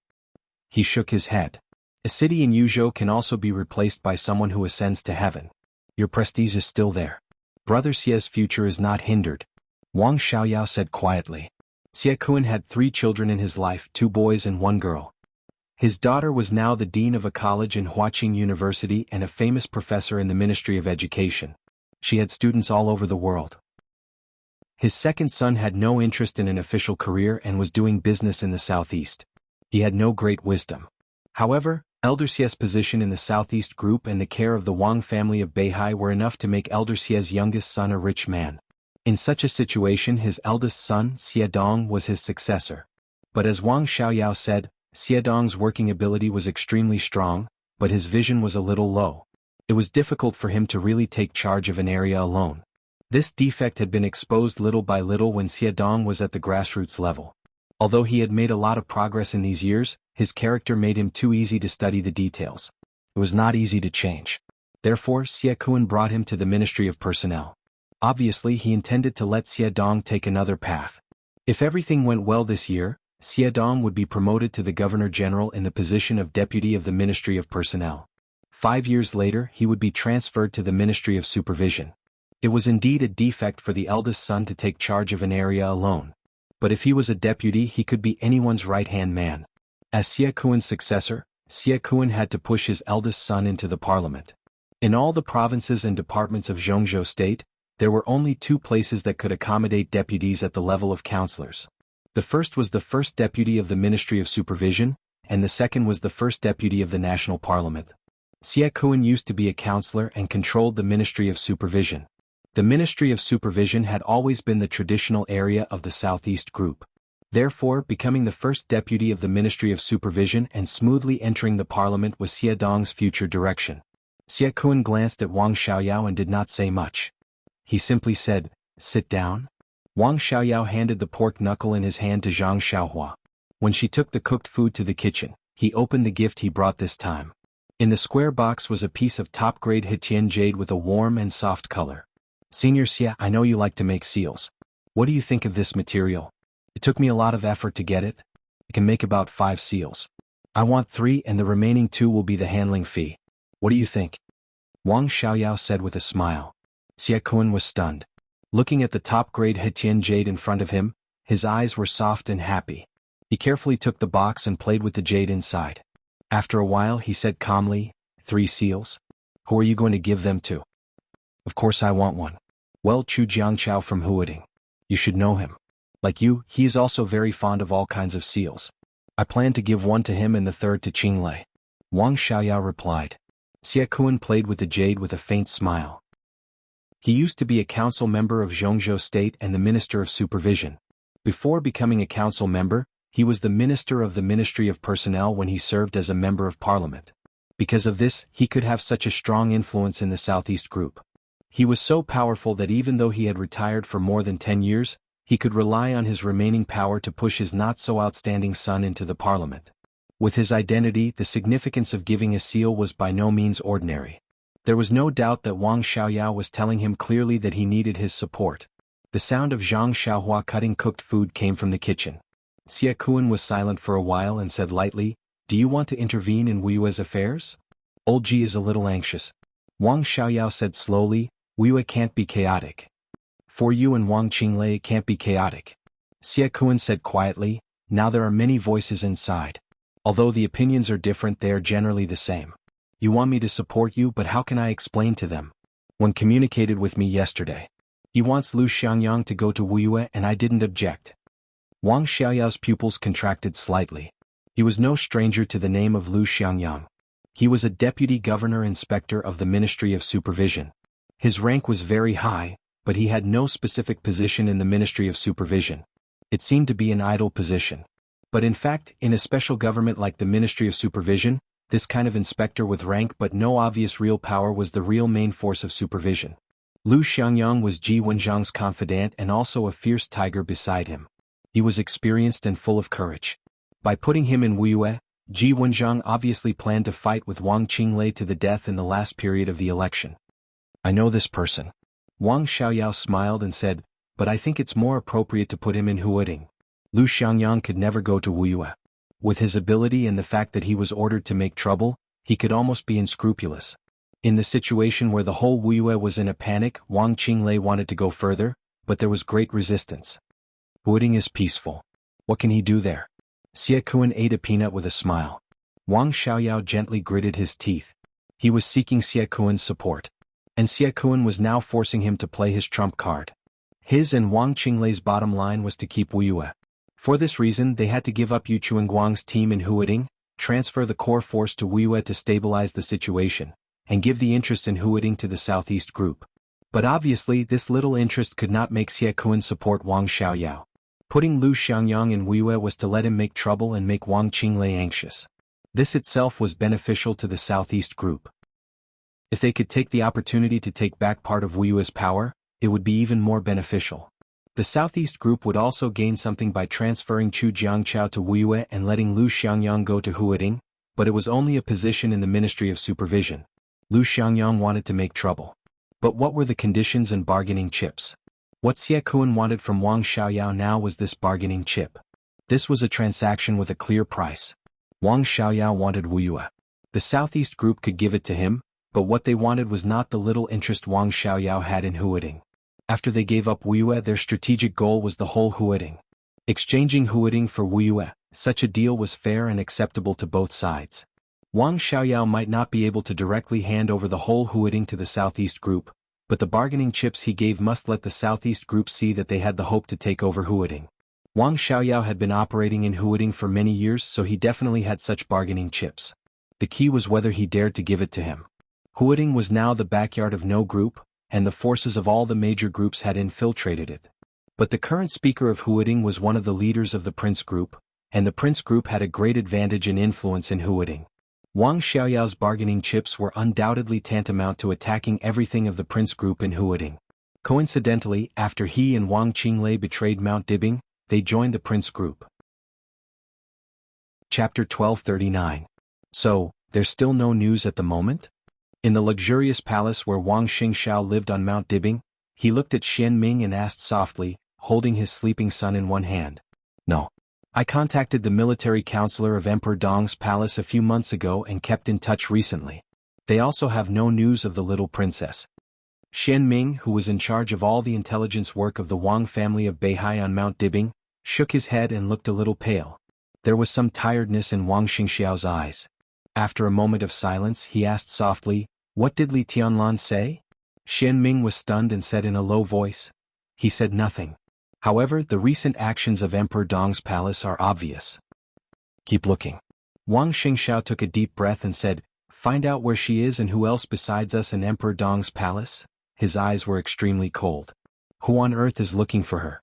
He shook his head. "A city in Yuzhou can also be replaced by someone who ascends to heaven. Your prestige is still there. Brother Xie's future is not hindered," Wang Xiaoyao said quietly. Xie Kuan had 3 children in his life, 2 boys and 1 girl. His daughter was now the dean of a college in Huaqing University and a famous professor in the Ministry of Education. She had students all over the world. His second son had no interest in an official career and was doing business in the southeast. He had no great wisdom. However, Elder Xie's position in the Southeast Group and the care of the Wang family of Beihai were enough to make Elder Xie's youngest son a rich man. In such a situation his eldest son, Xie Dong, was his successor. But as Wang Xiaoyao said, Xie Dong's working ability was extremely strong, but his vision was a little low. It was difficult for him to really take charge of an area alone. This defect had been exposed little by little when Xiedong was at the grassroots level. Although he had made a lot of progress in these years, his character made him too easy to study the details. It was not easy to change. Therefore, Xie Kun brought him to the Ministry of Personnel. Obviously, he intended to let Xiedong take another path. If everything went well this year, Xiedong would be promoted to the Governor-General in the position of Deputy of the Ministry of Personnel. 5 years later, he would be transferred to the Ministry of Supervision. It was indeed a defect for the eldest son to take charge of an area alone. But if he was a deputy, he could be anyone's right-hand man. As Xie Kun's successor, Xie Kun had to push his eldest son into the parliament. In all the provinces and departments of Jianghu state, there were only 2 places that could accommodate deputies at the level of councillors. The first was the first deputy of the Ministry of Supervision, and the second was the first deputy of the National Parliament. Xie Kun used to be a councillor and controlled the Ministry of Supervision. The Ministry of Supervision had always been the traditional area of the Southeast Group. Therefore, becoming the first deputy of the Ministry of Supervision and smoothly entering the parliament was Xiedong's future direction. Xie Kun glanced at Wang Xiaoyao and did not say much. He simply said, "Sit down." Wang Xiaoyao handed the pork knuckle in his hand to Zhang Xiaohua. When she took the cooked food to the kitchen, he opened the gift he brought this time. In the square box was a piece of top-grade Hetian jade with a warm and soft color. "Senior Xie, I know you like to make seals. What do you think of this material? It took me a lot of effort to get it. I can make about 5 seals. I want 3 and the remaining 2 will be the handling fee. What do you think?" Wang Xiaoyao said with a smile. Xie Kun was stunned. Looking at the top-grade Hetian jade in front of him, his eyes were soft and happy. He carefully took the box and played with the jade inside. After a while he said calmly, 3 seals? Who are you going to give them to?" "Of course I want one. Well, Chu Jiangchao from Huading. You should know him. Like you, he is also very fond of all kinds of seals. I plan to give 1 to him and the 3rd to Qinglei." Wang Xiaoyao replied. Xie Kun played with the jade with a faint smile. He used to be a council member of Jianghu State and the Minister of Supervision. Before becoming a council member, he was the Minister of the Ministry of Personnel when he served as a Member of Parliament. Because of this, he could have such a strong influence in the Southeast Group. He was so powerful that even though he had retired for more than 10 years, he could rely on his remaining power to push his not-so-outstanding son into the parliament. With his identity, the significance of giving a seal was by no means ordinary. There was no doubt that Wang Xiaoyao was telling him clearly that he needed his support. The sound of Zhang Xiaohua cutting cooked food came from the kitchen. Xie Kun was silent for a while and said lightly, "Do you want to intervene in Wuyue's affairs? Old Ji is a little anxious." Wang Xiaoyao said slowly, "Wuyue can't be chaotic. For you and Wang Qinglei it can't be chaotic." Xie Kun said quietly, "Now there are many voices inside. Although the opinions are different, they are generally the same. You want me to support you, but how can I explain to them? One communicated with me yesterday. He wants Lu Xiangyang to go to Wuyue and I didn't object." Wang Xiaoyao's pupils contracted slightly. He was no stranger to the name of Lu Xiangyang. He was a deputy governor-inspector of the Ministry of Supervision. His rank was very high, but he had no specific position in the Ministry of Supervision. It seemed to be an idle position. But in fact, in a special government like the Ministry of Supervision, this kind of inspector with rank but no obvious real power was the real main force of supervision. Lu Xiangyang was Ji Wenjiang's confidant and also a fierce tiger beside him. He was experienced and full of courage. By putting him in Wuyue, Ji Wenjiang obviously planned to fight with Wang Qinglei to the death in the last period of the election. "I know this person." Wang Xiaoyao smiled and said, "But I think it's more appropriate to put him in Huading. Lu Xiangyang could never go to Wuyue. With his ability and the fact that he was ordered to make trouble, he could almost be unscrupulous. In the situation where the whole Wuyue was in a panic, Wang Qinglei wanted to go further, but there was great resistance. Huading is peaceful. What can he do there?" Xie Kun ate a peanut with a smile. Wang Xiaoyao gently gritted his teeth. He was seeking Xie Kun's support. And Xie Kun was now forcing him to play his trump card. His and Wang Qinglei's bottom line was to keep Wuyue. For this reason, they had to give up Yu Chuanguang's team in Huading, transfer the core force to Wuyue to stabilize the situation, and give the interest in Huading to the Southeast Group. But obviously this little interest could not make Xie Kun support Wang Xiaoyao. Putting Lu Xiangyang in Wuyue was to let him make trouble and make Wang Qinglei anxious. This itself was beneficial to the Southeast Group. If they could take the opportunity to take back part of Wuyue's power, it would be even more beneficial. The Southeast Group would also gain something by transferring Chu Jiangchao to Wuxia and letting Lu Xiangyang go to Huading, but it was only a position in the Ministry of Supervision. Lu Xiangyang wanted to make trouble. But what were the conditions and bargaining chips? What Xie Kuan wanted from Wang Xiaoyao now was this bargaining chip. This was a transaction with a clear price. Wang Xiaoyao wanted Wuxia. The Southeast Group could give it to him, but what they wanted was not the little interest Wang Xiaoyao had in Huading. After they gave up Wuxia, their strategic goal was the whole Huading. Exchanging Huading for Wuxia, such a deal was fair and acceptable to both sides. Wang Xiaoyao might not be able to directly hand over the whole Huading to the Southeast Group, but the bargaining chips he gave must let the Southeast Group see that they had the hope to take over Huading. Wang Xiaoyao had been operating in Huading for many years, so he definitely had such bargaining chips. The key was whether he dared to give it to him. Huading was now the backyard of no group, and the forces of all the major groups had infiltrated it. But the current speaker of Huading was one of the leaders of the Prince Group, and the Prince Group had a great advantage and influence in Huading. Wang Xiaoyao's bargaining chips were undoubtedly tantamount to attacking everything of the Prince Group in Huading. Coincidentally, after he and Wang Qinglei betrayed Mount Dibing, they joined the Prince Group. Chapter 1239. So, there's still no news at the moment? In the luxurious palace where Wang Xingxiao lived on Mount Dibing, he looked at Xian Ming and asked softly, holding his sleeping son in one hand. No. I contacted the military counselor of Emperor Dong's palace a few months ago and kept in touch recently. They also have no news of the little princess. Xian Ming, who was in charge of all the intelligence work of the Wang family of Beihai on Mount Dibing, shook his head and looked a little pale. There was some tiredness in Wang Xingxiao's eyes. After a moment of silence, he asked softly, "What did Li Tianlan say?" Xian Ming was stunned and said in a low voice, "He said nothing. However, the recent actions of Emperor Dong's palace are obvious." "Keep looking." Wang Xingxiao took a deep breath and said, "Find out where she is and who else besides us in Emperor Dong's palace?" His eyes were extremely cold. "Who on earth is looking for her?"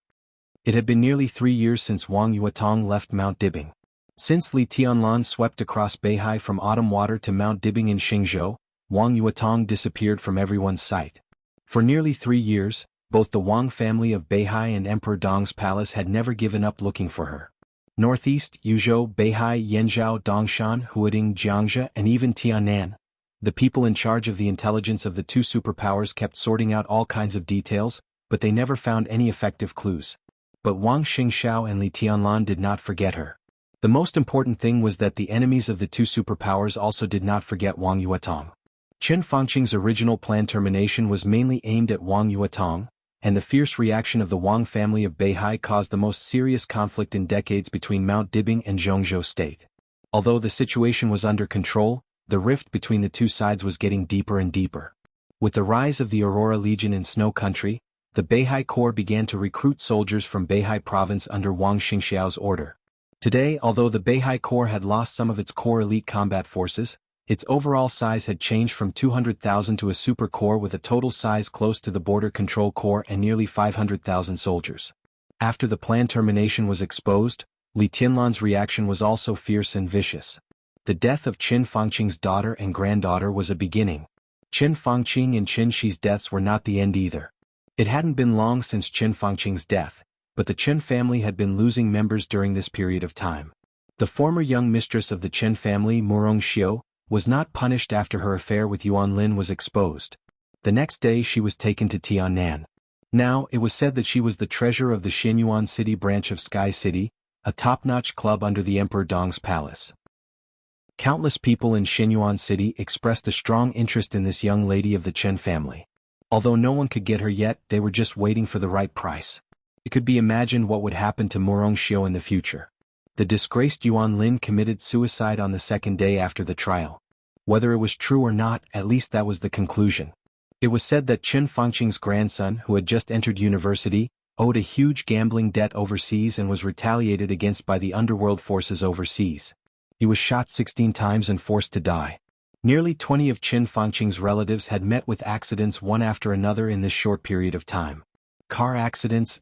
It had been nearly 3 years since Wang Yuetong left Mount Dibing. Since Li Tianlan swept across Beihai from Autumn Water to Mount Dibing in Xingzhou, Wang Yuetong disappeared from everyone's sight. For nearly 3 years, both the Wang family of Beihai and Emperor Dong's palace had never given up looking for her. Northeast, Yuzhou, Beihai, Yanzhou, Dongshan, Huading, Jianghu, and even Tianan. The people in charge of the intelligence of the two superpowers kept sorting out all kinds of details, but they never found any effective clues. But Wang Xingxiao and Li Tianlan did not forget her. The most important thing was that the enemies of the two superpowers also did not forget Wang Yuetong. Chen Fangqing's original plan termination was mainly aimed at Wang Yuetong, and the fierce reaction of the Wang family of Beihai caused the most serious conflict in decades between Mount Dibing and Zhongzhou State. Although the situation was under control, the rift between the two sides was getting deeper and deeper. With the rise of the Aurora Legion in Snow Country, the Beihai Corps began to recruit soldiers from Beihai Province under Wang Xingxiao's order. Today, although the Beihai Corps had lost some of its core elite combat forces, its overall size had changed from 200,000 to a super corps with a total size close to the Border Control Corps and nearly 500,000 soldiers. After the plan termination was exposed, Li Tianlan's reaction was also fierce and vicious. The death of Qin Fangqing's daughter and granddaughter was a beginning. Qin Fangqing and Qin Shi's deaths were not the end either. It hadn't been long since Qin Fangqing's death, but the Qin family had been losing members during this period of time. The former young mistress of the Qin family, Murong Xiu, was not punished after her affair with Yuan Lin was exposed. The next day she was taken to Tianan. Now, it was said that she was the treasurer of the Xinyuan City branch of Sky City, a top-notch club under the Emperor Dong's palace. Countless people in Xinyuan City expressed a strong interest in this young lady of the Chen family. Although no one could get her yet, they were just waiting for the right price. It could be imagined what would happen to Murong Xiu in the future. The disgraced Yuan Lin committed suicide on the second day after the trial. Whether it was true or not, at least that was the conclusion. It was said that Qin Fangqing's grandson, who had just entered university, owed a huge gambling debt overseas and was retaliated against by the underworld forces overseas. He was shot 16 times and forced to die. Nearly 20 of Qin Fangqing's relatives had met with accidents one after another in this short period of time. Car accidents,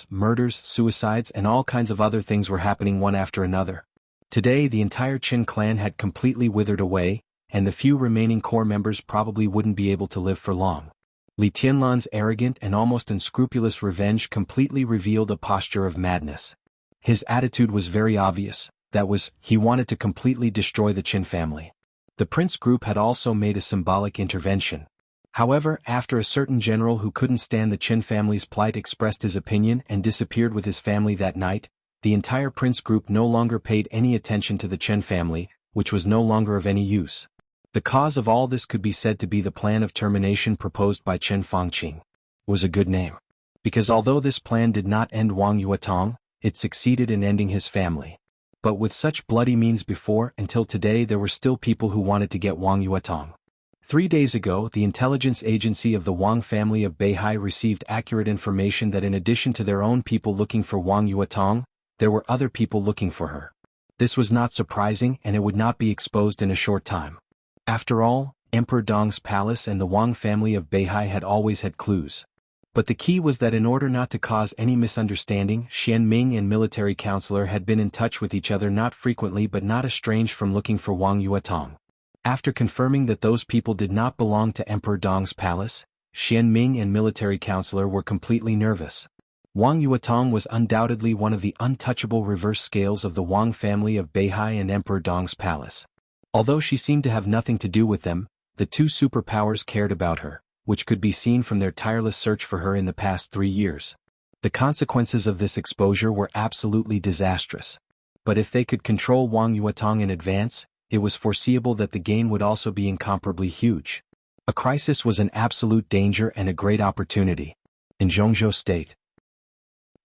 murders, suicides, and all kinds of other things were happening one after another. Today the entire Qin clan had completely withered away, and the few remaining core members probably wouldn't be able to live for long. Li Tianlan's arrogant and almost unscrupulous revenge completely revealed a posture of madness. His attitude was very obvious, that was, he wanted to completely destroy the Qin family. The prince group had also made a symbolic intervention. However, after a certain general who couldn't stand the Qin family's plight expressed his opinion and disappeared with his family that night, the entire prince group no longer paid any attention to the Qin family, which was no longer of any use. The cause of all this could be said to be the plan of termination proposed by Chen Fangqing. Was a good name. Because although this plan did not end Wang Yuetong, it succeeded in ending his family. But with such bloody means before until today there were still people who wanted to get Wang Yuetong. 3 days ago, the intelligence agency of the Wang family of Beihai received accurate information that in addition to their own people looking for Wang Yuetong, there were other people looking for her. This was not surprising and it would not be exposed in a short time. After all, Emperor Dong's palace and the Wang family of Beihai had always had clues. But the key was that in order not to cause any misunderstanding, Xian Ming and military counselor had been in touch with each other not frequently but not estranged from looking for Wang Yuetong. After confirming that those people did not belong to Emperor Dong's palace, Xian Ming and military counselor were completely nervous. Wang Yuetong was undoubtedly one of the untouchable reverse scales of the Wang family of Beihai and Emperor Dong's palace. Although she seemed to have nothing to do with them, the two superpowers cared about her, which could be seen from their tireless search for her in the past 3 years. The consequences of this exposure were absolutely disastrous. But if they could control Wang Yuetong in advance, it was foreseeable that the gain would also be incomparably huge. A crisis was an absolute danger and a great opportunity. In Jianghu State.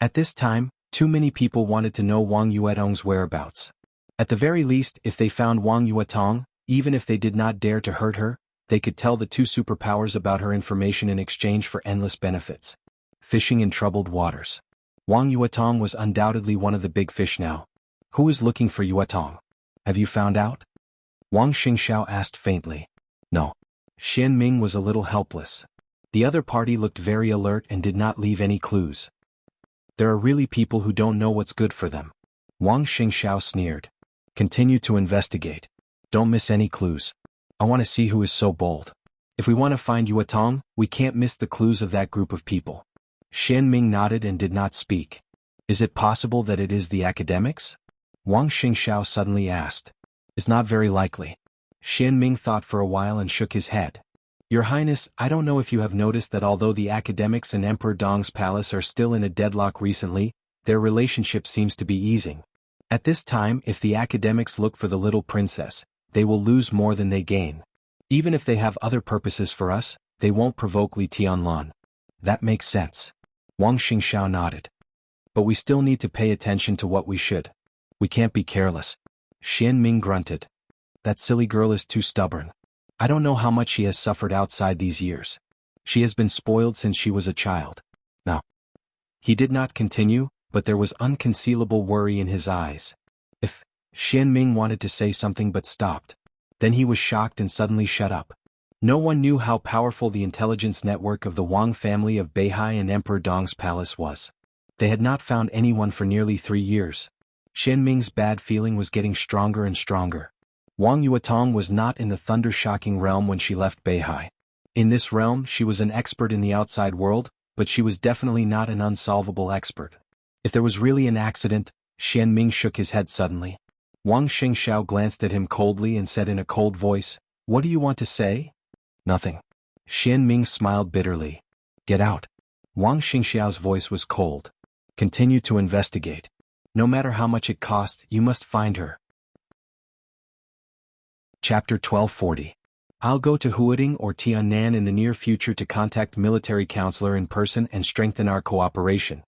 At this time, too many people wanted to know Wang Yuetong's whereabouts. At the very least, if they found Wang Yuetong, even if they did not dare to hurt her, they could tell the two superpowers about her information in exchange for endless benefits. Fishing in troubled waters. Wang Yuetong was undoubtedly one of the big fish now. Who is looking for Yuetong? Have you found out? Wang Xingxiao asked faintly. No. Xian Ming was a little helpless. The other party looked very alert and did not leave any clues. There are really people who don't know what's good for them. Wang Xingxiao sneered. Continue to investigate. Don't miss any clues. I want to see who is so bold. If we want to find Yuetong, we can't miss the clues of that group of people. Xian Ming nodded and did not speak. Is it possible that it is the academics? Wang Xingxiao suddenly asked. It's not very likely. Xian Ming thought for a while and shook his head. Your Highness, I don't know if you have noticed that although the academics and Emperor Dong's palace are still in a deadlock recently, their relationship seems to be easing. At this time, if the academics look for the little princess, they will lose more than they gain. Even if they have other purposes for us, they won't provoke Li Tianlan. That makes sense. Wang Xingxiao nodded. But we still need to pay attention to what we should. We can't be careless. Xian Ming grunted. That silly girl is too stubborn. I don't know how much she has suffered outside these years. She has been spoiled since she was a child. Now. He did not continue, but there was unconcealable worry in his eyes. If Xian Ming wanted to say something but stopped. Then he was shocked and suddenly shut up. No one knew how powerful the intelligence network of the Wang family of Beihai and Emperor Dong's palace was. They had not found anyone for nearly 3 years. Xian Ming's bad feeling was getting stronger and stronger. Wang Yuetong was not in the thunder-shocking realm when she left Beihai. In this realm she was an expert in the outside world, but she was definitely not an unsolvable expert. If there was really an accident, Xian Ming shook his head suddenly. Wang Xingxiao glanced at him coldly and said in a cold voice, What do you want to say? Nothing. Xian Ming smiled bitterly. Get out. Wang Xingxiao's voice was cold. Continue to investigate. No matter how much it costs, you must find her. Chapter 1240. I'll go to Huading or Tiannan in the near future to contact military counselor in person and strengthen our cooperation.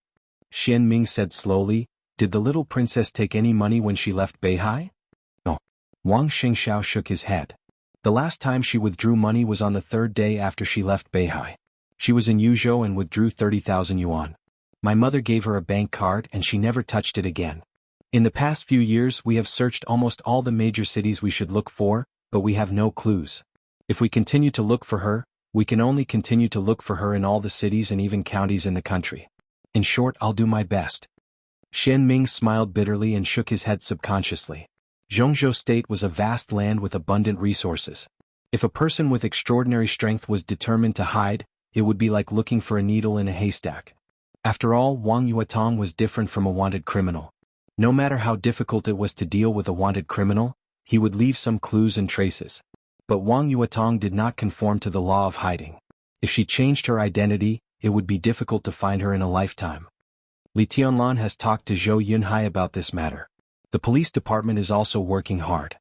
Xian Ming said slowly, Did the little princess take any money when she left Beihai? No. Wang Xingxiao shook his head. The last time she withdrew money was on the 3rd day after she left Beihai. She was in Yuzhou and withdrew 30,000 yuan. My mother gave her a bank card and she never touched it again. In the past few years we have searched almost all the major cities we should look for, but we have no clues. If we continue to look for her, we can only continue to look for her in all the cities and even counties in the country. In short, I'll do my best. Xian Ming smiled bitterly and shook his head subconsciously. Jianghu State was a vast land with abundant resources. If a person with extraordinary strength was determined to hide, it would be like looking for a needle in a haystack. After all, Wang Yuetong was different from a wanted criminal. No matter how difficult it was to deal with a wanted criminal, he would leave some clues and traces. But Wang Yuetong did not conform to the law of hiding. If she changed her identity, it would be difficult to find her in a lifetime. Li Tianlan has talked to Zhou Yunhai about this matter. The police department is also working hard.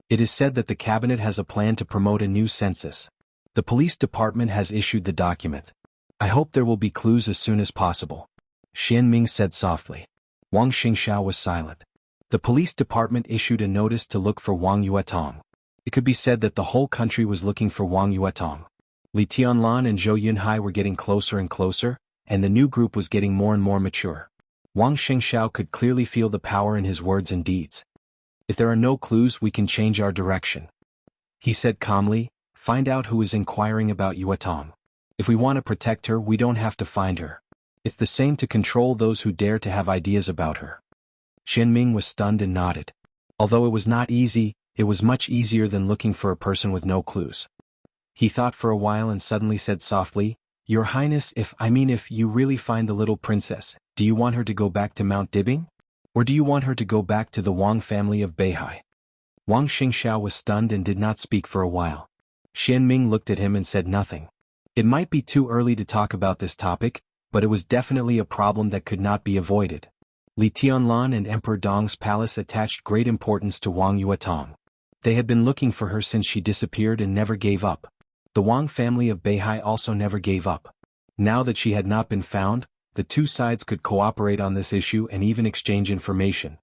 It is said that the cabinet has a plan to promote a new census. The police department has issued the document. I hope there will be clues as soon as possible. Xian Ming said softly. Wang Xingxiao was silent. The police department issued a notice to look for Wang Yuetong. It could be said that the whole country was looking for Wang Yuetong. Li Tianlan and Zhou Yunhai were getting closer and closer, and the new group was getting more and more mature. Wang Xingxiao could clearly feel the power in his words and deeds. If there are no clues, we can change our direction. He said calmly, find out who is inquiring about Yuetong. If we want to protect her, we don't have to find her. It's the same to control those who dare to have ideas about her. Xian Ming was stunned and nodded. Although it was not easy, it was much easier than looking for a person with no clues. He thought for a while and suddenly said softly, Your Highness, if you really find the little princess, do you want her to go back to Mount Dibing? Or do you want her to go back to the Wang family of Beihai? Wang Xingxiao was stunned and did not speak for a while. Xian Ming looked at him and said nothing. It might be too early to talk about this topic, but it was definitely a problem that could not be avoided. Li Tianlan and Emperor Dong's palace attached great importance to Wang Yuetong. They had been looking for her since she disappeared and never gave up. The Wang family of Beihai also never gave up. Now that she had not been found, the two sides could cooperate on this issue and even exchange information.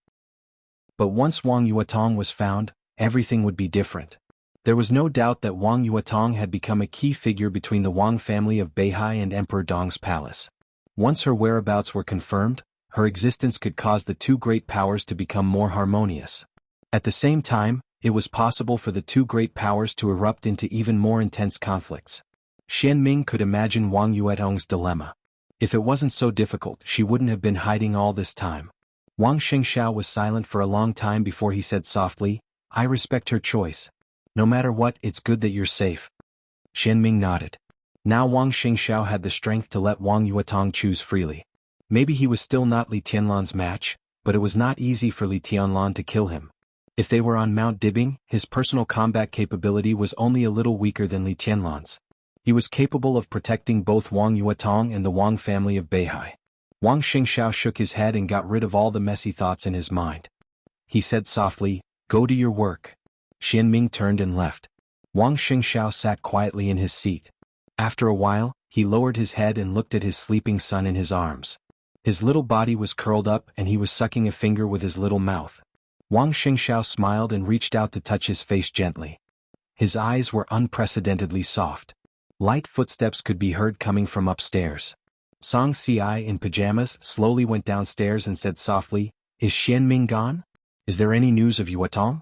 But once Wang Yuetong was found, everything would be different. There was no doubt that Wang Yuetong had become a key figure between the Wang family of Beihai and Emperor Dong's palace. Once her whereabouts were confirmed, her existence could cause the two great powers to become more harmonious. At the same time, it was possible for the two great powers to erupt into even more intense conflicts. Xian Ming could imagine Wang Yuetong's dilemma. If it wasn't so difficult, she wouldn't have been hiding all this time. Wang Xingxiao was silent for a long time before he said softly, I respect her choice. No matter what, it's good that you're safe. Xian Ming nodded. Now Wang Xingxiao had the strength to let Wang Yuetong choose freely. Maybe he was still not Li Tianlan's match, but it was not easy for Li Tianlan to kill him. If they were on Mount Dibing, his personal combat capability was only a little weaker than Li Tianlan's. He was capable of protecting both Wang Yuetong and the Wang family of Beihai. Wang Xingxiao shook his head and got rid of all the messy thoughts in his mind. He said softly, Go to your work. Xian Ming turned and left. Wang Xingxiao sat quietly in his seat. After a while, he lowered his head and looked at his sleeping son in his arms. His little body was curled up and he was sucking a finger with his little mouth. Wang Xingxiao smiled and reached out to touch his face gently. His eyes were unprecedentedly soft. Light footsteps could be heard coming from upstairs. Song Si in pajamas slowly went downstairs and said softly, Is Xian Ming gone? Is there any news of Yuetong?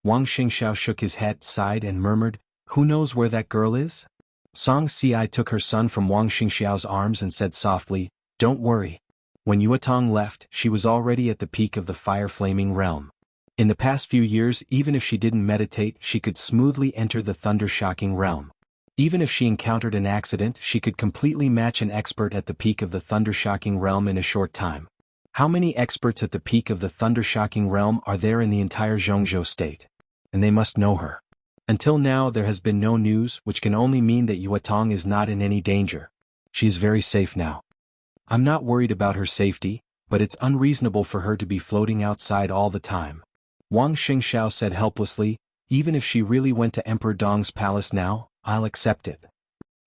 Wang Xingxiao shook his head, sighed and murmured, Who knows where that girl is? Song Si took her son from Wang Xingxiao's arms and said softly, Don't worry. When Yuetong left, she was already at the peak of the fire-flaming realm. In the past few years, even if she didn't meditate, she could smoothly enter the thunder-shocking realm. Even if she encountered an accident, she could completely match an expert at the peak of the thunder-shocking realm in a short time. How many experts at the peak of the thunder-shocking realm are there in the entire Zhongzhou state? And they must know her. Until now there has been no news, which can only mean that Yuetong is not in any danger. She is very safe now. I'm not worried about her safety, but it's unreasonable for her to be floating outside all the time. Wang Xingxiao said helplessly, Even if she really went to Emperor Dong's palace now, I'll accept it.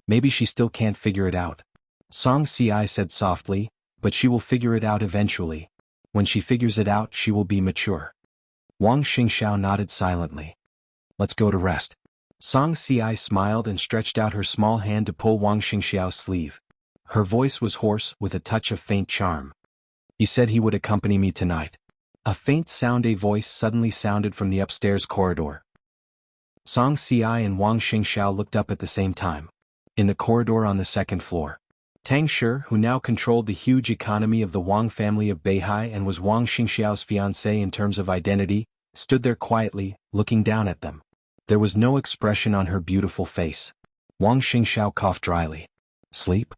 Maybe she still can't figure it out. Song Si said softly, But she will figure it out eventually. When she figures it out, she will be mature. Wang Xingxiao nodded silently. Let's go to rest. Song Si smiled and stretched out her small hand to pull Wang Xingxiao's sleeve. Her voice was hoarse with a touch of faint charm. He said he would accompany me tonight. A faint voice suddenly sounded from the upstairs corridor. Song Si and Wang Xingxiao looked up at the same time. In the corridor on the second floor, Tang Shi, who now controlled the huge economy of the Wang family of Beihai and was Wang Xingxiao's fiancé in terms of identity, stood there quietly, looking down at them. There was no expression on her beautiful face. Wang Xingxiao coughed dryly. Sleep?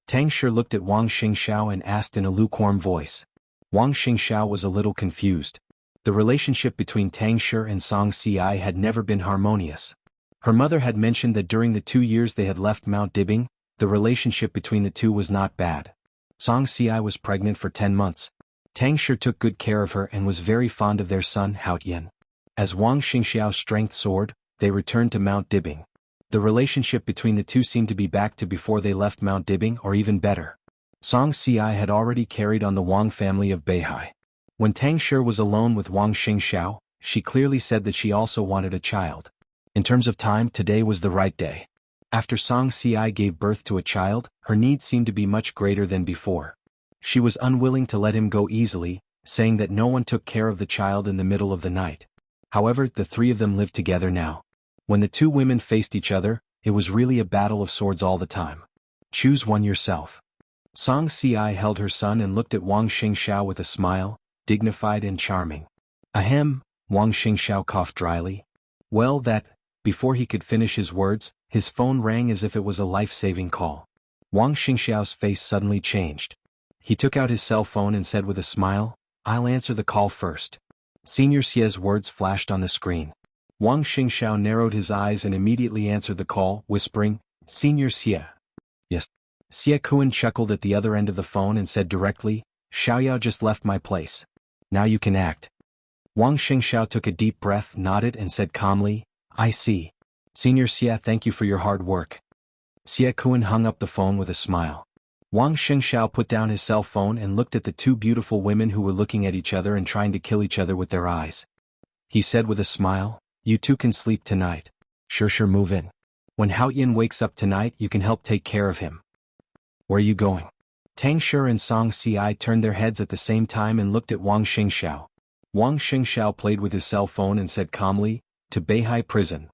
Tang Shi looked at Wang Xingxiao and asked in a lukewarm voice. Wang Xingxiao was a little confused. The relationship between Tang Shi and Song Ci had never been harmonious. Her mother had mentioned that during the 2 years they had left Mount Dibing, the relationship between the two was not bad. Song Ci was pregnant for 10 months. Tang Shi took good care of her and was very fond of their son Haotian. As Wang Xingxiao's strength soared, they returned to Mount Dibing. The relationship between the two seemed to be back to before they left Mount Dibing, or even better. Song Ci had already carried on the Wang family of Beihai. When Tang Shi was alone with Wang Xingxiao, she clearly said that she also wanted a child. In terms of time, today was the right day. After Song Ci gave birth to a child, her needs seemed to be much greater than before. She was unwilling to let him go easily, saying that no one took care of the child in the middle of the night. However, the three of them lived together now. When the two women faced each other, it was really a battle of swords all the time. Choose one yourself. Song Ci held her son and looked at Wang Xingxiao with a smile, dignified and charming. Ahem, Wang Xingxiao coughed dryly. Well, that, before he could finish his words, his phone rang as if it was a life-saving call. Wang Xingxiao's face suddenly changed. He took out his cell phone and said with a smile, I'll answer the call first. Senior Xie's words flashed on the screen. Wang Xingxiao narrowed his eyes and immediately answered the call, whispering, Senior Xie. Yes. Xie Kuan chuckled at the other end of the phone and said directly, Xiaoyao just left my place. Now you can act. Wang Xingxiao took a deep breath, nodded and said calmly, I see. Senior Xie, thank you for your hard work. Xie Kuan hung up the phone with a smile. Wang Xingxiao put down his cell phone and looked at the two beautiful women who were looking at each other and trying to kill each other with their eyes. He said with a smile, You two can sleep tonight. Sure, move in. When Haotian wakes up tonight, you can help take care of him. Where are you going? Tang Shi and Song Ci turned their heads at the same time and looked at Wang Xingxiao. Wang Xingxiao played with his cell phone and said calmly, To Beihai Prison.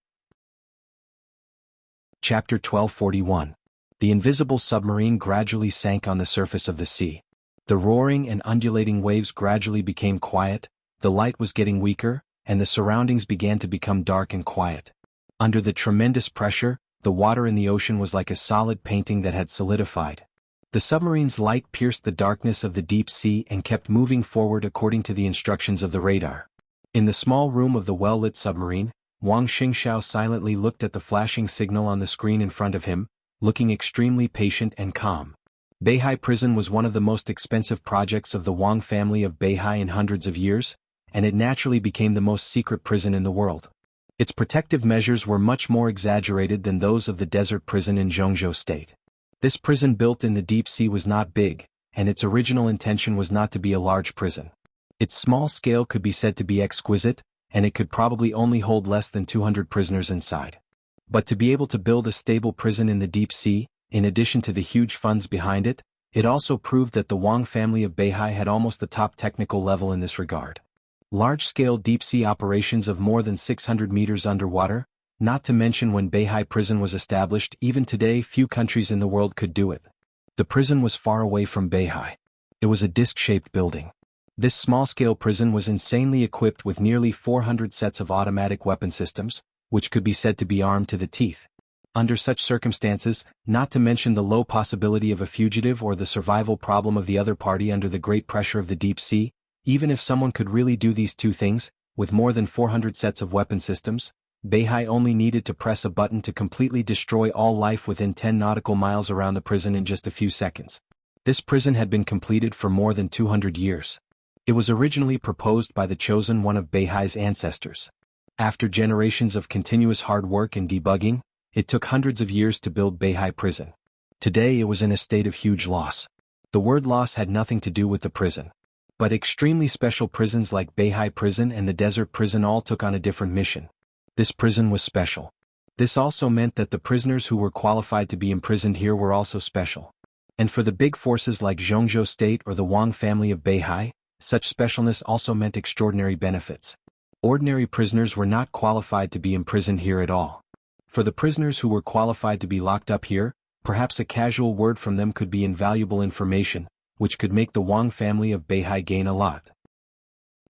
Chapter 1241. The invisible submarine gradually sank on the surface of the sea. The roaring and undulating waves gradually became quiet, the light was getting weaker, and the surroundings began to become dark and quiet. Under the tremendous pressure, the water in the ocean was like a solid painting that had solidified. The submarine's light pierced the darkness of the deep sea and kept moving forward according to the instructions of the radar. In the small room of the well-lit submarine, Wang Xingxiao silently looked at the flashing signal on the screen in front of him, looking extremely patient and calm. Beihai Prison was one of the most expensive projects of the Wang family of Beihai in hundreds of years, and it naturally became the most secret prison in the world. Its protective measures were much more exaggerated than those of the desert prison in Jianghu state. This prison built in the deep sea was not big, and its original intention was not to be a large prison. Its small scale could be said to be exquisite, and it could probably only hold less than 200 prisoners inside. But to be able to build a stable prison in the deep sea, in addition to the huge funds behind it, it also proved that the Wang family of Beihai had almost the top technical level in this regard. Large-scale deep-sea operations of more than 600 meters underwater, not to mention when Beihai Prison was established, even today few countries in the world could do it. The prison was far away from Beihai. It was a disc-shaped building. This small-scale prison was insanely equipped with nearly 400 sets of automatic weapon systems, which could be said to be armed to the teeth. Under such circumstances, not to mention the low possibility of a fugitive or the survival problem of the other party under the great pressure of the deep sea, even if someone could really do these two things, with more than 400 sets of weapon systems, Beihai only needed to press a button to completely destroy all life within 10 nautical miles around the prison in just a few seconds. This prison had been completed for more than 200 years. It was originally proposed by the chosen one of Beihai's ancestors. After generations of continuous hard work and debugging, it took hundreds of years to build Beihai Prison. Today it was in a state of huge loss. The word loss had nothing to do with the prison. But extremely special prisons like Beihai Prison and the Desert Prison all took on a different mission. This prison was special. This also meant that the prisoners who were qualified to be imprisoned here were also special. And for the big forces like Jianghu State or the Wang family of Beihai, such specialness also meant extraordinary benefits. Ordinary prisoners were not qualified to be imprisoned here at all. For the prisoners who were qualified to be locked up here, perhaps a casual word from them could be invaluable information, which could make the Wang family of Beihai gain a lot.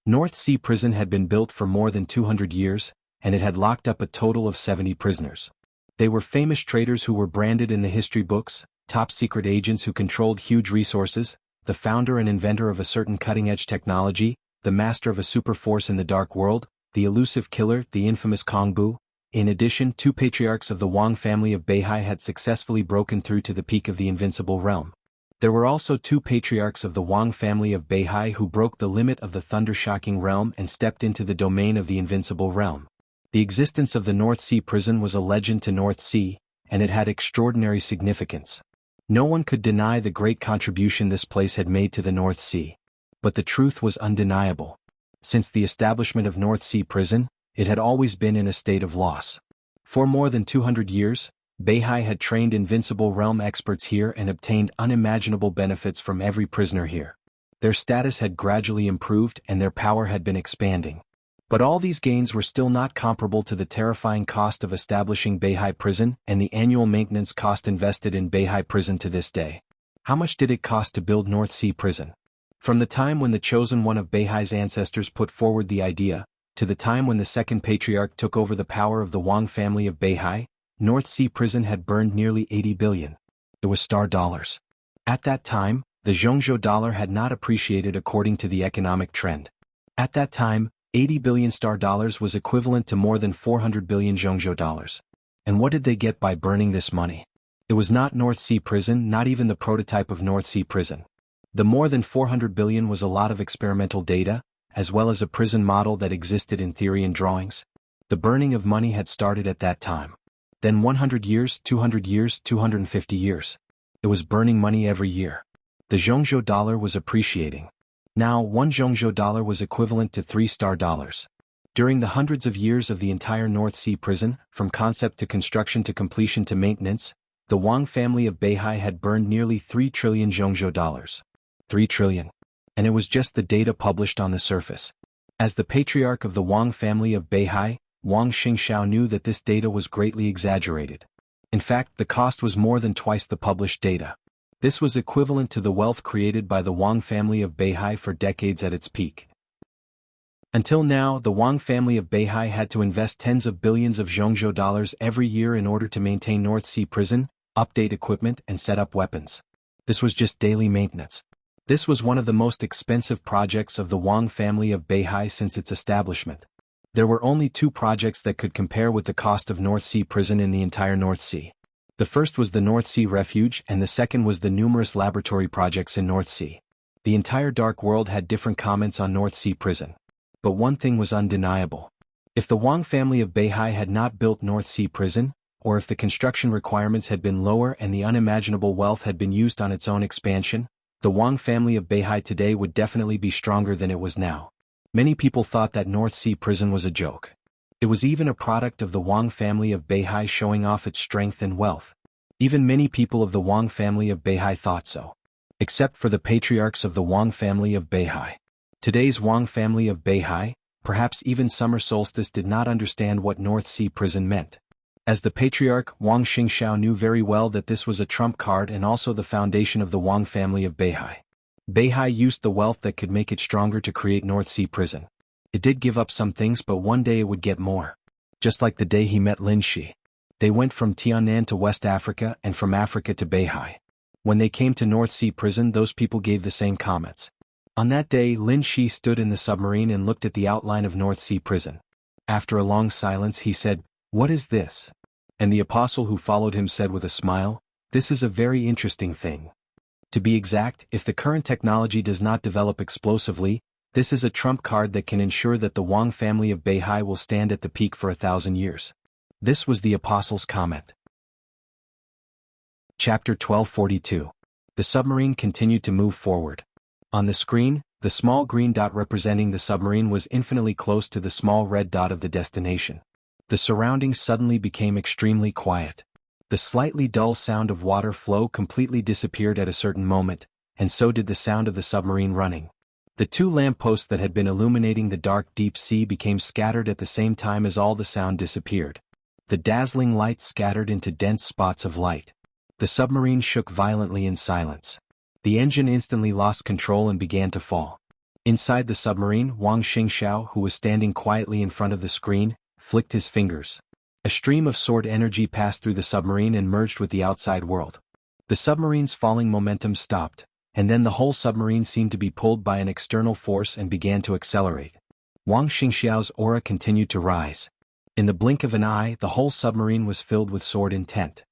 North Sea Prison had been built for more than 200 years, and it had locked up a total of 70 prisoners. They were famous traders who were branded in the history books, top-secret agents who controlled huge resources, the founder and inventor of a certain cutting-edge technology, the master of a super force in the dark world, the elusive killer, the infamous Kong Bu. In addition, two patriarchs of the Wang family of Beihai had successfully broken through to the peak of the invincible realm. There were also two patriarchs of the Wang family of Beihai who broke the limit of the thunder-shocking realm and stepped into the domain of the invincible realm. The existence of the North Sea prison was a legend to North Sea, and it had extraordinary significance. No one could deny the great contribution this place had made to the North Sea. But the truth was undeniable. Since the establishment of North Sea prison, it had always been in a state of loss. For more than 200 years, Beihai had trained invincible realm experts here and obtained unimaginable benefits from every prisoner here. Their status had gradually improved and their power had been expanding. But all these gains were still not comparable to the terrifying cost of establishing Beihai prison and the annual maintenance cost invested in Beihai prison to this day. How much did it cost to build North Sea prison? From the time when the chosen one of Beihai's ancestors put forward the idea, to the time when the second patriarch took over the power of the Wang family of Beihai, North Sea prison had burned nearly 80 billion. It was star dollars. At that time, the Zhongzhou dollar had not appreciated according to the economic trend. At that time, 80 billion star dollars was equivalent to more than 400 billion Zhongzhou dollars. And what did they get by burning this money? It was not North Sea prison, not even the prototype of North Sea prison. The more than 400 billion was a lot of experimental data, as well as a prison model that existed in theory and drawings. The burning of money had started at that time. Then 100 years, 200 years, 250 years. It was burning money every year. The Zhongzhou dollar was appreciating. Now, one Zhongzhou dollar was equivalent to 3 star dollars. During the hundreds of years of the entire North Sea prison, from concept to construction to completion to maintenance, the Wang family of Beihai had burned nearly 3 trillion Zhongzhou dollars. 3 trillion. And it was just the data published on the surface. As the patriarch of the Wang family of Beihai, Wang Xingxiao knew that this data was greatly exaggerated. In fact, the cost was more than twice the published data. This was equivalent to the wealth created by the Wang family of Beihai for decades at its peak. Until now, the Wang family of Beihai had to invest tens of billions of Zhongzhou dollars every year in order to maintain North Sea prison, update equipment and set up weapons. This was just daily maintenance. This was one of the most expensive projects of the Wang family of Beihai since its establishment. There were only two projects that could compare with the cost of North Sea prison in the entire North Sea. The first was the North Sea Refuge and the second was the numerous laboratory projects in North Sea. The entire dark world had different comments on North Sea prison. But one thing was undeniable. If the Wang family of Beihai had not built North Sea prison, or if the construction requirements had been lower and the unimaginable wealth had been used on its own expansion, the Wang family of Beihai today would definitely be stronger than it was now. Many people thought that North Sea prison was a joke. It was even a product of the Wang family of Beihai showing off its strength and wealth. Even many people of the Wang family of Beihai thought so. Except for the patriarchs of the Wang family of Beihai. Today's Wang family of Beihai, perhaps even Summer Solstice, did not understand what North Sea prison meant. As the patriarch, Wang Xingxiao knew very well that this was a trump card and also the foundation of the Wang family of Beihai. Beihai used the wealth that could make it stronger to create North Sea prison. It did give up some things, but one day it would get more. Just like the day he met Lin Shi. They went from Tiannan to West Africa and from Africa to Beihai. When they came to North Sea prison, those people gave the same comments. On that day, Lin Shi stood in the submarine and looked at the outline of North Sea prison. After a long silence, he said, "What is this?" And the apostle who followed him said with a smile, "This is a very interesting thing. To be exact, if the current technology does not develop explosively, this is a trump card that can ensure that the Wang family of Beihai will stand at the peak for 1,000 years. This was the apostle's comment. Chapter 1242. The submarine continued to move forward. On the screen, the small green dot representing the submarine was infinitely close to the small red dot of the destination. The surroundings suddenly became extremely quiet. The slightly dull sound of water flow completely disappeared at a certain moment, and so did the sound of the submarine running. The two lampposts that had been illuminating the dark deep sea became scattered at the same time as all the sound disappeared. The dazzling light scattered into dense spots of light. The submarine shook violently in silence. The engine instantly lost control and began to fall. Inside the submarine, Wang Xingxiao, who was standing quietly in front of the screen, flicked his fingers. A stream of sword energy passed through the submarine and merged with the outside world. The submarine's falling momentum stopped, and then the whole submarine seemed to be pulled by an external force and began to accelerate. Wang Xingxiao's aura continued to rise. In the blink of an eye, the whole submarine was filled with sword intent.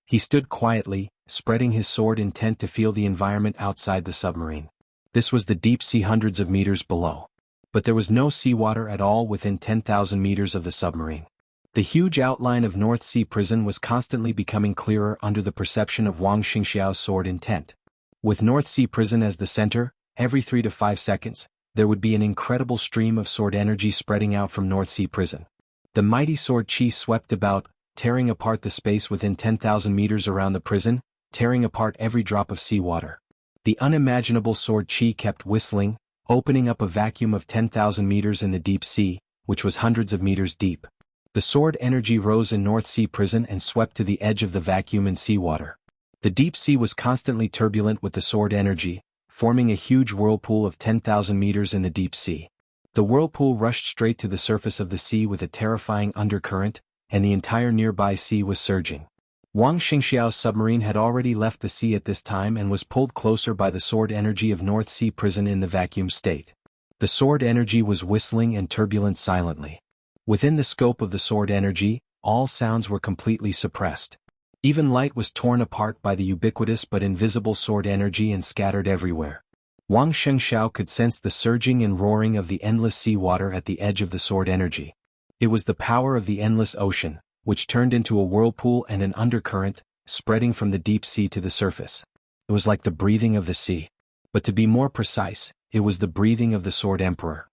He stood quietly, spreading his sword intent to feel the environment outside the submarine. This was the deep sea hundreds of meters below. But there was no seawater at all within 10,000 meters of the submarine. The huge outline of North Sea Prison was constantly becoming clearer under the perception of Wang Xingxiao's sword intent. With North Sea Prison as the center, every 3 to 5 seconds, there would be an incredible stream of sword energy spreading out from North Sea Prison. The mighty sword chi swept about, tearing apart the space within 10,000 meters around the prison, tearing apart every drop of seawater. The unimaginable sword chi kept whistling, opening up a vacuum of 10,000 meters in the deep sea, which was hundreds of meters deep. The sword energy rose in North Sea Prison and swept to the edge of the vacuum in seawater. The deep sea was constantly turbulent with the sword energy, forming a huge whirlpool of 10,000 meters in the deep sea. The whirlpool rushed straight to the surface of the sea with a terrifying undercurrent, and the entire nearby sea was surging. Wang Xingxiao's submarine had already left the sea at this time and was pulled closer by the sword energy of North Sea Prison in the vacuum state. The sword energy was whistling and turbulent silently. Within the scope of the sword energy, all sounds were completely suppressed. Even light was torn apart by the ubiquitous but invisible sword energy and scattered everywhere. Wang Xingxiao could sense the surging and roaring of the endless sea water at the edge of the sword energy. It was the power of the endless ocean, which turned into a whirlpool and an undercurrent, spreading from the deep sea to the surface. It was like the breathing of the sea. But to be more precise, it was the breathing of the Sword Emperor.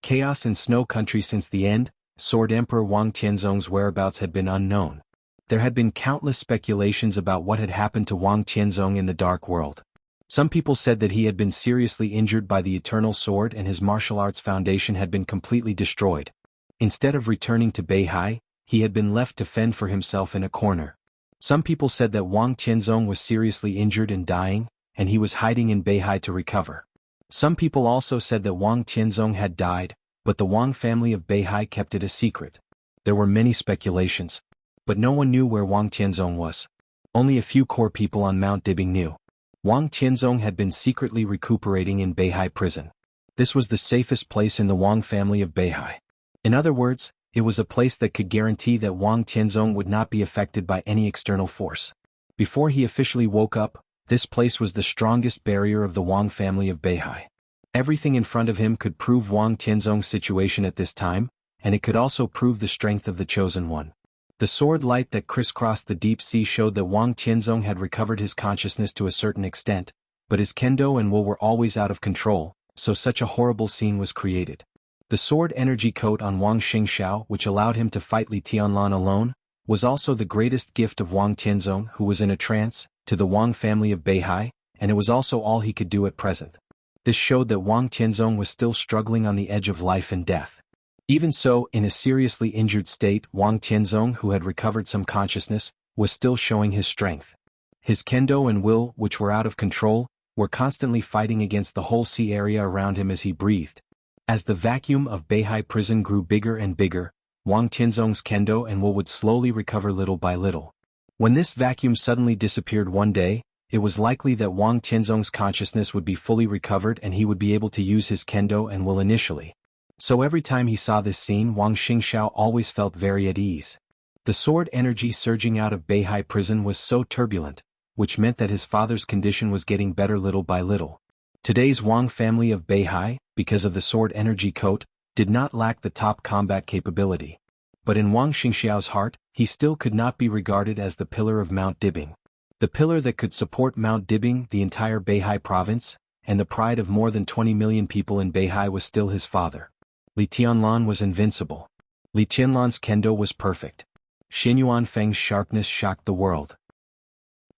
Chaos in Snow Country. Since the end, Sword Emperor Wang Tianzong's whereabouts had been unknown. There had been countless speculations about what had happened to Wang Tianzong in the Dark World. Some people said that he had been seriously injured by the Eternal Sword and his martial arts foundation had been completely destroyed. Instead of returning to Beihai, he had been left to fend for himself in a corner. Some people said that Wang Tianzong was seriously injured and dying, and he was hiding in Beihai to recover. Some people also said that Wang Tianzong had died, but the Wang family of Beihai kept it a secret. There were many speculations, but no one knew where Wang Tianzong was. Only a few core people on Mount Dibing knew. Wang Tianzong had been secretly recuperating in Beihai prison. This was the safest place in the Wang family of Beihai. In other words, it was a place that could guarantee that Wang Tianzong would not be affected by any external force. Before he officially woke up, this place was the strongest barrier of the Wang family of Beihai. Everything in front of him could prove Wang Tianzong's situation at this time, and it could also prove the strength of the Chosen One. The sword light that crisscrossed the deep sea showed that Wang Tianzong had recovered his consciousness to a certain extent, but his kendo and will were always out of control, so such a horrible scene was created. The sword energy coat on Wang Xingxiao, which allowed him to fight Li Tianlan alone, was also the greatest gift of Wang Tianzong, who was in a trance, to the Wang family of Beihai, and it was also all he could do at present. This showed that Wang Tianzong was still struggling on the edge of life and death. Even so, in a seriously injured state, Wang Tianzong, who had recovered some consciousness, was still showing his strength. His kendo and will, which were out of control, were constantly fighting against the whole sea area around him as he breathed. As the vacuum of Beihai prison grew bigger and bigger, Wang Tianzong's kendo and will would slowly recover little by little. When this vacuum suddenly disappeared one day, it was likely that Wang Tianzong's consciousness would be fully recovered and he would be able to use his kendo and will initially. So every time he saw this scene, Wang Xingxiao always felt very at ease. The sword energy surging out of Beihai prison was so turbulent, which meant that his father's condition was getting better little by little. Today's Wang family of Beihai, because of the sword energy coat, did not lack the top combat capability. But in Wang Xingxiao's heart, he still could not be regarded as the pillar of Mount Dibing. The pillar that could support Mount Dibing, the entire Beihai province, and the pride of more than 20 million people in Beihai was still his father. Li Tianlan was invincible. Li Tianlan's kendo was perfect. Xin Yuanfeng's sharpness shocked the world.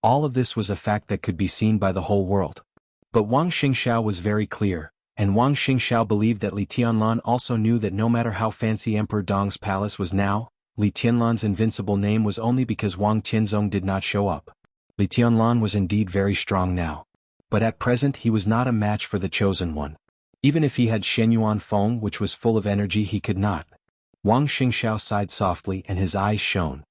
All of this was a fact that could be seen by the whole world. But Wang Xingxiao was very clear, and Wang Xingxiao believed that Li Tianlan also knew that no matter how fancy Emperor Dong's palace was now, Li Tianlan's invincible name was only because Wang Tianzong did not show up. Li Tianlan was indeed very strong now. But at present he was not a match for the Chosen One. Even if he had Shen Yuan Feng, which was full of energy, he could not. Wang Xingxiao sighed softly and his eyes shone.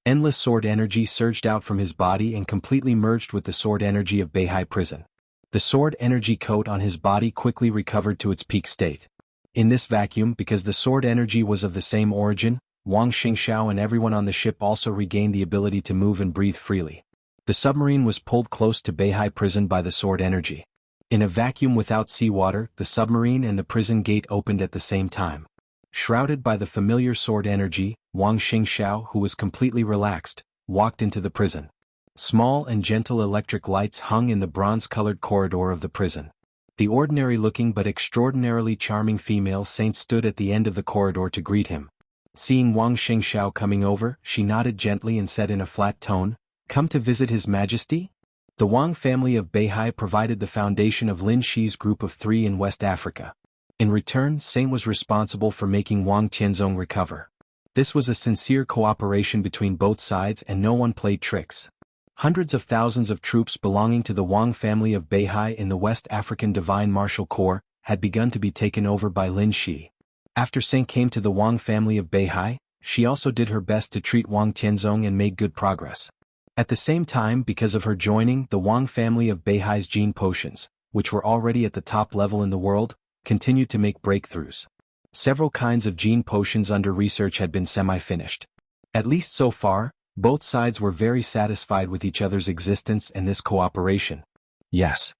Endless sword energy surged out from his body and completely merged with the sword energy of Beihai prison. The sword energy coat on his body quickly recovered to its peak state. In this vacuum, because the sword energy was of the same origin, Wang Xingxiao and everyone on the ship also regained the ability to move and breathe freely. The submarine was pulled close to Beihai prison by the sword energy. In a vacuum without seawater, the submarine and the prison gate opened at the same time. Shrouded by the familiar sword energy, Wang Xingxiao, who was completely relaxed, walked into the prison. Small and gentle electric lights hung in the bronze-colored corridor of the prison. The ordinary-looking but extraordinarily charming female saint stood at the end of the corridor to greet him. Seeing Wang Xingxiao coming over, she nodded gently and said in a flat tone, "Come to visit His Majesty?" The Wang family of Beihai provided the foundation of Lin Shi's group of 3 in West Africa. In return, Saint was responsible for making Wang Tianzong recover. This was a sincere cooperation between both sides and no one played tricks. Hundreds of thousands of troops belonging to the Wang family of Beihai in the West African Divine Martial Corps had begun to be taken over by Lin Shi. After Saint came to the Wang family of Beihai, she also did her best to treat Wang Tianzong and made good progress. At the same time, because of her joining, the Wang family of Beihai's gene potions, which were already at the top level in the world, continued to make breakthroughs. Several kinds of gene potions under research had been semi-finished. At least so far, both sides were very satisfied with each other's existence and this cooperation. Yes.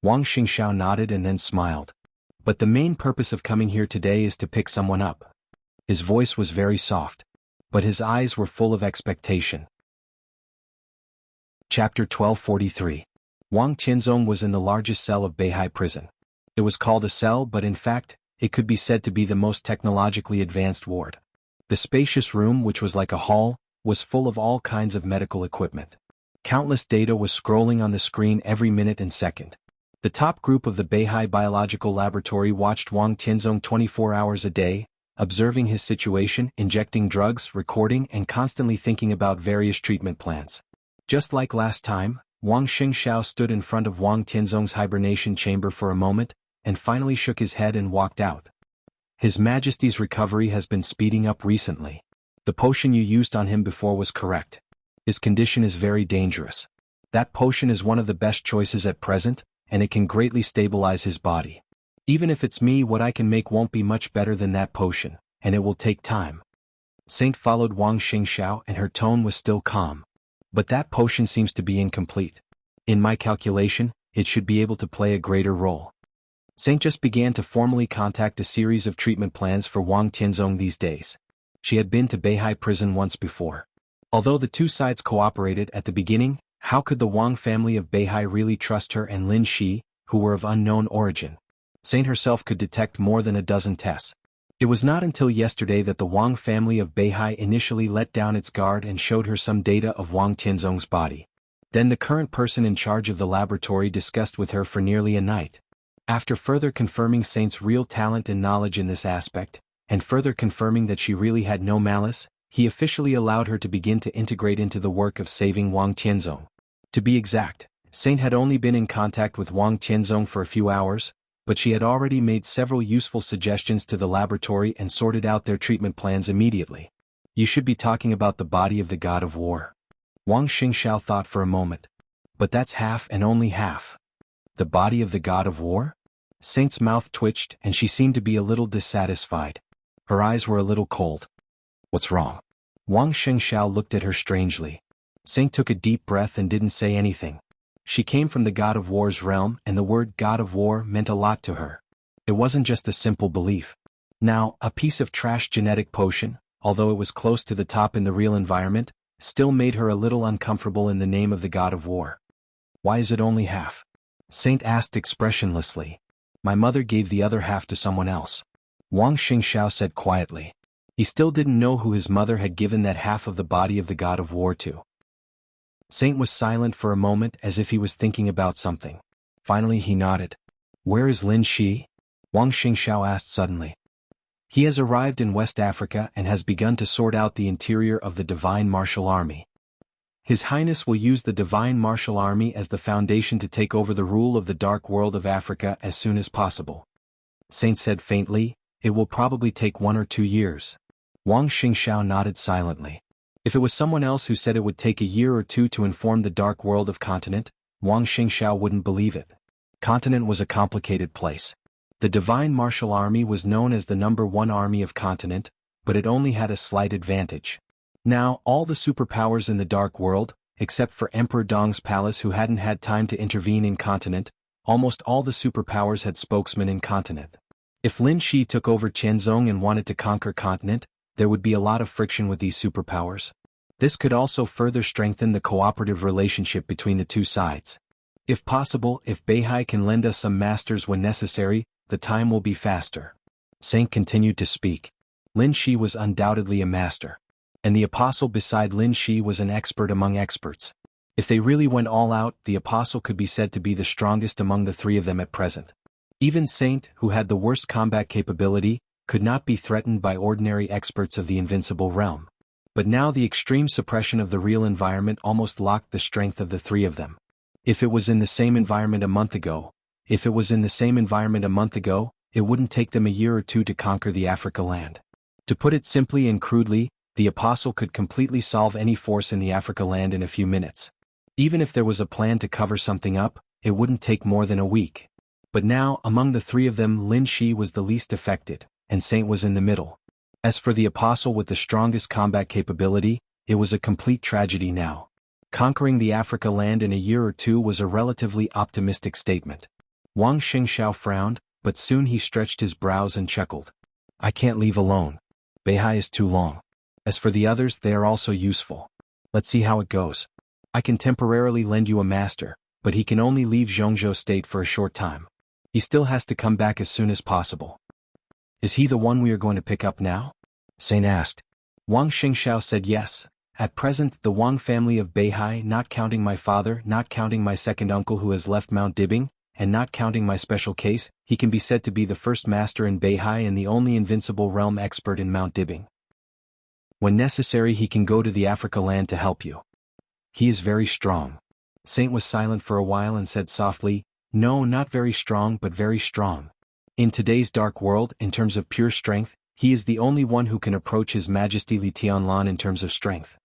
Wang Xingxiao nodded and then smiled. But the main purpose of coming here today is to pick someone up. His voice was very soft, but his eyes were full of expectation. Chapter 1243. Wang Tianzong was in the largest cell of Beihai prison. It was called a cell, but in fact, it could be said to be the most technologically advanced ward. The spacious room, which was like a hall, was full of all kinds of medical equipment. Countless data was scrolling on the screen every minute and second. The top group of the Beihai Biological Laboratory watched Wang Tianzong 24 hours a day, observing his situation, injecting drugs, recording, and constantly thinking about various treatment plans. Just like last time, Wang Xingxiao stood in front of Wang Tianzong's hibernation chamber for a moment, and finally shook his head and walked out. His Majesty's recovery has been speeding up recently. The potion you used on him before was correct. His condition is very dangerous. That potion is one of the best choices at present, and it can greatly stabilize his body. Even if it's me, what I can make won't be much better than that potion, and it will take time. Saint followed Wang Xingxiao and her tone was still calm. But that potion seems to be incomplete. In my calculation, it should be able to play a greater role. Saint just began to formally contact a series of treatment plans for Wang Tianzong these days. She had been to Beihai prison once before. Although the two sides cooperated at the beginning, how could the Wang family of Beihai really trust her and Lin Shi, who were of unknown origin? Saint herself could detect more than a dozen tests. It was not until yesterday that the Wang family of Beihai initially let down its guard and showed her some data of Wang Tianzong's body. Then the current person in charge of the laboratory discussed with her for nearly a night. After further confirming Saint's real talent and knowledge in this aspect, and further confirming that she really had no malice, he officially allowed her to begin to integrate into the work of saving Wang Tianzong. To be exact, Saint had only been in contact with Wang Tianzong for a few hours, but she had already made several useful suggestions to the laboratory and sorted out their treatment plans immediately. You should be talking about the body of the god of war. Wang Xingxiao thought for a moment. But that's half and only half. The body of the god of war? Saint's mouth twitched and she seemed to be a little dissatisfied. Her eyes were a little cold. What's wrong? Wang Xingxiao looked at her strangely. Saint took a deep breath and didn't say anything. She came from the god of war's realm and the word god of war meant a lot to her. It wasn't just a simple belief. Now, a piece of trash genetic potion, although it was close to the top in the real environment, still made her a little uncomfortable in the name of the god of war. Why is it only half? Saint asked expressionlessly. My mother gave the other half to someone else. Wang Xingxiao said quietly. He still didn't know who his mother had given that half of the body of the god of war to. Saint was silent for a moment as if he was thinking about something. Finally he nodded. Where is Lin Shi? Wang Xingxiao asked suddenly. He has arrived in West Africa and has begun to sort out the interior of the Divine Martial Army. His Highness will use the Divine Martial Army as the foundation to take over the rule of the dark world of Africa as soon as possible. Saint said faintly, it will probably take 1 or 2 years. Wang Xingxiao nodded silently. If it was someone else who said it would take a year or two to inform the dark world of continent, Wang Xingxiao wouldn't believe it. Continent was a complicated place. The Divine Martial Army was known as the #1 army of continent, but it only had a slight advantage. Now, all the superpowers in the dark world, except for Emperor Dong's palace who hadn't had time to intervene in continent, almost all the superpowers had spokesmen in continent. If Lin Shi took over Qianzhong and wanted to conquer continent, there would be a lot of friction with these superpowers. This could also further strengthen the cooperative relationship between the two sides. If possible, if Beihai can lend us some masters when necessary, the time will be faster. Saint continued to speak. Lin Shi was undoubtedly a master. And the apostle beside Lin Shi was an expert among experts. If they really went all out, the apostle could be said to be the strongest among the three of them at present. Even Saint, who had the worst combat capability, could not be threatened by ordinary experts of the invincible realm. But now the extreme suppression of the real environment almost locked the strength of the three of them. If it was in the same environment a month ago, it wouldn't take them a year or two to conquer the Africa land. To put it simply and crudely, the apostle could completely solve any force in the Africa land in a few minutes. Even if there was a plan to cover something up, it wouldn't take more than a week. But now, among the three of them, Lin Shi was the least affected, and Saint was in the middle. As for the apostle with the strongest combat capability, it was a complete tragedy now. Conquering the Africa land in a year or two was a relatively optimistic statement. Wang Xingxiao frowned, but soon he stretched his brows and chuckled. I can't leave alone. Beihai is too long. As for the others, they are also useful. Let's see how it goes. I can temporarily lend you a master, but he can only leave Zhongzhou state for a short time. He still has to come back as soon as possible. Is he the one we are going to pick up now? Saint asked. Wang Xingxiao said yes. At present, the Wang family of Beihai, not counting my father, not counting my second uncle who has left Mount Dibing, and not counting my special case, he can be said to be the first master in Beihai and the only invincible realm expert in Mount Dibing. When necessary, he can go to the Africa land to help you. He is very strong. Saint was silent for a while and said softly, no, not very strong but very strong. In today's dark world, in terms of pure strength, he is the only one who can approach His Majesty Li Tianlan in terms of strength.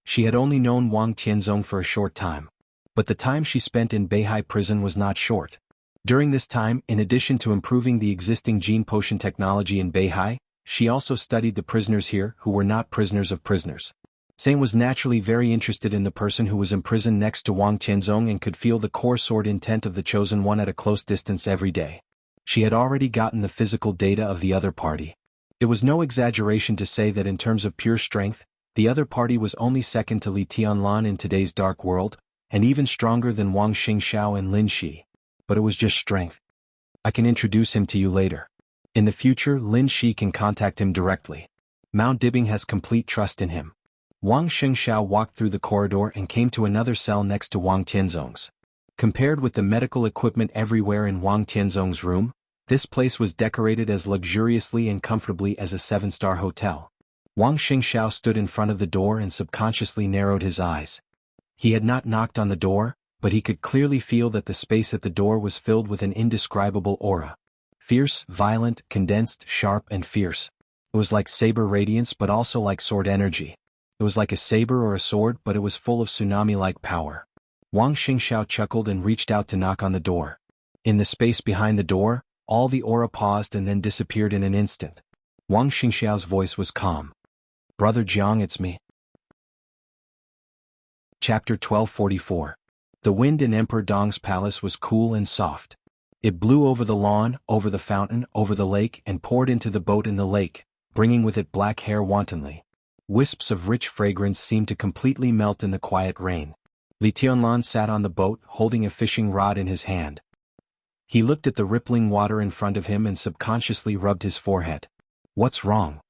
She had only known Wang Tianzong for a short time. But the time she spent in Beihai prison was not short. During this time, in addition to improving the existing gene potion technology in Beihai, she also studied the prisoners here who were not prisoners of prisoners. Saint was naturally very interested in the person who was imprisoned next to Wang Tianzong and could feel the core sword intent of the Chosen One at a close distance every day. She had already gotten the physical data of the other party. It was no exaggeration to say that in terms of pure strength, the other party was only second to Li Tianlan in today's dark world, and even stronger than Wang Xingxiao and Lin Shi. But it was just strength. I can introduce him to you later. In the future, Lin Shi can contact him directly. Mount Dibing has complete trust in him. Wang Xingxiao walked through the corridor and came to another cell next to Wang Tianzong's. Compared with the medical equipment everywhere in Wang Tianzong's room, this place was decorated as luxuriously and comfortably as a 7-star hotel. Wang Xingxiao stood in front of the door and subconsciously narrowed his eyes. He had not knocked on the door, but he could clearly feel that the space at the door was filled with an indescribable aura. Fierce, violent, condensed, sharp and fierce. It was like saber radiance but also like sword energy. It was like a saber or a sword but it was full of tsunami-like power. Wang Xingxiao chuckled and reached out to knock on the door. In the space behind the door, all the aura paused and then disappeared in an instant. Wang Xingxiao's voice was calm. Brother Jiang, it's me. Chapter 1244. The wind in Emperor Dong's palace was cool and soft. It blew over the lawn, over the fountain, over the lake and poured into the boat in the lake, bringing with it black hair wantonly. Wisps of rich fragrance seemed to completely melt in the quiet rain. Li Tianlan sat on the boat, holding a fishing rod in his hand. He looked at the rippling water in front of him and subconsciously rubbed his forehead. What's wrong?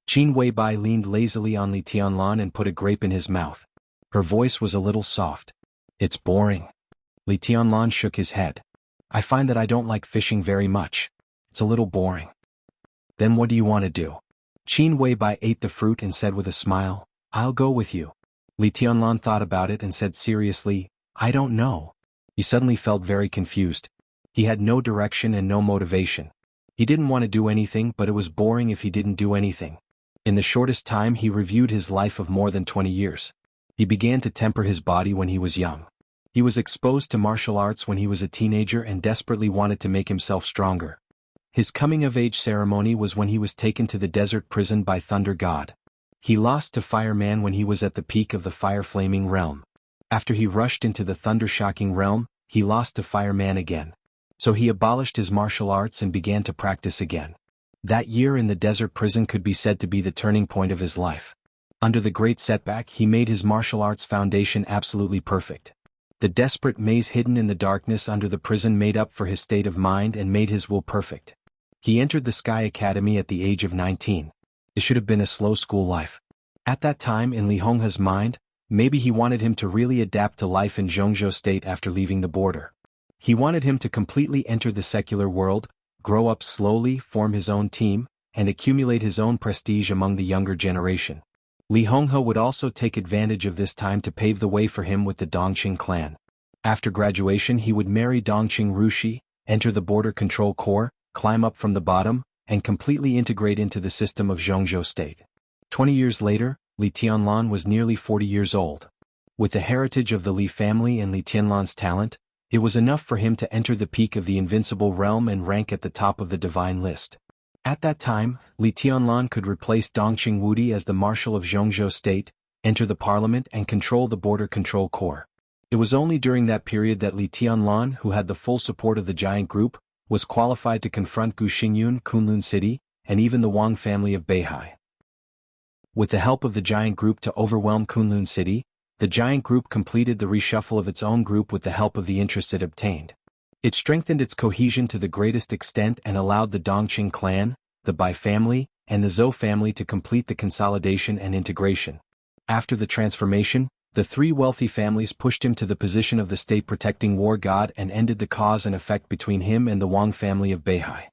Qin Weibai leaned lazily on Li Tianlan and put a grape in his mouth. Her voice was a little soft. It's boring. Li Tianlan shook his head. I find that I don't like fishing very much. It's a little boring. Then what do you want to do? Qin Weibai ate the fruit and said with a smile, I'll go with you. Li Tianlan thought about it and said seriously, I don't know. He suddenly felt very confused. He had no direction and no motivation. He didn't want to do anything but it was boring if he didn't do anything. In the shortest time he reviewed his life of more than 20 years. He began to temper his body when he was young. He was exposed to martial arts when he was a teenager and desperately wanted to make himself stronger. His coming-of-age ceremony was when he was taken to the desert prison by Thunder God. He lost to Fireman when he was at the peak of the fire-flaming realm. After he rushed into the thunder-shocking realm, he lost to Fireman again. So he abolished his martial arts and began to practice again. That year in the desert prison could be said to be the turning point of his life. Under the great setback, he made his martial arts foundation absolutely perfect. The desperate maze hidden in the darkness under the prison made up for his state of mind and made his will perfect. He entered the Sky Academy at the age of 19. It should have been a slow school life. At that time in Li Honghe's mind, maybe he wanted him to really adapt to life in Jianghu state after leaving the border. He wanted him to completely enter the secular world, grow up slowly, form his own team, and accumulate his own prestige among the younger generation. Li Honghe would also take advantage of this time to pave the way for him with the Dongqing clan. After graduation he would marry Dongqing Rushi, enter the Border Control Corps, climb up from the bottom, and completely integrate into the system of Jianghu state. 20 years later, Li Tianlan was nearly 40 years old. With the heritage of the Li family and Li Tianlan's talent, it was enough for him to enter the peak of the invincible realm and rank at the top of the divine list. At that time, Li Tianlan could replace Dongqing Wudi as the Marshal of Jianghu state, enter the parliament and control the Border Control Corps. It was only during that period that Li Tianlan, who had the full support of the giant group, was qualified to confront Gu Xingyun, Kunlun City, and even the Wang family of Beihai. With the help of the giant group to overwhelm Kunlun City, the giant group completed the reshuffle of its own group with the help of the interest it obtained. It strengthened its cohesion to the greatest extent and allowed the Dongqing clan, the Bai family, and the Zhou family to complete the consolidation and integration. After the transformation, the three wealthy families pushed him to the position of the state-protecting war god and ended the cause and effect between him and the Wang family of Beihai.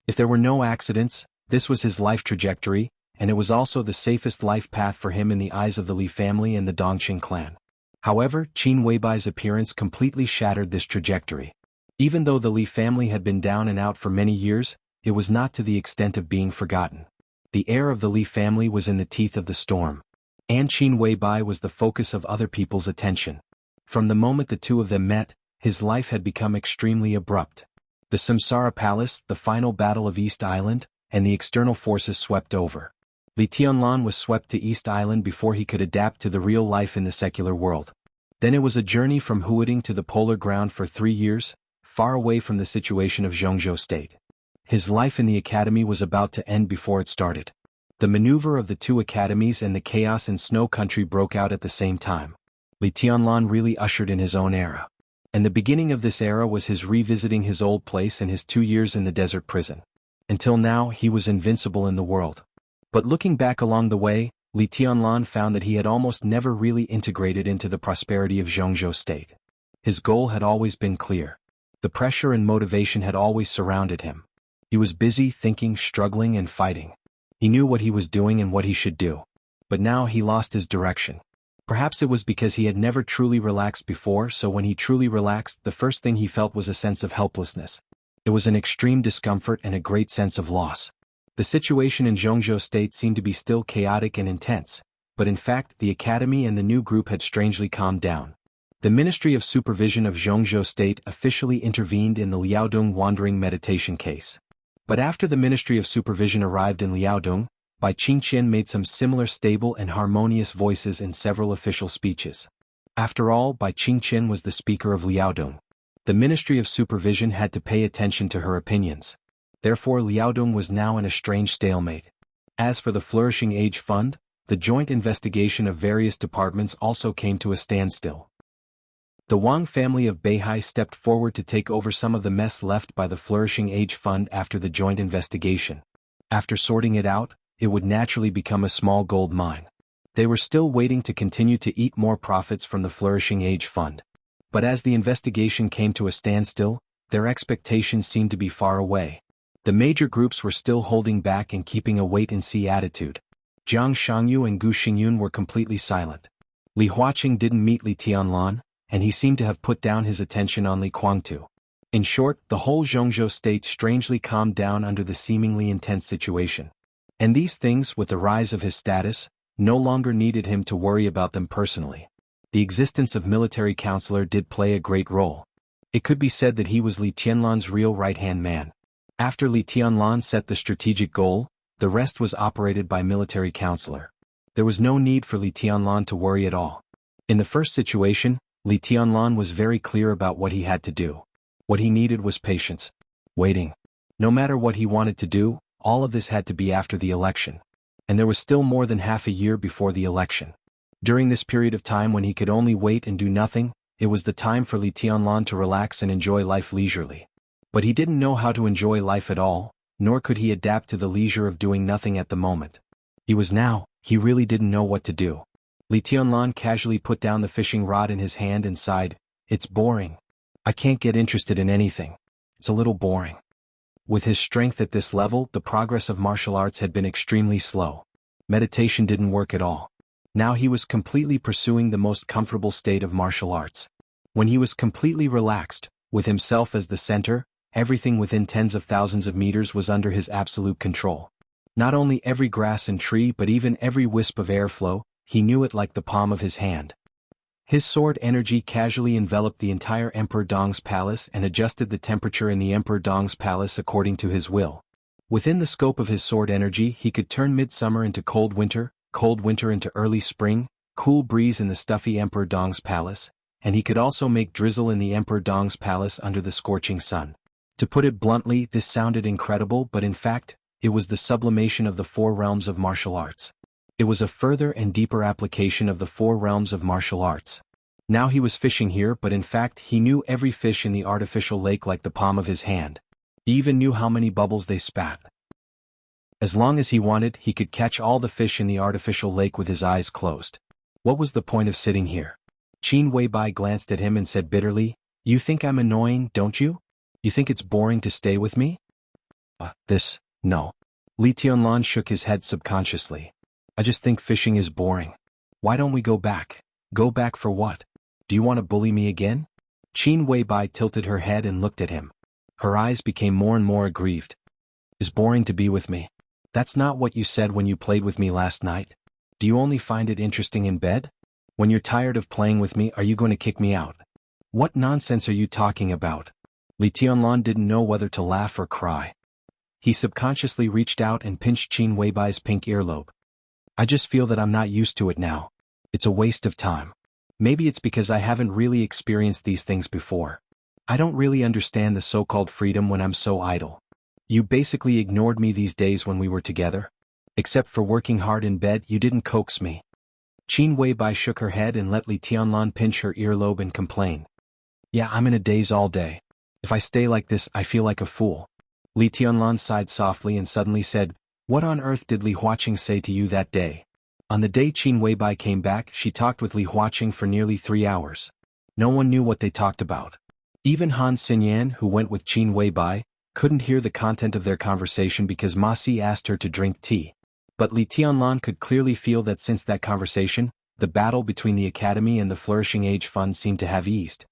If there were no accidents, this was his life trajectory, and it was also the safest life path for him in the eyes of the Li family and the Dongqing clan. However, Qin Weibai's appearance completely shattered this trajectory. Even though the Li family had been down and out for many years, it was not to the extent of being forgotten. The heir of the Li family was in the teeth of the storm. And Qin Weibai was the focus of other people's attention. From the moment the two of them met, his life had become extremely abrupt. The Samsara Palace, the final battle of East Island, and the external forces swept over. Li Tianlan was swept to East Island before he could adapt to the real life in the secular world. Then it was a journey from Huading to the polar ground for 3 years, far away from the situation of Jianghu state. His life in the academy was about to end before it started. The maneuver of the two academies and the chaos in Snow Country broke out at the same time. Li Tianlan really ushered in his own era. And the beginning of this era was his revisiting his old place and his 2 years in the desert prison. Until now, he was invincible in the world. But looking back along the way, Li Tianlan found that he had almost never really integrated into the prosperity of Jianghu state. His goal had always been clear. The pressure and motivation had always surrounded him. He was busy thinking, struggling, and fighting. He knew what he was doing and what he should do. But now he lost his direction. Perhaps it was because he had never truly relaxed before, so when he truly relaxed, the first thing he felt was a sense of helplessness. It was an extreme discomfort and a great sense of loss. The situation in Jianghu state seemed to be still chaotic and intense, but in fact the academy and the new group had strangely calmed down. The Ministry of Supervision of Jianghu state officially intervened in the Liaodong wandering meditation case. But after the Ministry of Supervision arrived in Liaodong, Bai Qingqian made some similar stable and harmonious voices in several official speeches. After all, Bai Qingqian was the speaker of Liaodong. The Ministry of Supervision had to pay attention to her opinions. Therefore Liaodong was now in a strange stalemate. As for the Flourishing Age Fund, the joint investigation of various departments also came to a standstill. The Wang family of Beihai stepped forward to take over some of the mess left by the Flourishing Age Fund after the joint investigation. After sorting it out, it would naturally become a small gold mine. They were still waiting to continue to eat more profits from the Flourishing Age Fund. But as the investigation came to a standstill, their expectations seemed to be far away. The major groups were still holding back and keeping a wait-and-see attitude. Jiang Shangyu and Gu Xingyun were completely silent. Li Huaqing didn't meet Li Tianlan, and he seemed to have put down his attention on Li Guangtu. In short, the whole Jianghu state strangely calmed down under the seemingly intense situation. And these things, with the rise of his status, no longer needed him to worry about them personally. The existence of military counselor did play a great role. It could be said that he was Li Tianlan's real right-hand man. After Li Tianlan set the strategic goal, the rest was operated by military counselor. There was no need for Li Tianlan to worry at all. In the first situation, Li Tianlan was very clear about what he had to do. What he needed was patience. Waiting. No matter what he wanted to do, all of this had to be after the election. And there was still more than half a year before the election. During this period of time when he could only wait and do nothing, it was the time for Li Tianlan to relax and enjoy life leisurely. But he didn't know how to enjoy life at all, nor could he adapt to the leisure of doing nothing at the moment. He really didn't know what to do. Li Tianlan casually put down the fishing rod in his hand and sighed, "It's boring. I can't get interested in anything. It's a little boring." With his strength at this level, the progress of martial arts had been extremely slow. Meditation didn't work at all. Now he was completely pursuing the most comfortable state of martial arts. When he was completely relaxed, with himself as the center, everything within tens of thousands of meters was under his absolute control. Not only every grass and tree but even every wisp of airflow, he knew it like the palm of his hand. His sword energy casually enveloped the entire Emperor Dong's palace and adjusted the temperature in the Emperor Dong's palace according to his will. Within the scope of his sword energy, he could turn midsummer into cold winter into early spring, cool breeze in the stuffy Emperor Dong's palace, and he could also make drizzle in the Emperor Dong's palace under the scorching sun. To put it bluntly, this sounded incredible, but in fact, it was the sublimation of the four realms of martial arts. It was a further and deeper application of the four realms of martial arts. Now he was fishing here, but in fact he knew every fish in the artificial lake like the palm of his hand. He even knew how many bubbles they spat. As long as he wanted, he could catch all the fish in the artificial lake with his eyes closed. What was the point of sitting here? Qin Weibai glanced at him and said bitterly, "You think I'm annoying, don't you? You think it's boring to stay with me?" No. Li Tianlan shook his head subconsciously. "I just think fishing is boring. Why don't we go back?" "Go back for what? Do you want to bully me again?" Qin Weibai tilted her head and looked at him. Her eyes became more and more aggrieved. "It's boring to be with me. That's not what you said when you played with me last night. Do you only find it interesting in bed? When you're tired of playing with me, are you going to kick me out? What nonsense are you talking about?" Li Tianlan didn't know whether to laugh or cry. He subconsciously reached out and pinched Qin Weibai's pink earlobe. "I just feel that I'm not used to it now. It's a waste of time. Maybe it's because I haven't really experienced these things before. I don't really understand the so-called freedom when I'm so idle. You basically ignored me these days when we were together. Except for working hard in bed, you didn't coax me." Qin Weibai shook her head and let Li Tianlan pinch her earlobe and complain. "Yeah, I'm in a daze all day. If I stay like this, I feel like a fool." Li Tianlan sighed softly and suddenly said, "What on earth did Li Huaqing say to you that day?" On the day Qin Weibai came back, she talked with Li Huaqing for nearly 3 hours. No one knew what they talked about. Even Han Xinyan, who went with Qin Weibai, couldn't hear the content of their conversation because Ma Si asked her to drink tea. But Li Tianlan could clearly feel that since that conversation, the battle between the Academy and the Flourishing Age Fund seemed to have eased.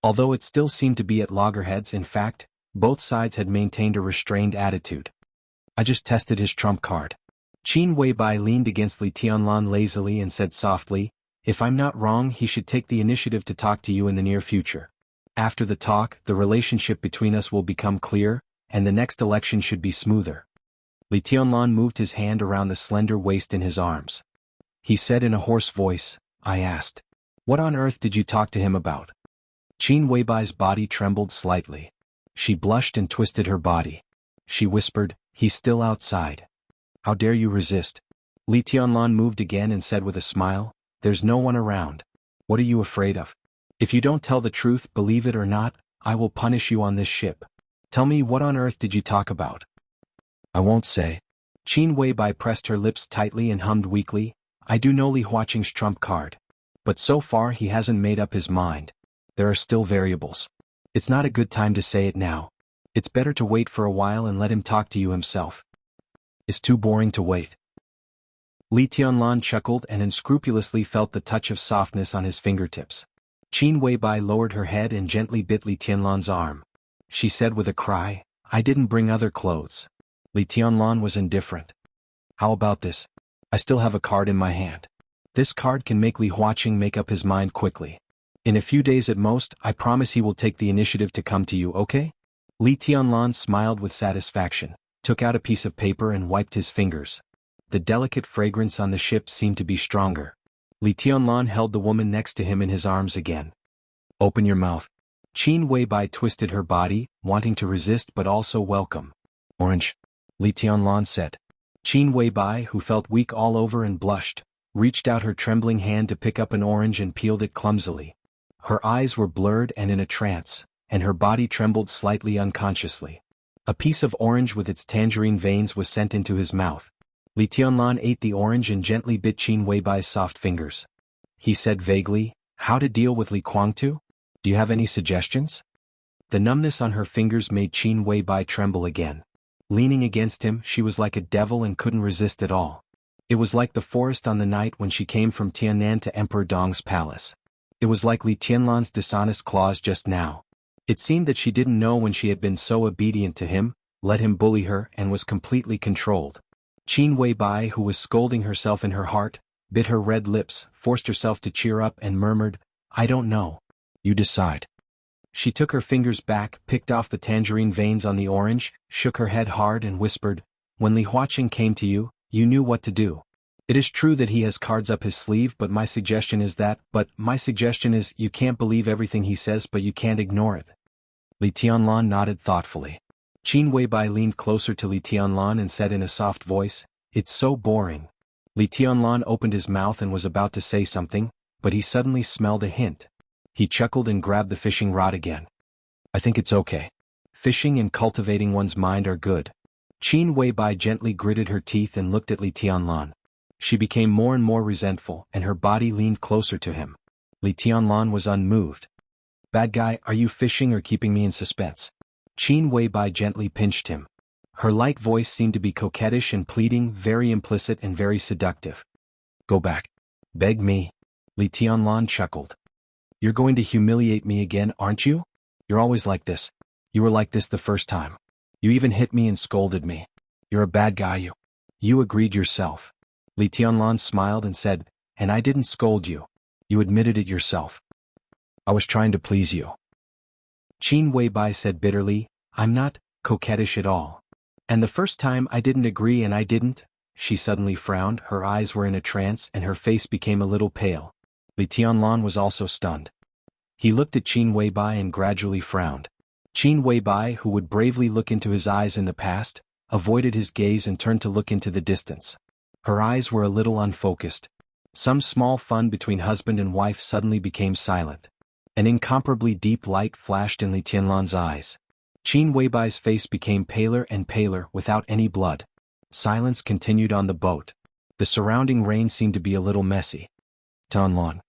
Although it still seemed to be at loggerheads, in fact, both sides had maintained a restrained attitude. "I just tested his trump card." Qin Weibai leaned against Li Tianlan lazily and said softly, "If I'm not wrong, he should take the initiative to talk to you in the near future. After the talk, the relationship between us will become clear, and the next election should be smoother." Li Tianlan moved his hand around the slender waist in his arms. He said in a hoarse voice, "I asked, what on earth did you talk to him about?" Qin Weibai's body trembled slightly. She blushed and twisted her body. She whispered, "He's still outside. How dare you resist?" Li Tianlan moved again and said with a smile, "There's no one around. What are you afraid of? If you don't tell the truth, believe it or not, I will punish you on this ship. Tell me, what on earth did you talk about?" "I won't say." Qin Weibai pressed her lips tightly and hummed weakly, "I do know Li Huaqing's trump card. But so far he hasn't made up his mind. There are still variables. It's not a good time to say it now. It's better to wait for a while and let him talk to you himself. It's too boring to wait." Li Tianlan chuckled and unscrupulously felt the touch of softness on his fingertips. Qin Weibai lowered her head and gently bit Li Tianlan's arm. She said with a cry, "I didn't bring other clothes." Li Tianlan was indifferent. How about this? I still have a card in my hand. This card can make Li Huaqing make up his mind quickly. In a few days at most, I promise he will take the initiative to come to you, okay? Li Tianlan smiled with satisfaction, took out a piece of paper and wiped his fingers. The delicate fragrance on the ship seemed to be stronger. Li Tianlan held the woman next to him in his arms again. Open your mouth. Qin Weibai twisted her body, wanting to resist but also welcome. Orange. Li Tianlan said. Qin Weibai, who felt weak all over and blushed, reached out her trembling hand to pick up an orange and peeled it clumsily. Her eyes were blurred and in a trance, and her body trembled slightly unconsciously. A piece of orange with its tangerine veins was sent into his mouth. Li Tianlan ate the orange and gently bit Qin Weibai's soft fingers. He said vaguely, how to deal with Li Guangtu? Do you have any suggestions? The numbness on her fingers made Qin Weibai tremble again. Leaning against him, she was like a devil and couldn't resist at all. It was like the forest on the night when she came from Tiannan to Emperor Dong's palace. It was like Li Tianlan's dishonest claws just now. It seemed that she didn't know when she had been so obedient to him, let him bully her, and was completely controlled. Qin Weibai, who was scolding herself in her heart, bit her red lips, forced herself to cheer up and murmured, I don't know. You decide. She took her fingers back, picked off the tangerine veins on the orange, shook her head hard and whispered, when Li Huaqing came to you, you knew what to do. It is true that he has cards up his sleeve, but my suggestion is you can't believe everything he says, but you can't ignore it. Li Tianlan nodded thoughtfully. Qin Weibai leaned closer to Li Tianlan and said in a soft voice, it's so boring. Li Tianlan opened his mouth and was about to say something, but he suddenly smelled a hint. He chuckled and grabbed the fishing rod again. I think it's okay. Fishing and cultivating one's mind are good. Qin Weibai gently gritted her teeth and looked at Li Tianlan. She became more and more resentful, and her body leaned closer to him. Li Tianlan was unmoved. Bad guy, are you fishing or keeping me in suspense? Qin Weibai gently pinched him. Her light voice seemed to be coquettish and pleading, very implicit and very seductive. Go back. Beg me. Li Tianlan chuckled. You're going to humiliate me again, aren't you? You're always like this. You were like this the first time. You even hit me and scolded me. You're a bad guy, You agreed yourself. Li Tianlan smiled and said, and I didn't scold you. You admitted it yourself. I was trying to please you. Qin Weibai said bitterly, I'm not coquettish at all. And the first time I didn't agree and I didn't. She suddenly frowned, her eyes were in a trance and her face became a little pale. Li Tianlan was also stunned. He looked at Qin Weibai and gradually frowned. Qin Weibai, who would bravely look into his eyes in the past, avoided his gaze and turned to look into the distance. Her eyes were a little unfocused. Some small fun between husband and wife suddenly became silent. An incomparably deep light flashed in Li Tianlan's eyes. Qin Weibai's face became paler and paler without any blood. Silence continued on the boat. The surrounding rain seemed to be a little messy. Tianlan.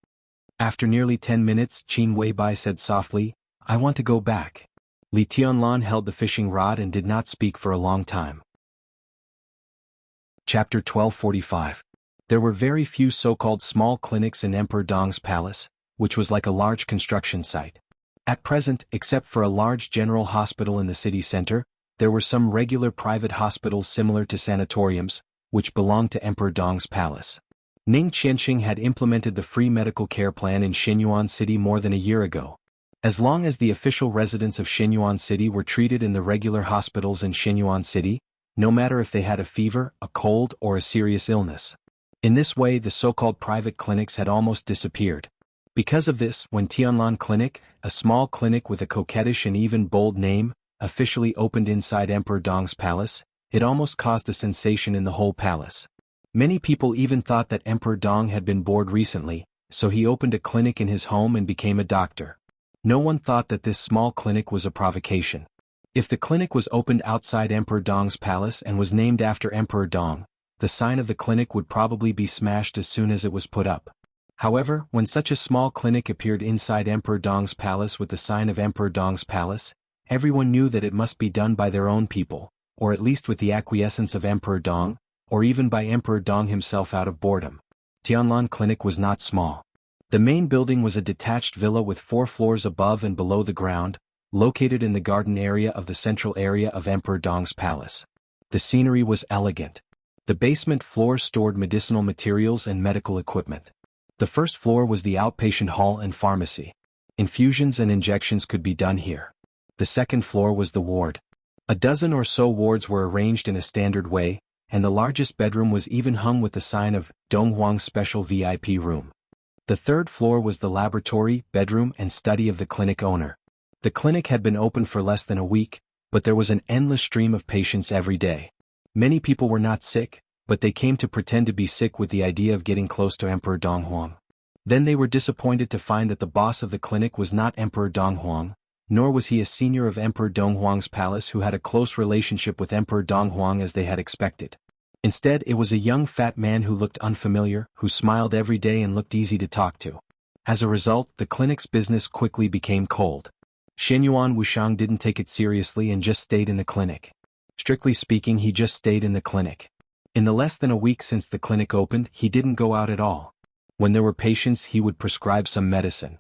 After nearly 10 minutes, Qin Weibai said softly, I want to go back. Li Tianlan held the fishing rod and did not speak for a long time. Chapter 1245. There were very few so-called small clinics in Emperor Dong's palace, which was like a large construction site. At present, except for a large general hospital in the city center, there were some regular private hospitals similar to sanatoriums, which belonged to Emperor Dong's palace. Ning Qianxing had implemented the free medical care plan in Xinyuan City more than a year ago. As long as the official residents of Xinyuan City were treated in the regular hospitals in Xinyuan City, no matter if they had a fever, a cold, or a serious illness. In this way, the so-called private clinics had almost disappeared. Because of this, when Tianlan Clinic, a small clinic with a coquettish and even bold name, officially opened inside Emperor Dong's palace, it almost caused a sensation in the whole palace. Many people even thought that Emperor Dong had been bored recently, so he opened a clinic in his home and became a doctor. No one thought that this small clinic was a provocation. If the clinic was opened outside Emperor Dong's palace and was named after Emperor Dong, the sign of the clinic would probably be smashed as soon as it was put up. However, when such a small clinic appeared inside Emperor Dong's palace with the sign of Emperor Dong's palace, everyone knew that it must be done by their own people, or at least with the acquiescence of Emperor Dong, or even by Emperor Dong himself out of boredom. Tianlan Clinic was not small. The main building was a detached villa with 4 floors above and below the ground, located in the garden area of the central area of Emperor Dong's palace. The scenery was elegant. The basement floor stored medicinal materials and medical equipment. The first floor was the outpatient hall and pharmacy. Infusions and injections could be done here. The second floor was the ward. A dozen or so wards were arranged in a standard way, and the largest bedroom was even hung with the sign of Donghuang Special VIP Room. The third floor was the laboratory, bedroom and study of the clinic owner. The clinic had been open for less than a week, but there was an endless stream of patients every day. Many people were not sick, but they came to pretend to be sick with the idea of getting close to Emperor Donghuang. Then they were disappointed to find that the boss of the clinic was not Emperor Donghuang, nor was he a senior of Emperor Donghuang's palace who had a close relationship with Emperor Donghuang as they had expected. Instead, it was a young fat man who looked unfamiliar, who smiled every day and looked easy to talk to. As a result, the clinic's business quickly became cold. Shenyuan Wuxiang didn't take it seriously and just stayed in the clinic. Strictly speaking, he just stayed in the clinic. In the less than a week since the clinic opened, he didn't go out at all. When there were patients, he would prescribe some medicine.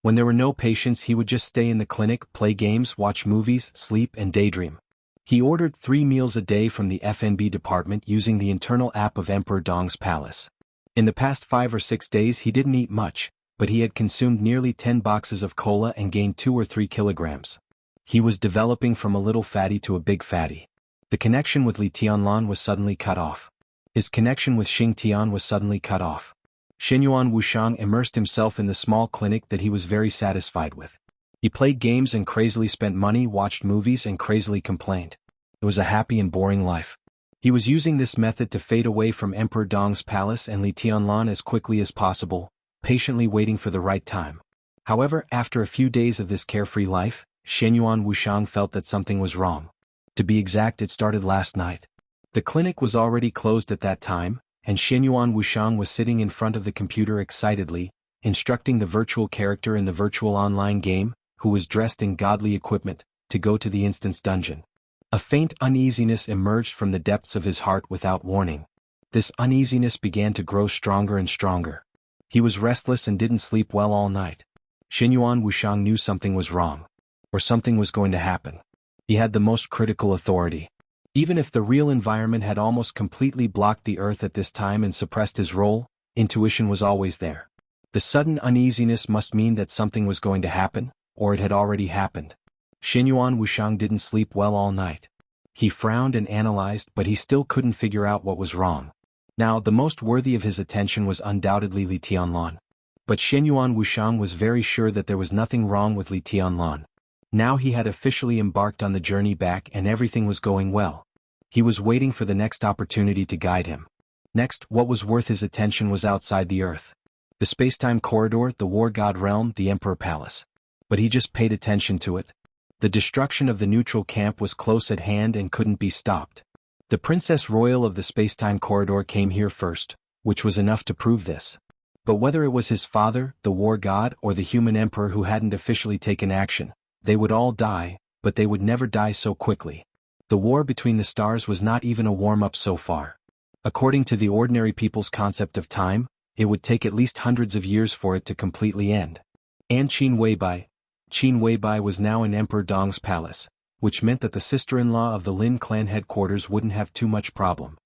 When there were no patients, he would just stay in the clinic, play games, watch movies, sleep and daydream. He ordered 3 meals a day from the F&B department using the internal app of Emperor Dong's palace. In the past 5 or 6 days he didn't eat much, but he had consumed nearly 10 boxes of cola and gained 2 or 3 kilograms. He was developing from a little fatty to a big fatty. The connection with Li Tianlan was suddenly cut off. His connection with Xing Tian was suddenly cut off. Shenyuan Wuxiang immersed himself in the small clinic that he was very satisfied with. He played games and crazily spent money, watched movies and crazily complained. It was a happy and boring life. He was using this method to fade away from Emperor Dong's palace and Li Tianlan as quickly as possible, patiently waiting for the right time. However, after a few days of this carefree life, Shenyuan Wuxiang felt that something was wrong. To be exact, it started last night. The clinic was already closed at that time, and Shenyuan Wuxiang was sitting in front of the computer excitedly, instructing the virtual character in the virtual online game, who was dressed in godly equipment, to go to the instance dungeon. A faint uneasiness emerged from the depths of his heart without warning. This uneasiness began to grow stronger and stronger. He was restless and didn't sleep well all night. Shenyuan Wuxiang knew something was wrong. Or something was going to happen. He had the most critical authority. Even if the real environment had almost completely blocked the earth at this time and suppressed his role, intuition was always there. The sudden uneasiness must mean that something was going to happen, or it had already happened. Shenyuan Wuxiang didn't sleep well all night. He frowned and analyzed, but he still couldn't figure out what was wrong. Now, the most worthy of his attention was undoubtedly Li Tianlan. But Shenyuan Wuxiang was very sure that there was nothing wrong with Li Tianlan. Now he had officially embarked on the journey back and everything was going well. He was waiting for the next opportunity to guide him. Next, what was worth his attention was outside the earth. The space-time corridor, the war god realm, the emperor palace. But he just paid attention to it. The destruction of the neutral camp was close at hand and couldn't be stopped. The princess royal of the space-time corridor came here first, which was enough to prove this. But whether it was his father, the war god, or the human emperor who hadn't officially taken action, they would all die, but they would never die so quickly. The war between the stars was not even a warm-up so far. According to the ordinary people's concept of time, it would take at least hundreds of years for it to completely end. And Qin Weibai was now in Emperor Dong's palace, which meant that the sister-in-law of the Lin clan headquarters wouldn't have too much problem.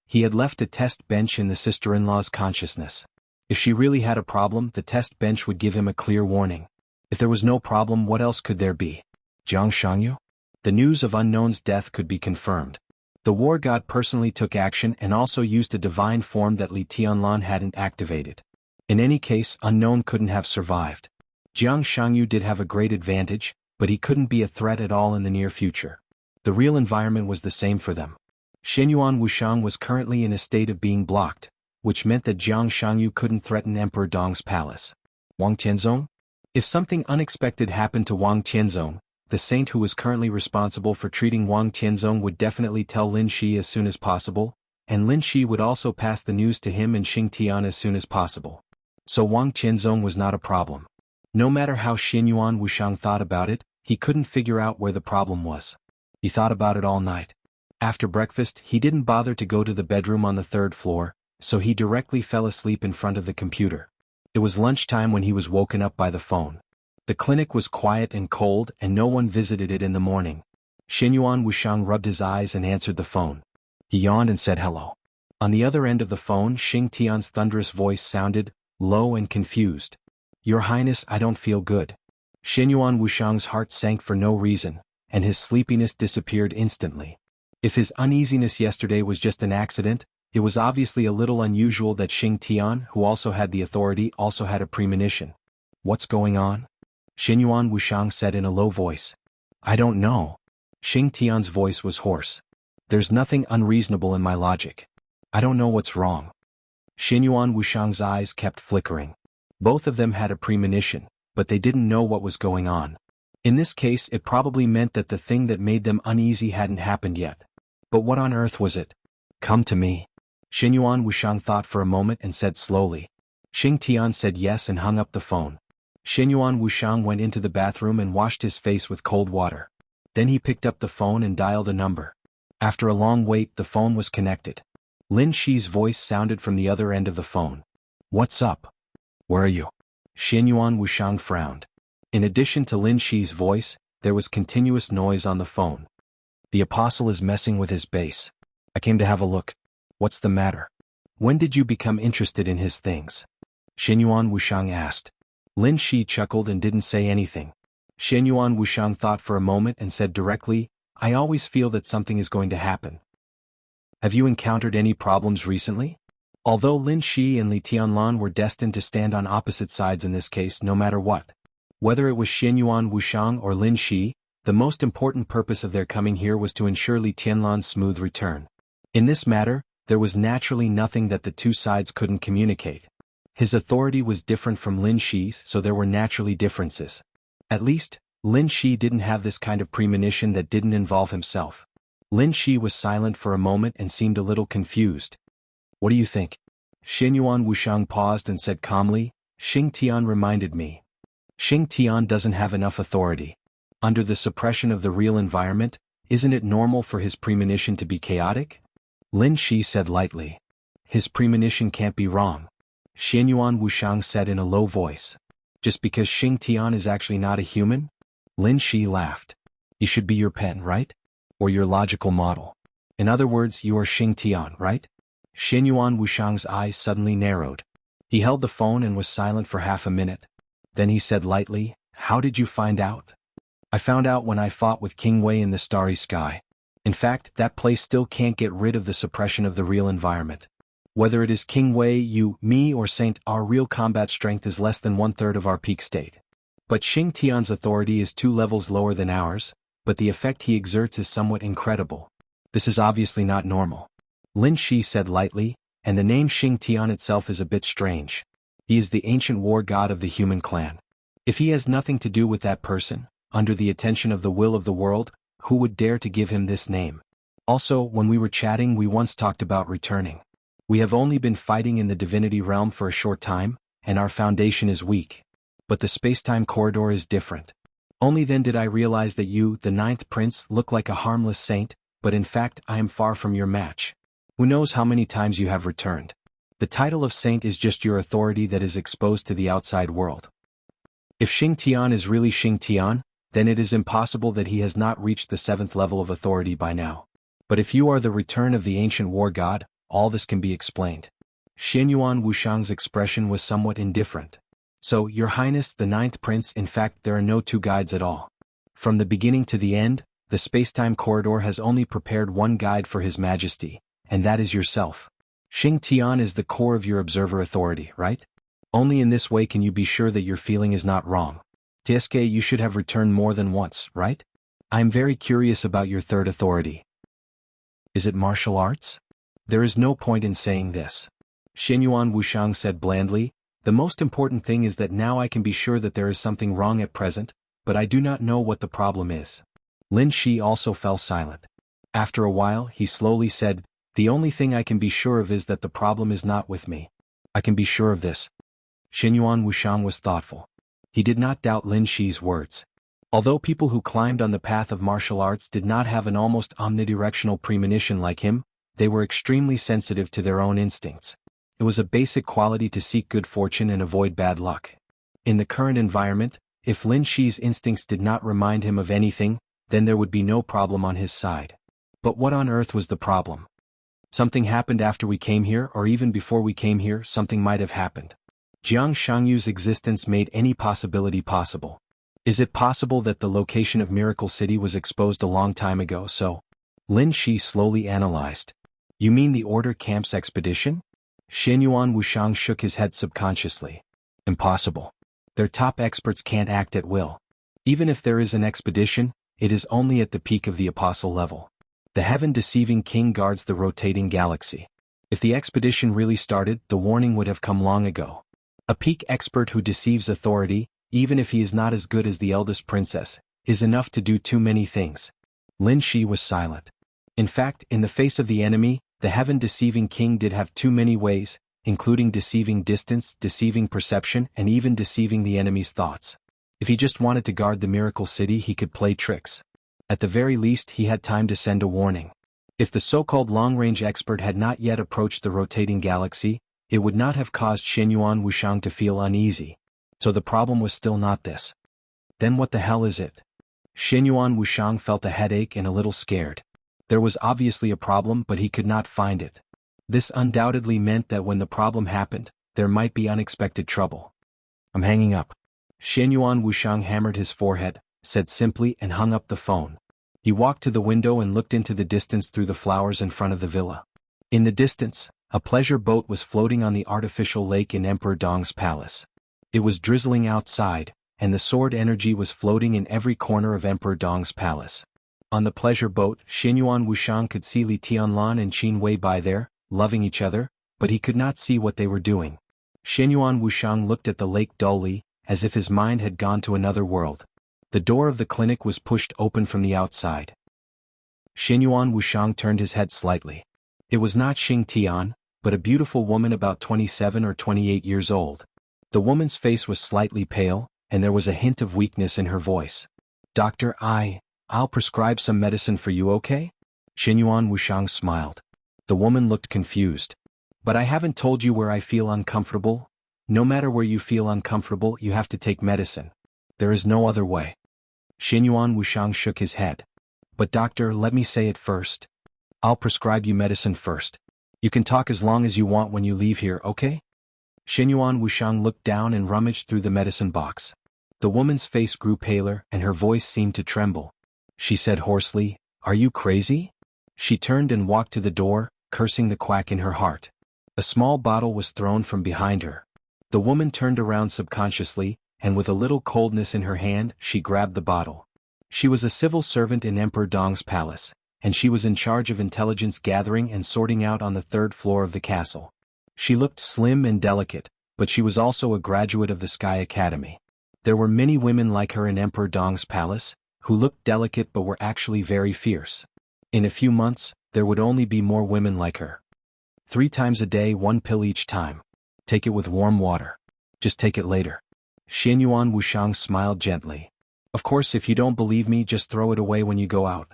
He had left a test bench in the sister-in-law's consciousness. If she really had a problem, the test bench would give him a clear warning. If there was no problem, what else could there be? Jiang Shangyu? The news of Unknown's death could be confirmed. The war god personally took action and also used a divine form that Li Tianlan hadn't activated. In any case, Unknown couldn't have survived. Jiang Shangyu did have a great advantage, but he couldn't be a threat at all in the near future. The real environment was the same for them. Shenyuan Wuxiang was currently in a state of being blocked, which meant that Jiang Shangyu couldn't threaten Emperor Dong's palace. Wang Tianzong? If something unexpected happened to Wang Tianzong, the saint who was currently responsible for treating Wang Tianzong would definitely tell Lin Shi as soon as possible, and Lin Shi would also pass the news to him and Xing Tian as soon as possible. So Wang Tianzong was not a problem. No matter how Shenyuan Wuxiang thought about it, he couldn't figure out where the problem was. He thought about it all night. After breakfast, he didn't bother to go to the bedroom on the 3rd floor, so he directly fell asleep in front of the computer. It was lunchtime when he was woken up by the phone. The clinic was quiet and cold and no one visited it in the morning. Shenyuan Wuxiang rubbed his eyes and answered the phone. He yawned and said hello. On the other end of the phone, Xing Tian's thunderous voice sounded, low and confused. Your Highness, I don't feel good. Xianyuan Wuxiang's heart sank for no reason, and his sleepiness disappeared instantly. If his uneasiness yesterday was just an accident, it was obviously a little unusual that Xing Tian, who also had the authority, also had a premonition. What's going on? Xianyuan Wuxiang said in a low voice. I don't know. Xing Tian's voice was hoarse. There's nothing unreasonable in my logic. I don't know what's wrong. Xianyuan Wuxiang's eyes kept flickering. Both of them had a premonition, but they didn't know what was going on. In this case, it probably meant that the thing that made them uneasy hadn't happened yet. But what on earth was it? Come to me. Xianyuan Wuxiang thought for a moment and said slowly. Xing Tian said yes and hung up the phone. Xianyuan Wuxiang went into the bathroom and washed his face with cold water. Then he picked up the phone and dialed a number. After a long wait, the phone was connected. Lin Shi's voice sounded from the other end of the phone. What's up? Where are you? Xianyuan Wuxiang frowned. In addition to Lin Shi's voice, there was continuous noise on the phone. The apostle is messing with his base. I came to have a look. What's the matter? When did you become interested in his things? Xianyuan Wuxiang asked. Lin Shi chuckled and didn't say anything. Xianyuan Wuxiang thought for a moment and said directly, I always feel that something is going to happen. Have you encountered any problems recently? Although Lin Shi and Li Tianlan were destined to stand on opposite sides in this case no matter what. Whether it was Xianyuan Wuxiang or Lin Shi, the most important purpose of their coming here was to ensure Li Tianlan's smooth return. In this matter, there was naturally nothing that the two sides couldn't communicate. His authority was different from Lin Shi's, so there were naturally differences. At least, Lin Shi didn't have this kind of premonition that didn't involve himself. Lin Shi was silent for a moment and seemed a little confused. What do you think? Xianyuan Wuxiang paused and said calmly, Xing Tian reminded me. Xing Tian doesn't have enough authority. Under the suppression of the real environment, isn't it normal for his premonition to be chaotic? Lin Shi said lightly. His premonition can't be wrong. Xianyuan Wuxiang said in a low voice. Just because Xing Tian is actually not a human? Lin Shi laughed. He should be your pen, right? Or your logical model. In other words, you are Xing Tian, right? Xianyuan Wuxiang's eyes suddenly narrowed. He held the phone and was silent for half a minute. Then he said lightly, How did you find out? I found out when I fought with King Wei in the Starry Sky. In fact, that place still can't get rid of the suppression of the real environment. Whether it is King Wei, you, me or Saint, our real combat strength is less than 1/3 of our peak state. But Xing Tian's authority is 2 levels lower than ours, but the effect he exerts is somewhat incredible. This is obviously not normal. Lin Shi said lightly, and the name Xing Tian itself is a bit strange. He is the ancient war god of the human clan. If he has nothing to do with that person, under the attention of the will of the world, who would dare to give him this name? Also, when we were chatting, we once talked about returning. We have only been fighting in the divinity realm for a short time, and our foundation is weak. But the spacetime corridor is different. Only then did I realize that you, the 9th prince, look like a harmless saint, but in fact I am far from your match. Who knows how many times you have returned? The title of saint is just your authority that is exposed to the outside world. If Xing Tian is really Xing Tian, then it is impossible that he has not reached the 7th level of authority by now. But if you are the return of the ancient war god, all this can be explained. Xianyuan Wuxiang's expression was somewhat indifferent. So, Your Highness the 9th Prince, in fact there are no two guides at all. From the beginning to the end, the spacetime corridor has only prepared one guide for His Majesty, and that is yourself. Xing Tian is the core of your observer authority, right? Only in this way can you be sure that your feeling is not wrong. Tieske, you should have returned more than once, right? I am very curious about your third authority. Is it martial arts? There is no point in saying this. Xianyuan Wuxiang said blandly, the most important thing is that now I can be sure that there is something wrong at present, but I do not know what the problem is. Lin Shi also fell silent. After a while, he slowly said, the only thing I can be sure of is that the problem is not with me. I can be sure of this. Xianyuan Wuxiang was thoughtful. He did not doubt Lin Shi's words. Although people who climbed on the path of martial arts did not have an almost omnidirectional premonition like him, they were extremely sensitive to their own instincts. It was a basic quality to seek good fortune and avoid bad luck. In the current environment, if Lin Shi's instincts did not remind him of anything, then there would be no problem on his side. But what on earth was the problem? Something happened after we came here, or even before we came here, something might have happened. Jiang Shangyu's existence made any possibility possible. Is it possible that the location of Miracle City was exposed a long time ago, so? Lin Shi slowly analyzed. You mean the Order Camp's expedition? Xianyuan Wushang shook his head subconsciously. Impossible. Their top experts can't act at will. Even if there is an expedition, it is only at the peak of the apostle level. The heaven-deceiving king guards the rotating galaxy. If the expedition really started, the warning would have come long ago. A peak expert who deceives authority, even if he is not as good as the eldest princess, is enough to do too many things. Lin Shi was silent. In fact, in the face of the enemy, the heaven-deceiving king did have too many ways, including deceiving distance, deceiving perception, and even deceiving the enemy's thoughts. If he just wanted to guard the Miracle City, he could play tricks. At the very least, he had time to send a warning. If the so-called long-range expert had not yet approached the rotating galaxy, it would not have caused Xianyuan Wushang to feel uneasy. So the problem was still not this. Then what the hell is it? Xianyuan Wushang felt a headache and a little scared. There was obviously a problem, but he could not find it. This undoubtedly meant that when the problem happened, there might be unexpected trouble. I'm hanging up. Xianyuan Wushang hammered his forehead, said simply, and hung up the phone. He walked to the window and looked into the distance through the flowers in front of the villa. In the distance, a pleasure boat was floating on the artificial lake in Emperor Dong's palace. It was drizzling outside, and the sword energy was floating in every corner of Emperor Dong's palace. On the pleasure boat, Xianyuan Wushang could see Li Tianlan and Qin Wei by there, loving each other, but he could not see what they were doing. Xianyuan Wushang looked at the lake dully, as if his mind had gone to another world. The door of the clinic was pushed open from the outside. Xianyuan Wushang turned his head slightly. It was not Xing Tian, but a beautiful woman about 27 or 28 years old. The woman's face was slightly pale, and there was a hint of weakness in her voice. Doctor, I'll prescribe some medicine for you, okay? Xianyuan Wushang smiled. The woman looked confused. But I haven't told you where I feel uncomfortable. No matter where you feel uncomfortable, you have to take medicine. There is no other way. Xianyuan Wushang shook his head. But doctor, let me say it first. I'll prescribe you medicine first. You can talk as long as you want when you leave here, okay? Xianyuan Wushang looked down and rummaged through the medicine box. The woman's face grew paler and her voice seemed to tremble. She said hoarsely, Are you crazy? She turned and walked to the door, cursing the quack in her heart. A small bottle was thrown from behind her. The woman turned around subconsciously, and with a little coldness in her hand, she grabbed the bottle. She was a civil servant in Emperor Dong's palace, and she was in charge of intelligence gathering and sorting out on the third floor of the castle. She looked slim and delicate, but she was also a graduate of the Sky Academy. There were many women like her in Emperor Dong's palace, who looked delicate but were actually very fierce. In a few months, there would only be more women like her. 3 times a day, 1 pill each time. Take it with warm water. Just take it later. Xianyuan Wushang smiled gently. Of course, if you don't believe me, just throw it away when you go out.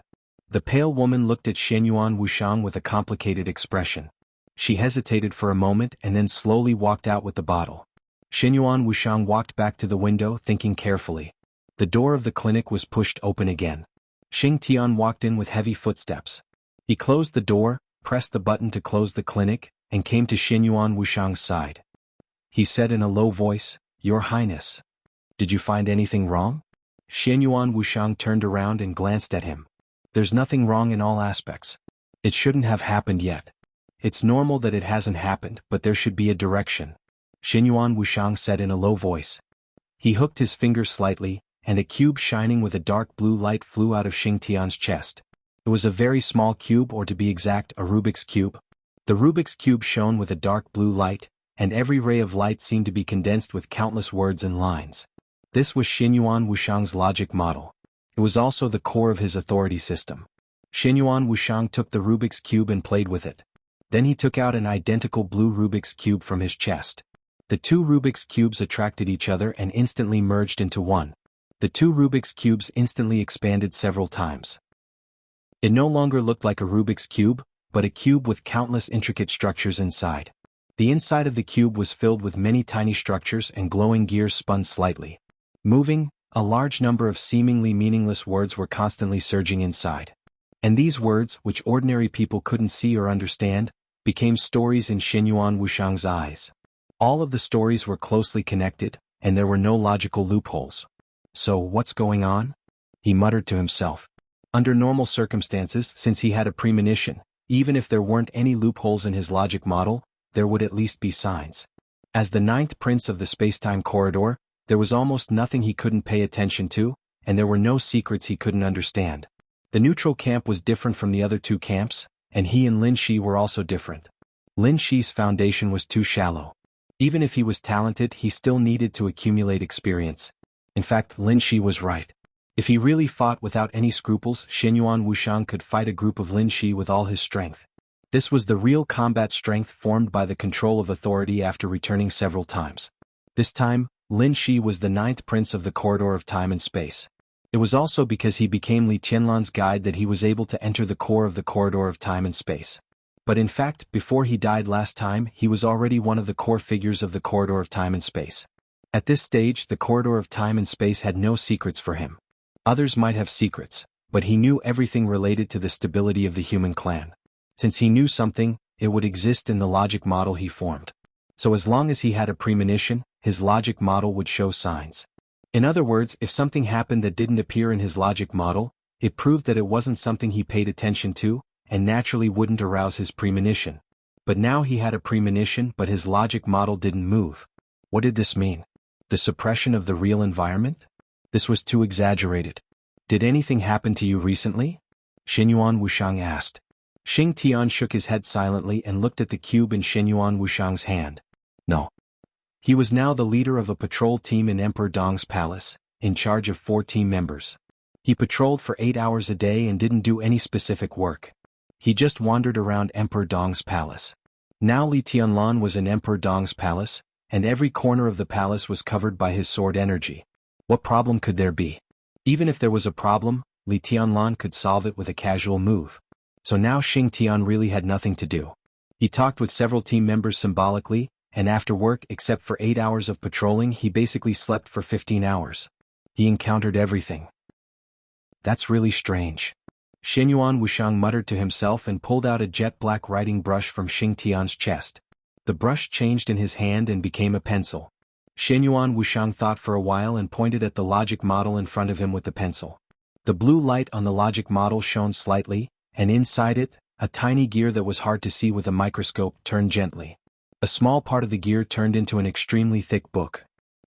The pale woman looked at Xianyuan Wushang with a complicated expression. She hesitated for a moment and then slowly walked out with the bottle. Xianyuan Wushang walked back to the window, thinking carefully. The door of the clinic was pushed open again. Xing Tian walked in with heavy footsteps. He closed the door, pressed the button to close the clinic, and came to Xianyuan Wushang's side. He said in a low voice, Your Highness. Did you find anything wrong? Xianyuan Wushang turned around and glanced at him. There's nothing wrong in all aspects. It shouldn't have happened yet. It's normal that it hasn't happened, but there should be a direction. Xianyuan Wushang said in a low voice. He hooked his finger slightly, and a cube shining with a dark blue light flew out of Xing Tian's chest. It was a very small cube, or to be exact, a Rubik's Cube. The Rubik's Cube shone with a dark blue light, and every ray of light seemed to be condensed with countless words and lines. This was Xianyuan Wushang's logic model. It was also the core of his authority system. Xianyuan Wushang took the Rubik's Cube and played with it. Then he took out an identical blue Rubik's Cube from his chest. The 2 Rubik's Cubes attracted each other and instantly merged into one. The 2 Rubik's Cubes instantly expanded several times. It no longer looked like a Rubik's Cube, but a cube with countless intricate structures inside. The inside of the cube was filled with many tiny structures, and glowing gears spun slightly. Moving, a large number of seemingly meaningless words were constantly surging inside. And these words, which ordinary people couldn't see or understand, became stories in Xinyuan Wushang's eyes. All of the stories were closely connected, and there were no logical loopholes. So, what's going on? He muttered to himself. Under normal circumstances, since he had a premonition, even if there weren't any loopholes in his logic model, there would at least be signs. As the ninth prince of the space-time corridor, there was almost nothing he couldn't pay attention to, and there were no secrets he couldn't understand. The neutral camp was different from the other two camps, and he and Lin Shi were also different. Lin Shi's foundation was too shallow. Even if he was talented, he still needed to accumulate experience. In fact, Lin Shi was right. If he really fought without any scruples, Xinyuan Wushang could fight a group of Lin Shi with all his strength. This was the real combat strength formed by the control of authority after returning several times. This time, Lin Shi was the ninth prince of the corridor of time and space. It was also because he became Li Tianlan's guide that he was able to enter the core of the corridor of time and space. But in fact, before he died last time, he was already one of the core figures of the corridor of time and space. At this stage, the corridor of time and space had no secrets for him. Others might have secrets, but he knew everything related to the stability of the human clan. Since he knew something, it would exist in the logic model he formed. So as long as he had a premonition, his logic model would show signs. In other words, if something happened that didn't appear in his logic model, it proved that it wasn't something he paid attention to, and naturally wouldn't arouse his premonition. But now he had a premonition, but his logic model didn't move. What did this mean? The suppression of the real environment? This was too exaggerated. Did anything happen to you recently? Xinyuan Wushang asked. Xing Tian shook his head silently and looked at the cube in Xinyuan Wushang's hand. No. He was now the leader of a patrol team in Emperor Dong's palace, in charge of 4 team members. He patrolled for 8 hours a day and didn't do any specific work. He just wandered around Emperor Dong's palace. Now Li Tianlan was in Emperor Dong's palace, and every corner of the palace was covered by his sword energy. What problem could there be? Even if there was a problem, Li Tianlan could solve it with a casual move. So now Xing Tian really had nothing to do. He talked with several team members symbolically, and after work, except for 8 hours of patrolling, he basically slept for 15 hours. He encountered everything. That's really strange. Xinyuan Wushang muttered to himself and pulled out a jet-black writing brush from Xing Tian's chest. The brush changed in his hand and became a pencil. Xinyuan Wushang thought for a while and pointed at the logic model in front of him with the pencil. The blue light on the logic model shone slightly, and inside it, a tiny gear that was hard to see with a microscope turned gently. A small part of the gear turned into an extremely thick book.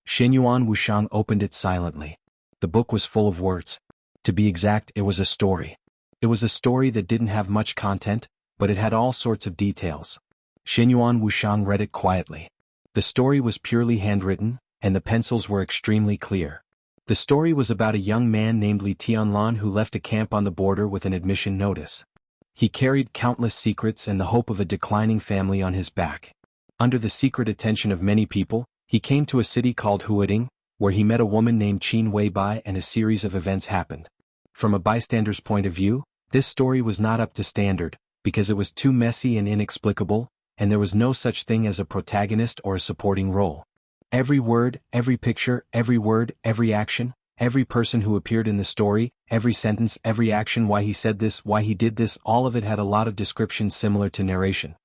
Xinyuan Wushang opened it silently. The book was full of words. To be exact, it was a story. It was a story that didn't have much content, but it had all sorts of details. Xinyuan Wushang read it quietly. The story was purely handwritten, and the pencils were extremely clear. The story was about a young man named Li Tianlan who left a camp on the border with an admission notice. He carried countless secrets and the hope of a declining family on his back. Under the secret attention of many people, he came to a city called Huading, where he met a woman named Qin Weibai and a series of events happened. From a bystander's point of view, this story was not up to standard, because it was too messy and inexplicable, and there was no such thing as a protagonist or a supporting role. Every word, every picture, every word, every action, every person who appeared in the story, every sentence, every action, why he said this, why he did this, all of it had a lot of descriptions similar to narration.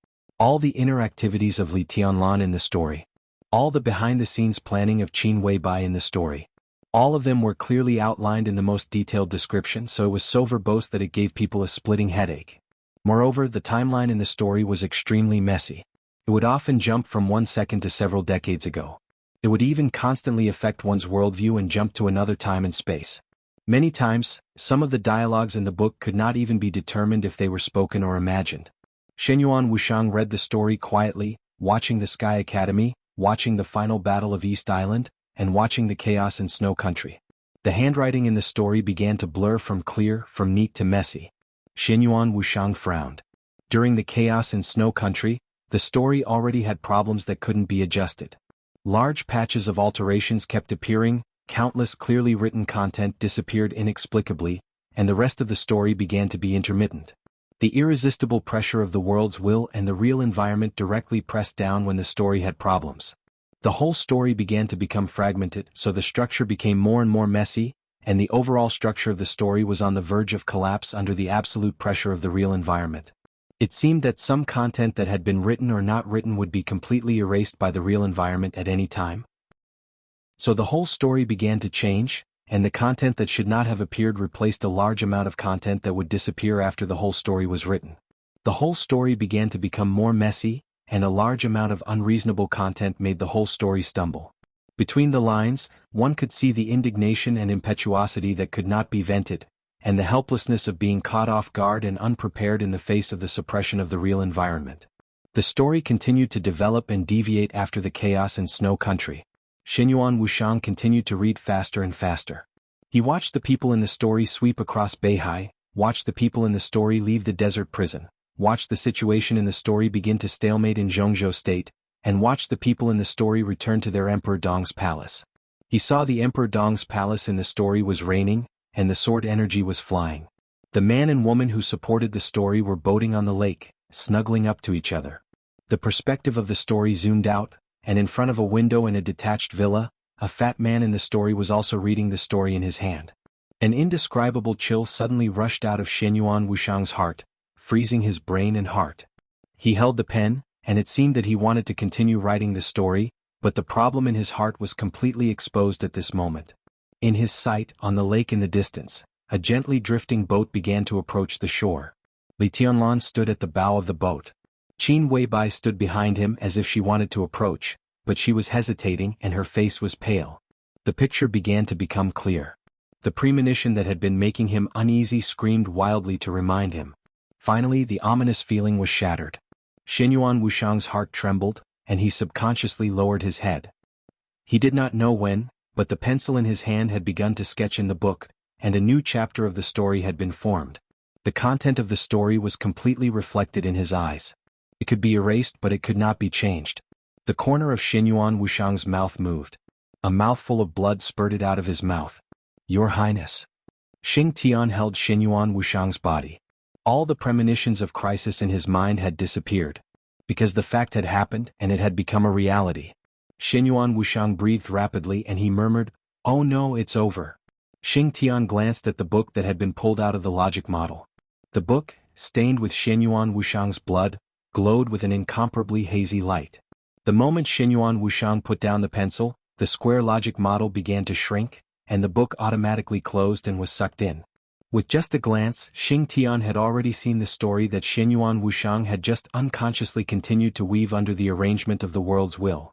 All the inner activities of Li Tianlan in the story. All the behind-the-scenes planning of Qin Weibai in the story. All of them were clearly outlined in the most detailed description, so it was so verbose that it gave people a splitting headache. Moreover, the timeline in the story was extremely messy. It would often jump from 1 second to several decades ago. It would even constantly affect one's worldview and jump to another time and space. Many times, some of the dialogues in the book could not even be determined if they were spoken or imagined. Xinyuan Wushang read the story quietly, watching the Sky Academy, watching the final battle of East Island, and watching the chaos in Snow Country. The handwriting in the story began to blur from clear, from neat to messy. Xinyuan Wushang frowned. During the chaos in Snow Country, the story already had problems that couldn't be adjusted. Large patches of alterations kept appearing, countless clearly written content disappeared inexplicably, and the rest of the story began to be intermittent. The irresistible pressure of the world's will and the real environment directly pressed down when the story had problems. The whole story began to become fragmented, so the structure became more and more messy, and the overall structure of the story was on the verge of collapse under the absolute pressure of the real environment. It seemed that some content that had been written or not written would be completely erased by the real environment at any time. So the whole story began to change, and the content that should not have appeared replaced a large amount of content that would disappear after the whole story was written. The whole story began to become more messy, and a large amount of unreasonable content made the whole story stumble. Between the lines, one could see the indignation and impetuosity that could not be vented, and the helplessness of being caught off guard and unprepared in the face of the suppression of the real environment. The story continued to develop and deviate after the chaos in Snow Country. Xinyuan Wuxiang continued to read faster and faster. He watched the people in the story sweep across Beihai, watched the people in the story leave the desert prison, watched the situation in the story begin to stalemate in Zhongzhou State, and watched the people in the story return to their Emperor Dong's palace. He saw the Emperor Dong's palace in the story was raining, and the sword energy was flying. The man and woman who supported the story were boating on the lake, snuggling up to each other. The perspective of the story zoomed out, and in front of a window in a detached villa, a fat man in the story was also reading the story in his hand. An indescribable chill suddenly rushed out of Xinyuan Wuxiang's heart, freezing his brain and heart. He held the pen, and it seemed that he wanted to continue writing the story, but the problem in his heart was completely exposed at this moment. In his sight, on the lake in the distance, a gently drifting boat began to approach the shore. Li Tianlan stood at the bow of the boat. Qin Weibai stood behind him as if she wanted to approach, but she was hesitating and her face was pale. The picture began to become clear. The premonition that had been making him uneasy screamed wildly to remind him. Finally, the ominous feeling was shattered. Xinyuan Wuxiang's heart trembled, and he subconsciously lowered his head. He did not know when, but the pencil in his hand had begun to sketch in the book, and a new chapter of the story had been formed. The content of the story was completely reflected in his eyes. It could be erased, but it could not be changed. The corner of Xinyuan Wuxiang's mouth moved. A mouthful of blood spurted out of his mouth. Your Highness. Xing Tian held Xinyuan Wuxiang's body. All the premonitions of crisis in his mind had disappeared. Because the fact had happened and it had become a reality. Xinyuan Wuxiang breathed rapidly and he murmured, "Oh no, it's over." Xing Tian glanced at the book that had been pulled out of the logic model. The book, stained with Xinyuan Wuxiang's blood, glowed with an incomparably hazy light. The moment Xinyuan Wuxiang put down the pencil, the square logic model began to shrink, and the book automatically closed and was sucked in. With just a glance, Xing Tian had already seen the story that Xinyuan Wuxiang had just unconsciously continued to weave under the arrangement of the world's will.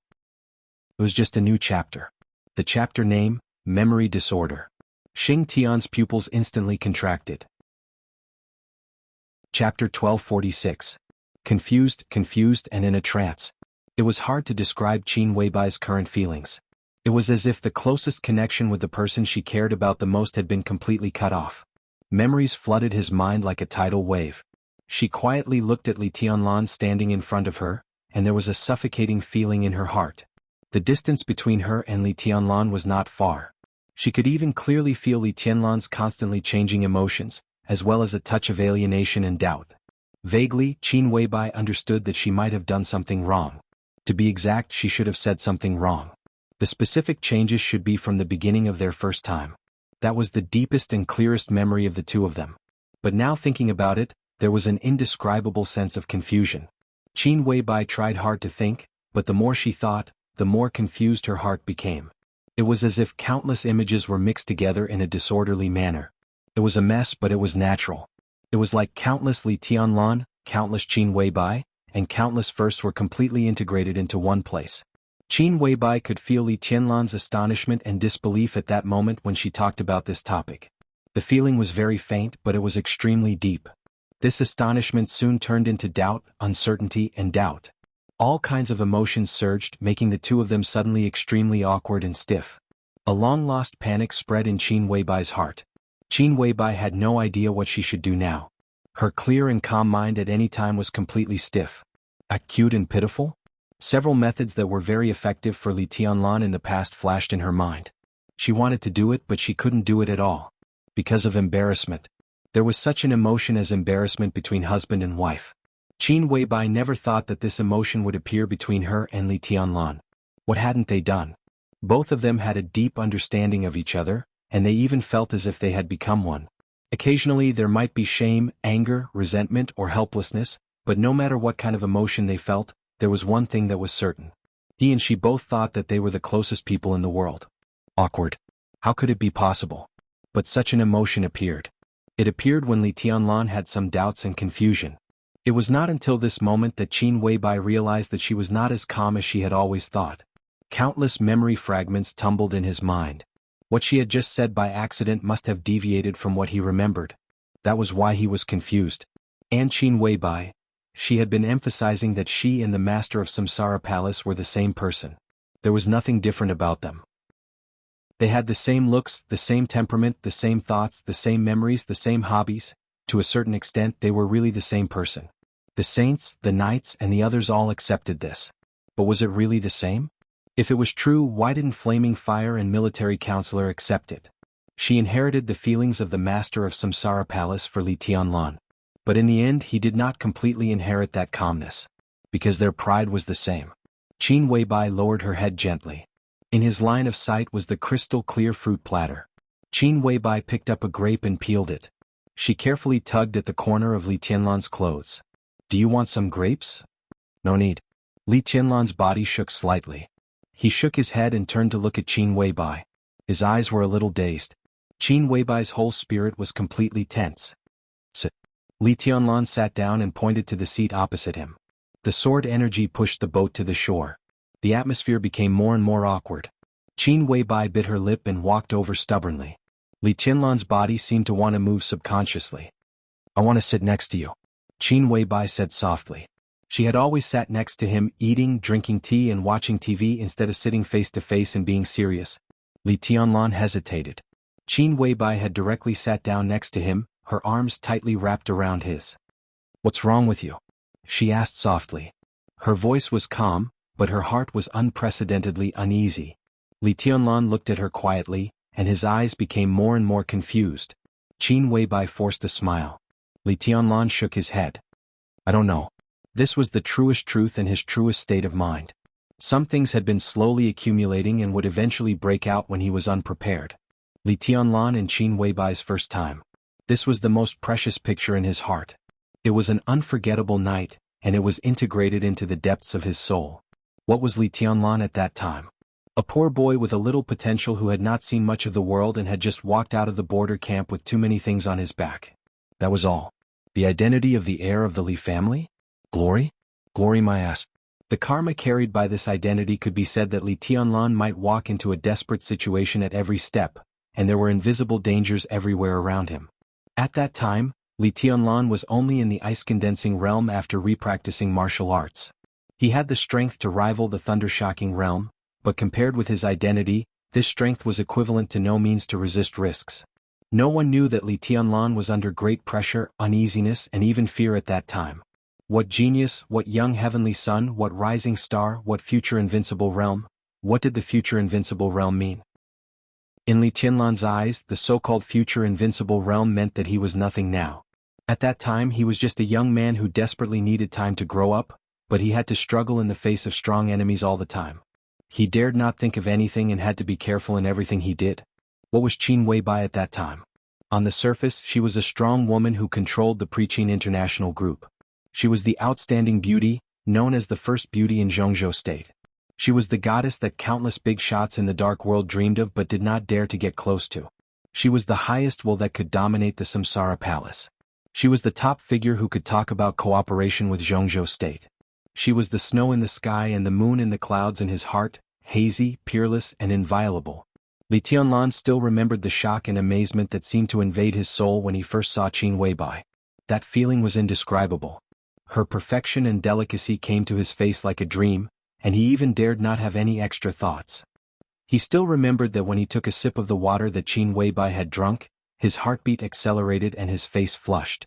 It was just a new chapter. The chapter name, Memory Disorder. Xing Tian's pupils instantly contracted. Chapter 1246. Confused and in a trance. It was hard to describe Qin Weibai's current feelings. It was as if the closest connection with the person she cared about the most had been completely cut off. Memories flooded his mind like a tidal wave. She quietly looked at Li Tianlan standing in front of her, and there was a suffocating feeling in her heart. The distance between her and Li Tianlan was not far. She could even clearly feel Li Tianlan's constantly changing emotions, as well as a touch of alienation and doubt. Vaguely, Qin Weibai understood that she might have done something wrong. To be exact, she should have said something wrong. The specific changes should be from the beginning of their first time. That was the deepest and clearest memory of the two of them. But now thinking about it, there was an indescribable sense of confusion. Qin Weibai tried hard to think, but the more she thought, the more confused her heart became. It was as if countless images were mixed together in a disorderly manner. It was a mess, but it was natural. It was like countless Li Tianlan, countless Qin Weibai, and countless firsts were completely integrated into one place. Qin Weibai could feel Li Tianlan's astonishment and disbelief at that moment when she talked about this topic. The feeling was very faint, but it was extremely deep. This astonishment soon turned into doubt, uncertainty, and doubt. All kinds of emotions surged, making the two of them suddenly extremely awkward and stiff. A long-lost panic spread in Qin Weibai's heart. Qin Weibai had no idea what she should do now. Her clear and calm mind at any time was completely stiff. Acute and pitiful? Several methods that were very effective for Li Tianlan in the past flashed in her mind. She wanted to do it, but she couldn't do it at all. Because of embarrassment. There was such an emotion as embarrassment between husband and wife. Qin Weibai never thought that this emotion would appear between her and Li Tianlan. What hadn't they done? Both of them had a deep understanding of each other, and they even felt as if they had become one. Occasionally there might be shame, anger, resentment, or helplessness, but no matter what kind of emotion they felt, there was one thing that was certain. He and she both thought that they were the closest people in the world. Awkward. How could it be possible? But such an emotion appeared. It appeared when Li Tianlan had some doubts and confusion. It was not until this moment that Qin Weibai realized that she was not as calm as she had always thought. Countless memory fragments tumbled in his mind. What she had just said by accident must have deviated from what he remembered. That was why he was confused. And Qin Weibai, she had been emphasizing that she and the master of Samsara Palace were the same person. There was nothing different about them. They had the same looks, the same temperament, the same thoughts, the same memories, the same hobbies. To a certain extent they were really the same person. The saints, the knights, and the others all accepted this. But was it really the same? If it was true, why didn't Flaming Fire and Military Counselor accept it? She inherited the feelings of the master of Samsara Palace for Li Tianlan. But in the end he did not completely inherit that calmness. Because their pride was the same. Qin Weibai lowered her head gently. In his line of sight was the crystal-clear fruit platter. Qin Weibai picked up a grape and peeled it. She carefully tugged at the corner of Li Tianlan's clothes. "Do you want some grapes?" "No need." Li Tianlan's body shook slightly. He shook his head and turned to look at Qin Weibai. His eyes were a little dazed. Qin Weibai's whole spirit was completely tense. "Sit." Li Tianlan sat down and pointed to the seat opposite him. The sword energy pushed the boat to the shore. The atmosphere became more and more awkward. Qin Weibai bit her lip and walked over stubbornly. Li Tianlan's body seemed to want to move subconsciously. "I want to sit next to you," Qin Weibai said softly. She had always sat next to him, eating, drinking tea and watching TV instead of sitting face to face and being serious. Li Tianlan hesitated. Qin Weibai had directly sat down next to him, her arms tightly wrapped around his. "What's wrong with you?" she asked softly. Her voice was calm, but her heart was unprecedentedly uneasy. Li Tianlan looked at her quietly, and his eyes became more and more confused. Qin Weibai forced a smile. Li Tianlan shook his head. "I don't know." This was the truest truth and his truest state of mind. Some things had been slowly accumulating and would eventually break out when he was unprepared. Li Tianlan and Qin Weibai's first time. This was the most precious picture in his heart. It was an unforgettable night, and it was integrated into the depths of his soul. What was Li Tianlan at that time? A poor boy with a little potential who had not seen much of the world and had just walked out of the border camp with too many things on his back. That was all. The identity of the heir of the Li family? Glory? Glory my ass. The karma carried by this identity could be said that Li Tianlan might walk into a desperate situation at every step, and there were invisible dangers everywhere around him. At that time, Li Tianlan was only in the ice-condensing realm after repracticing martial arts. He had the strength to rival the thunder-shocking realm, but compared with his identity, this strength was equivalent to no means to resist risks. No one knew that Li Tianlan was under great pressure, uneasiness, and even fear at that time. What genius, what young heavenly sun, what rising star, what future invincible realm? What did the future invincible realm mean? In Li Tianlan's eyes, the so-called future invincible realm meant that he was nothing now. At that time he was just a young man who desperately needed time to grow up, but he had to struggle in the face of strong enemies all the time. He dared not think of anything and had to be careful in everything he did. What was Qin Weibai at that time? On the surface, she was a strong woman who controlled the Preaching International Group. She was the outstanding beauty, known as the first beauty in Jianghu state. She was the goddess that countless big shots in the dark world dreamed of but did not dare to get close to. She was the highest will that could dominate the Samsara Palace. She was the top figure who could talk about cooperation with Jianghu state. She was the snow in the sky and the moon in the clouds in his heart, hazy, peerless, and inviolable. Li Tianlan still remembered the shock and amazement that seemed to invade his soul when he first saw Qin Weibai. That feeling was indescribable. Her perfection and delicacy came to his face like a dream, and he even dared not have any extra thoughts. He still remembered that when he took a sip of the water that Qin Weibai had drunk, his heartbeat accelerated and his face flushed.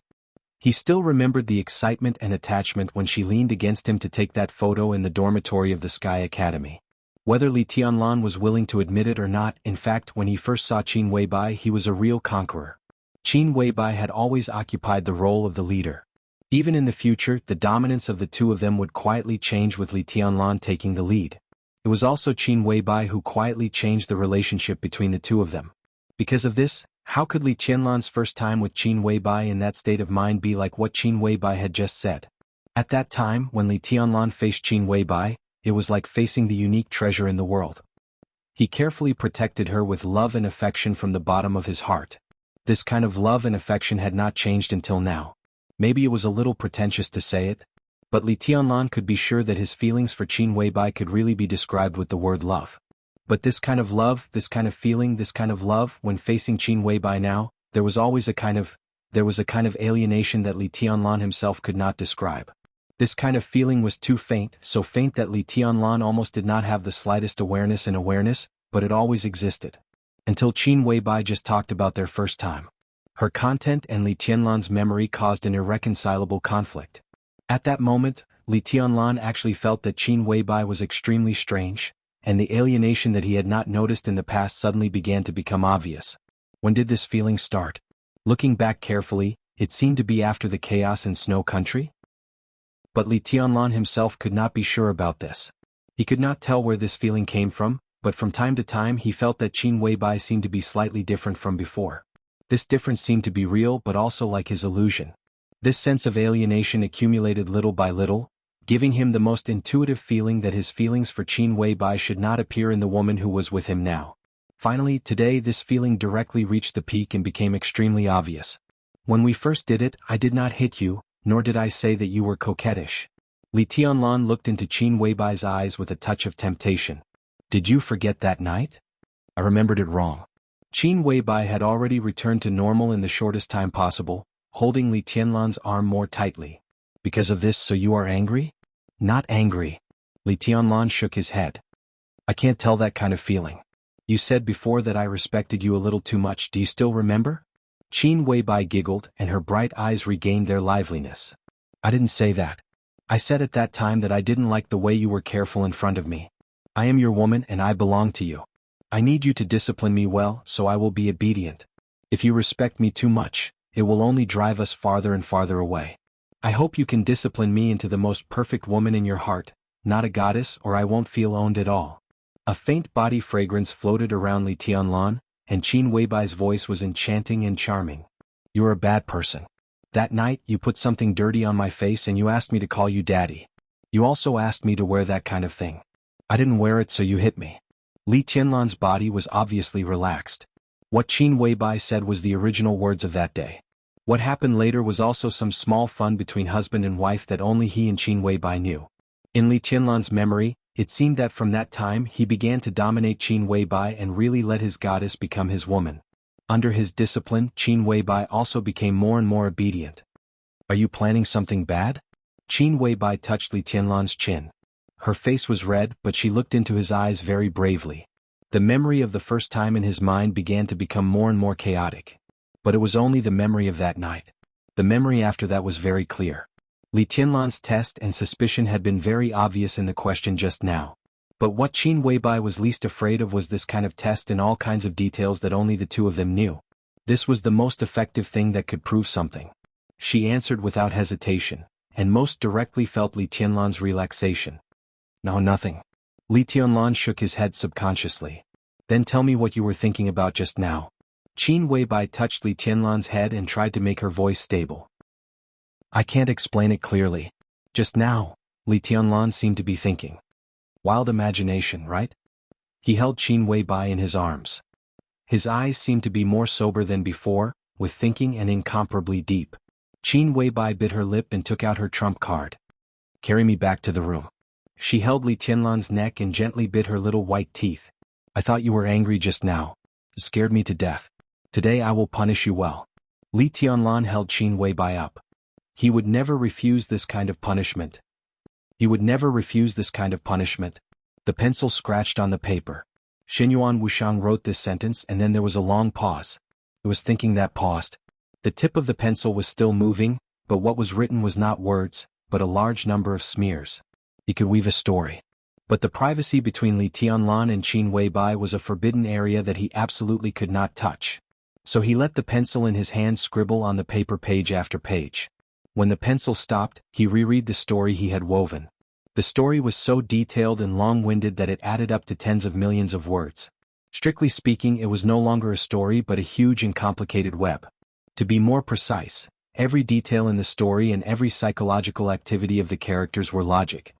He still remembered the excitement and attachment when she leaned against him to take that photo in the dormitory of the Sky Academy. Whether Li Tianlan was willing to admit it or not, in fact when he first saw Qin Weibai he was a real conqueror. Qin Weibai had always occupied the role of the leader. Even in the future, the dominance of the two of them would quietly change with Li Tianlan taking the lead. It was also Qin Weibai who quietly changed the relationship between the two of them. Because of this, how could Li Qianlan's first time with Qin Weibai in that state of mind be like what Qin Weibai had just said? At that time, when Li Tianlan faced Qin Weibai, it was like facing the unique treasure in the world. He carefully protected her with love and affection from the bottom of his heart. This kind of love and affection had not changed until now. Maybe it was a little pretentious to say it, but Li Tianlan could be sure that his feelings for Qin Weibai could really be described with the word love. But this kind of love, this kind of feeling, this kind of love, when facing Qin Weibai now, there was a kind of alienation that Li Tianlan himself could not describe. This kind of feeling was too faint, so faint that Li Tianlan almost did not have the slightest awareness, but it always existed. Until Qin Weibai just talked about their first time. Her content and Li Tianlan's memory caused an irreconcilable conflict. At that moment, Li Tianlan actually felt that Qin Weibai was extremely strange, and the alienation that he had not noticed in the past suddenly began to become obvious. When did this feeling start? Looking back carefully, it seemed to be after the chaos in Snow Country. But Li Tianlan himself could not be sure about this. He could not tell where this feeling came from, but from time to time he felt that Qin Weibai seemed to be slightly different from before. This difference seemed to be real but also like his illusion. This sense of alienation accumulated little by little, giving him the most intuitive feeling that his feelings for Qin Weibai should not appear in the woman who was with him now. Finally, today this feeling directly reached the peak and became extremely obvious. When we first did it, I did not hit you, nor did I say that you were coquettish. Li Tianlan looked into Qin Weibai's eyes with a touch of temptation. Did you forget that night? I remembered it wrong. Qin Weibai had already returned to normal in the shortest time possible, holding Li Tianlan's arm more tightly. Because of this, so you are angry? Not angry. Li Tianlan shook his head. I can't tell that kind of feeling. You said before that I respected you a little too much, do you still remember? Qin Weibai giggled and her bright eyes regained their liveliness. I didn't say that. I said at that time that I didn't like the way you were careful in front of me. I am your woman and I belong to you. I need you to discipline me well, so I will be obedient. If you respect me too much, it will only drive us farther and farther away. I hope you can discipline me into the most perfect woman in your heart, not a goddess, or I won't feel owned at all. A faint body fragrance floated around Li Tianlan, and Qin Weibai's voice was enchanting and charming. You're a bad person. That night, you put something dirty on my face and you asked me to call you daddy. You also asked me to wear that kind of thing. I didn't wear it, so you hit me. Li Tianlan's body was obviously relaxed. What Qin Weibai said was the original words of that day. What happened later was also some small fun between husband and wife that only he and Qin Weibai knew. In Li Tianlan's memory, it seemed that from that time he began to dominate Qin Weibai and really let his goddess become his woman. Under his discipline, Qin Weibai also became more and more obedient. Are you planning something bad? Qin Weibai touched Li Tianlan's chin. Her face was red, but she looked into his eyes very bravely. The memory of the first time in his mind began to become more and more chaotic. But it was only the memory of that night. The memory after that was very clear. Li Tianlan's test and suspicion had been very obvious in the question just now. But what Qin Weibai was least afraid of was this kind of test in all kinds of details that only the two of them knew. This was the most effective thing that could prove something. She answered without hesitation, and most directly felt Li Tianlan's relaxation. No, nothing. Li Tianlan shook his head subconsciously. Then tell me what you were thinking about just now. Qin Weibai touched Li Tianlan's head and tried to make her voice stable. I can't explain it clearly. Just now, Li Tianlan seemed to be thinking. Wild imagination, right? He held Qin Weibai in his arms. His eyes seemed to be more sober than before, with thinking and incomparably deep. Qin Weibai bit her lip and took out her trump card. Carry me back to the room. She held Li Tianlan's neck and gently bit her little white teeth. I thought you were angry just now. It scared me to death. Today I will punish you well. Li Tianlan held Qin Weibai up. He would never refuse this kind of punishment. He would never refuse this kind of punishment. The pencil scratched on the paper. Xinyuan Wuxiang wrote this sentence and then there was a long pause. It was thinking that paused. The tip of the pencil was still moving, but what was written was not words, but a large number of smears. He could weave a story. But the privacy between Li Tianlan and Qin Weibai was a forbidden area that he absolutely could not touch. So he let the pencil in his hand scribble on the paper page after page. When the pencil stopped, he reread the story he had woven. The story was so detailed and long-winded that it added up to tens of millions of words. Strictly speaking, it was no longer a story but a huge and complicated web. To be more precise, every detail in the story and every psychological activity of the characters were logic.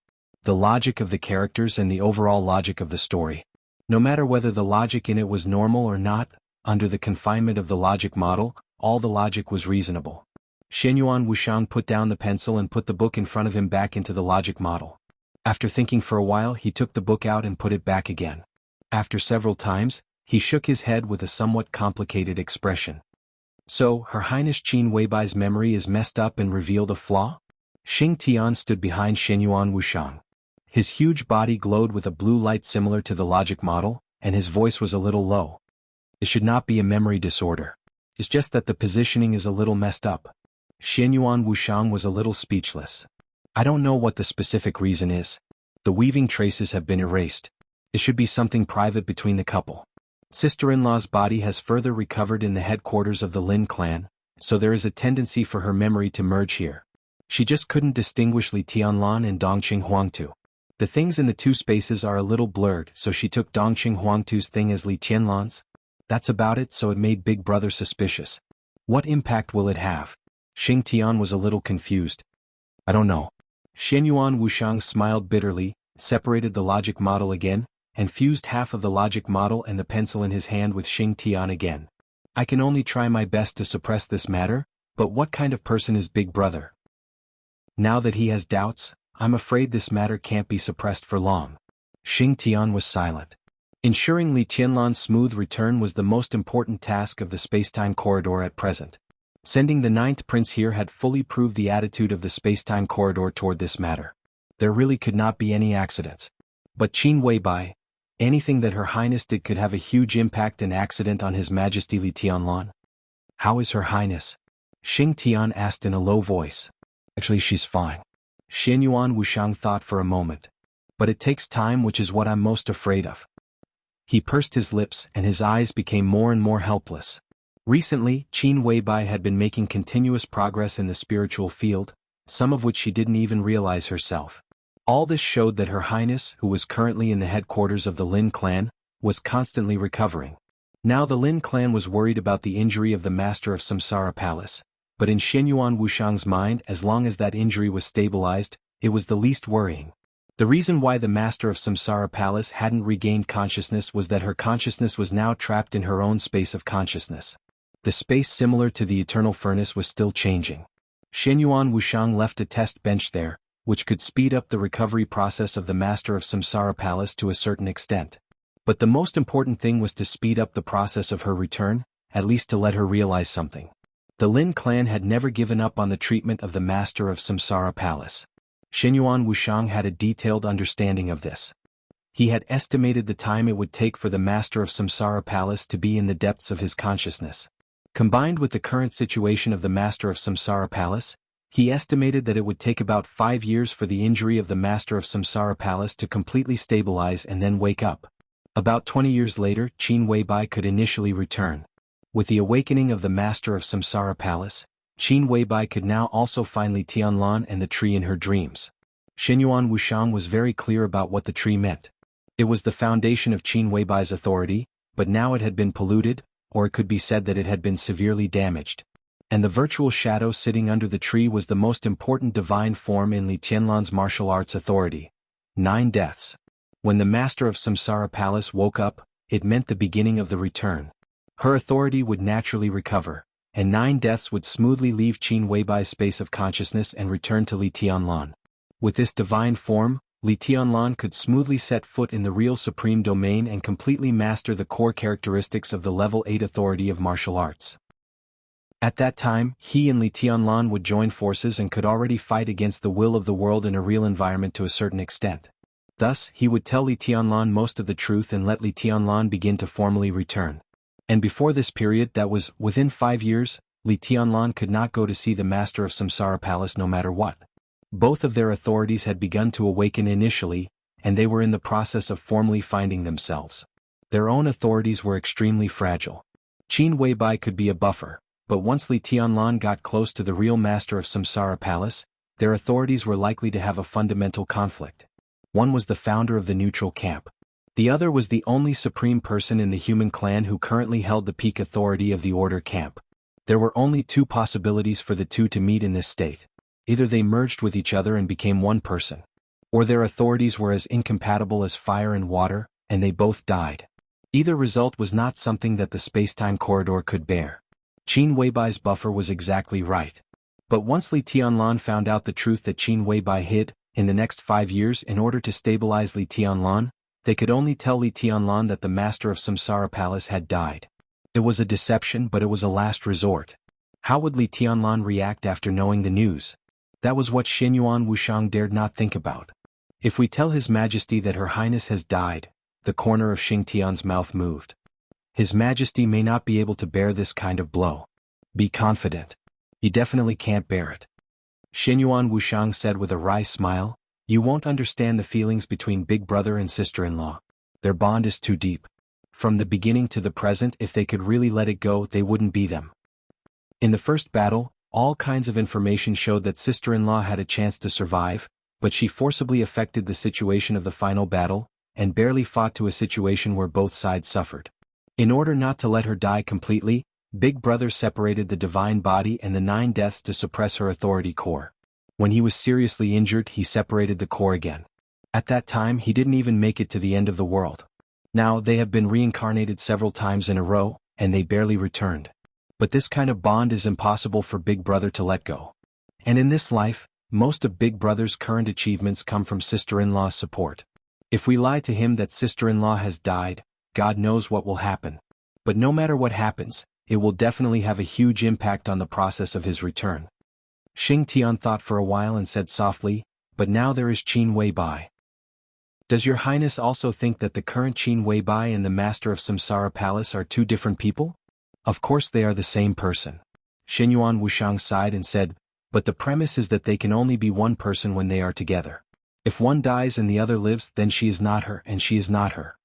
The logic of the characters and the overall logic of the story. No matter whether the logic in it was normal or not, under the confinement of the logic model, all the logic was reasonable. Shenyuan Wuxiang put down the pencil and put the book in front of him back into the logic model. After thinking for a while, he took the book out and put it back again. After several times, he shook his head with a somewhat complicated expression. So, Her Highness Qin Weibai's memory is messed up and revealed a flaw? Xing Tian stood behind Shenyuan Wuxiang. His huge body glowed with a blue light similar to the logic model, and his voice was a little low. It should not be a memory disorder. It's just that the positioning is a little messed up. Shenyuan Wuxiang was a little speechless. I don't know what the specific reason is. The weaving traces have been erased. It should be something private between the couple. Sister-in-law's body has further recovered in the headquarters of the Lin clan, so there is a tendency for her memory to merge here. She just couldn't distinguish Li Tianlan and Dongqing Huangtu. The things in the two spaces are a little blurred, so she took Dongqing Huangtu's thing as Li Tianlan's. That's about it, so it made Big Brother suspicious. What impact will it have? Xing Tian was a little confused. I don't know. Shenyuan Wuxiang smiled bitterly, separated the logic model again, and fused half of the logic model and the pencil in his hand with Xing Tian again. I can only try my best to suppress this matter, but what kind of person is Big Brother? Now that he has doubts, I'm afraid this matter can't be suppressed for long. Xing Tian was silent. Ensuring Li Tianlan's smooth return was the most important task of the spacetime corridor at present. Sending the ninth prince here had fully proved the attitude of the spacetime corridor toward this matter. There really could not be any accidents. But Qin Weibai, anything that Her Highness did could have a huge impact and accident on His Majesty Li Tianlan. How is Her Highness? Xing Tian asked in a low voice. Actually, she's fine. Shenyuan Wuxiang thought for a moment. But it takes time, which is what I'm most afraid of. He pursed his lips and his eyes became more and more helpless. Recently, Qin Weibai had been making continuous progress in the spiritual field, some of which she didn't even realize herself. All this showed that Her Highness, who was currently in the headquarters of the Lin clan, was constantly recovering. Now the Lin clan was worried about the injury of the Master of Samsara Palace, but in Shenyuan Wuxiang's mind, as long as that injury was stabilized, it was the least worrying. The reason why the Master of Samsara Palace hadn't regained consciousness was that her consciousness was now trapped in her own space of consciousness. The space similar to the eternal furnace was still changing. Shenyuan Wuxiang left a test bench there, which could speed up the recovery process of the Master of Samsara Palace to a certain extent. But the most important thing was to speed up the process of her return, at least to let her realize something. The Lin clan had never given up on the treatment of the Master of Samsara Palace. Shenyuan Wuxiang had a detailed understanding of this. He had estimated the time it would take for the Master of Samsara Palace to be in the depths of his consciousness. Combined with the current situation of the Master of Samsara Palace, he estimated that it would take about 5 years for the injury of the Master of Samsara Palace to completely stabilize and then wake up. About 20 years later, Qin Weibai could initially return. With the awakening of the Master of Samsara Palace, Qin Weibai could now also find Li Tianlan and the tree in her dreams. Shenyuan Wuxiang was very clear about what the tree meant. It was the foundation of Qin Weibai's authority, but now it had been polluted, or it could be said that it had been severely damaged. And the virtual shadow sitting under the tree was the most important divine form in Li Tianlan's martial arts authority. 9 deaths. When the Master of Samsara Palace woke up, it meant the beginning of the return. Her authority would naturally recover, and 9 deaths would smoothly leave Qin Weibai's space of consciousness and return to Li Tianlan. With this divine form, Li Tianlan could smoothly set foot in the real supreme domain and completely master the core characteristics of the level 8 authority of martial arts. At that time, he and Li Tianlan would join forces and could already fight against the will of the world in a real environment to a certain extent. Thus, he would tell Li Tianlan most of the truth and let Li Tianlan begin to formally return. And before this period, that was, within 5 years, Li Tianlan could not go to see the Master of Samsara Palace no matter what. Both of their authorities had begun to awaken initially, and they were in the process of formally finding themselves. Their own authorities were extremely fragile. Qin Weibai could be a buffer, but once Li Tianlan got close to the real Master of Samsara Palace, their authorities were likely to have a fundamental conflict. One was the founder of the neutral camp. The other was the only supreme person in the human clan who currently held the peak authority of the order camp. There were only two possibilities for the two to meet in this state. Either they merged with each other and became one person, or their authorities were as incompatible as fire and water, and they both died. Either result was not something that the space-time corridor could bear. Qin Weibai's buffer was exactly right. But once Li Tianlan found out the truth that Qin Weibai hid, in the next 5 years in order to stabilize Li Tianlan, they could only tell Li Tianlan that the master of Samsara Palace had died. It was a deception, but it was a last resort. How would Li Tianlan react after knowing the news? That was what Xinyuan Wuxiang dared not think about. If we tell His Majesty that Her Highness has died, the corner of Xing Tian's mouth moved. His Majesty may not be able to bear this kind of blow. Be confident. He definitely can't bear it. Xinyuan Wuxiang said with a wry smile, you won't understand the feelings between big brother and sister-in-law. Their bond is too deep. From the beginning to the present, if they could really let it go, they wouldn't be them. In the first battle, all kinds of information showed that sister-in-law had a chance to survive, but she forcibly affected the situation of the final battle, and barely fought to a situation where both sides suffered. In order not to let her die completely, Big Brother separated the divine body and the 9 deaths to suppress her authority core. When he was seriously injured, he separated the core again. At that time, he didn't even make it to the end of the world. Now, they have been reincarnated several times in a row, and they barely returned. But this kind of bond is impossible for Big Brother to let go. And in this life, most of Big Brother's current achievements come from sister-in-law's support. If we lie to him that sister-in-law has died, God knows what will happen. But no matter what happens, it will definitely have a huge impact on the process of his return. Xing Tian thought for a while and said softly, but now there is Qin Weibai. Does your highness also think that the current Qin Weibai and the master of Samsara Palace are two different people? Of course they are the same person. Xinyuan Wuxiang sighed and said, but the premise is that they can only be one person when they are together. If one dies and the other lives, then she is not her and she is not her.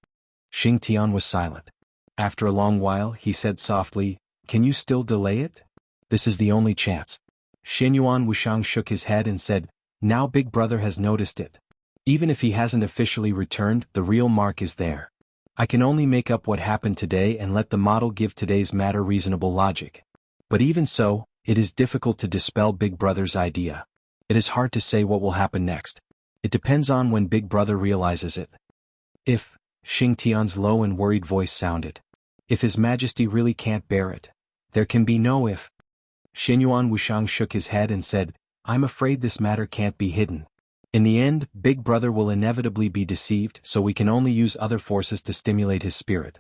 Xing Tian was silent. After a long while, he said softly, can you still delay it? This is the only chance. Xinyuan Wuxiang shook his head and said, now Big Brother has noticed it. Even if he hasn't officially returned, the real mark is there. I can only make up what happened today and let the model give today's matter reasonable logic. But even so, it is difficult to dispel Big Brother's idea. It is hard to say what will happen next. It depends on when Big Brother realizes it. If, Xing Tian's low and worried voice sounded. If His Majesty really can't bear it, there can be no if. Xinyuan Wuxiang shook his head and said, I'm afraid this matter can't be hidden. In the end, Big Brother will inevitably be deceived, so we can only use other forces to stimulate his spirit.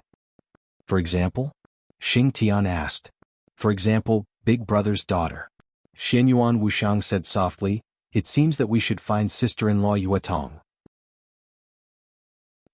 For example? Xing Tian asked. For example, Big Brother's daughter. Xinyuan Wuxiang said softly, it seems that we should find sister-in-law Yuetong.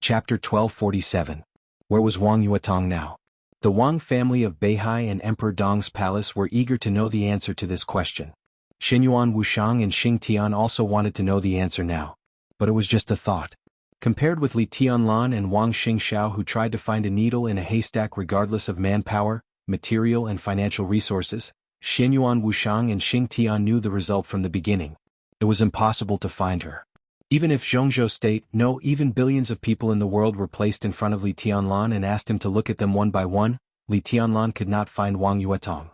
Chapter 1247. Where was Wang Yuetong now? The Wang family of Beihai and Emperor Dong's palace were eager to know the answer to this question. Xinyuan Wuxiang and Xing Tian also wanted to know the answer now. But it was just a thought. Compared with Li Tianlan and Wang Xingxiao, who tried to find a needle in a haystack regardless of manpower, material and financial resources, Xinyuan Wuxiang and Xing Tian knew the result from the beginning. It was impossible to find her. Even if Zhongzhou State, no, even billions of people in the world were placed in front of Li Tianlan and asked him to look at them one by one, Li Tianlan could not find Wang Yuetong.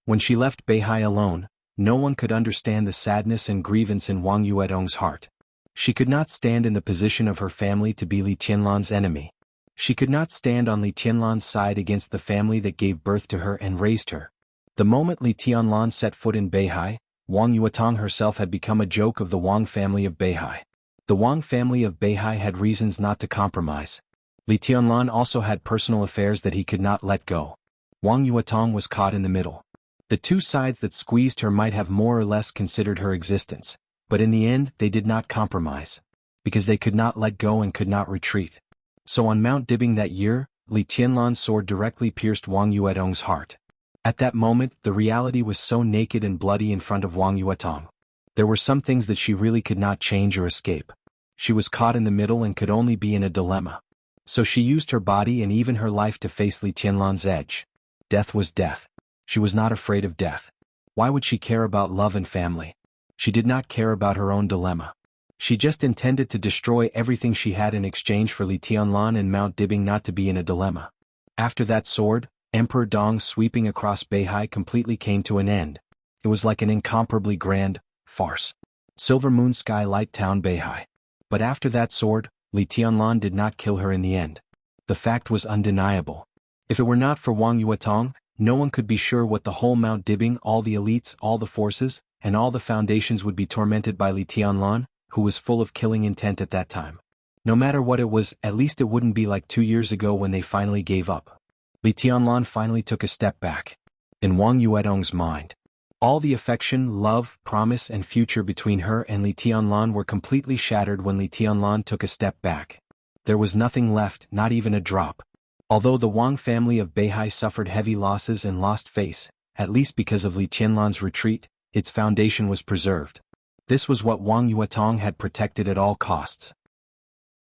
When she left Beihai alone, no one could understand the sadness and grievance in Wang Yuetong's heart. She could not stand in the position of her family to be Li Tianlan's enemy. She could not stand on Li Tianlan's side against the family that gave birth to her and raised her. The moment Li Tianlan set foot in Beihai, Wang Yuetong herself had become a joke of the Wang family of Beihai. The Wang family of Beihai had reasons not to compromise. Li Tianlan also had personal affairs that he could not let go. Wang Yuetong was caught in the middle. The two sides that squeezed her might have more or less considered her existence, but in the end they did not compromise. Because they could not let go and could not retreat. So on Mount Dibing that year, Li Tianlan's sword directly pierced Wang Yuetong's heart. At that moment, the reality was so naked and bloody in front of Wang Yuetong. There were some things that she really could not change or escape. She was caught in the middle and could only be in a dilemma. So she used her body and even her life to face Li Tianlan's edge. Death was death. She was not afraid of death. Why would she care about love and family? She did not care about her own dilemma. She just intended to destroy everything she had in exchange for Li Tianlan and Mount Dibing not to be in a dilemma. After that sword, Emperor Dong's sweeping across Beihai completely came to an end. It was like an incomparably grand farce. Silver Moon Sky Light Town Beihai. But after that sword, Li Tianlan did not kill her in the end. The fact was undeniable. If it were not for Wang Yuetong, no one could be sure what the whole Mount Dibing, all the elites, all the forces, and all the foundations would be tormented by Li Tianlan, who was full of killing intent at that time. No matter what it was, at least it wouldn't be like 2 years ago when they finally gave up. Li Tianlan finally took a step back. In Wang Yuetong's mind, all the affection, love, promise and future between her and Li Tianlan were completely shattered when Li Tianlan took a step back. There was nothing left, not even a drop. Although the Wang family of Beihai suffered heavy losses and lost face, at least because of Li Tianlan's retreat, its foundation was preserved. This was what Wang Yuetong had protected at all costs.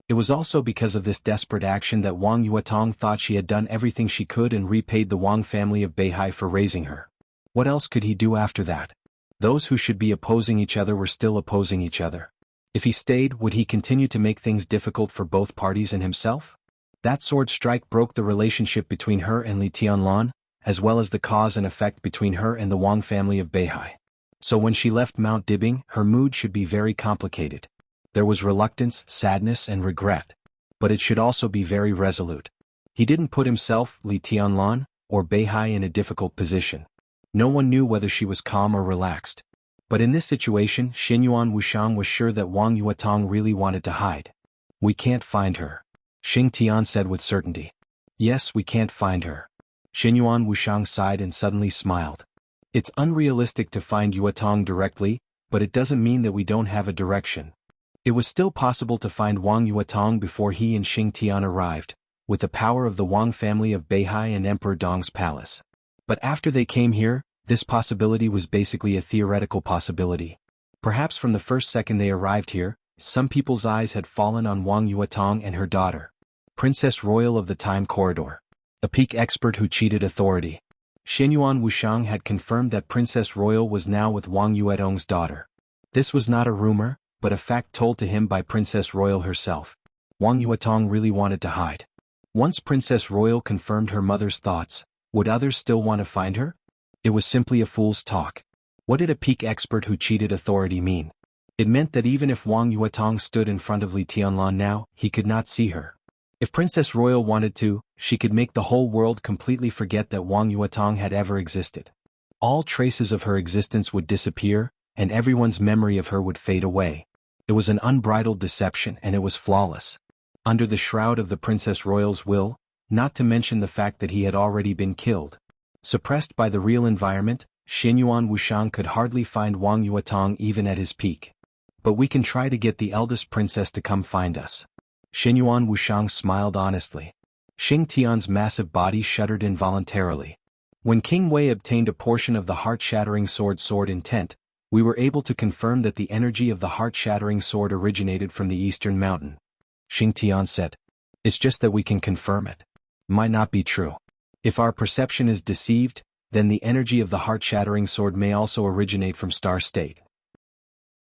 It was also because of this desperate action that Wang Yuetong thought she had done everything she could and repaid the Wang family of Beihai for raising her. What else could he do after that? Those who should be opposing each other were still opposing each other. If he stayed, would he continue to make things difficult for both parties and himself? That sword strike broke the relationship between her and Li Tianlan, as well as the cause and effect between her and the Wang family of Beihai. So when she left Mount Dibing, her mood should be very complicated. There was reluctance, sadness and regret. But it should also be very resolute. He didn't put himself, Li Tianlan, or Beihai in a difficult position. No one knew whether she was calm or relaxed. But in this situation, Xinyuan Wuxiang was sure that Wang Yuetong really wanted to hide. We can't find her, Xing Tian said with certainty. Yes, we can't find her. Xinyuan Wuxiang sighed and suddenly smiled. It's unrealistic to find Yuetong directly, but it doesn't mean that we don't have a direction. It was still possible to find Wang Yuetong before he and Xing Tian arrived, with the power of the Wang family of Beihai and Emperor Dong's palace. But after they came here, this possibility was basically a theoretical possibility. Perhaps from the first second they arrived here, some people's eyes had fallen on Wang Yuetong and her daughter, Princess Royal of the Time Corridor, a peak expert who cheated authority. Xinyuan Wuxiang had confirmed that Princess Royal was now with Wang Yuetong's daughter. This was not a rumor, but a fact told to him by Princess Royal herself. Wang Yuetong really wanted to hide. Once Princess Royal confirmed her mother's thoughts, would others still want to find her? It was simply a fool's talk. What did a peak expert who cheated authority mean? It meant that even if Wang Yuetong stood in front of Li Tianlan now, he could not see her. If Princess Royal wanted to, she could make the whole world completely forget that Wang Yuetong had ever existed. All traces of her existence would disappear, and everyone's memory of her would fade away. It was an unbridled deception and it was flawless. Under the shroud of the Princess Royal's will, not to mention the fact that he had already been killed. Suppressed by the real environment, Xinyuan Wuxiang could hardly find Wang Yuetong even at his peak. But we can try to get the eldest princess to come find us. Xinyuan Wuxiang smiled honestly. Xing Tian's massive body shuddered involuntarily. When King Wei obtained a portion of the heart-shattering sword intent, we were able to confirm that the energy of the heart-shattering sword originated from the eastern mountain. Xing Tian said. It's just that we can confirm it. Might not be true. If our perception is deceived, then the energy of the heart-shattering sword may also originate from Star State.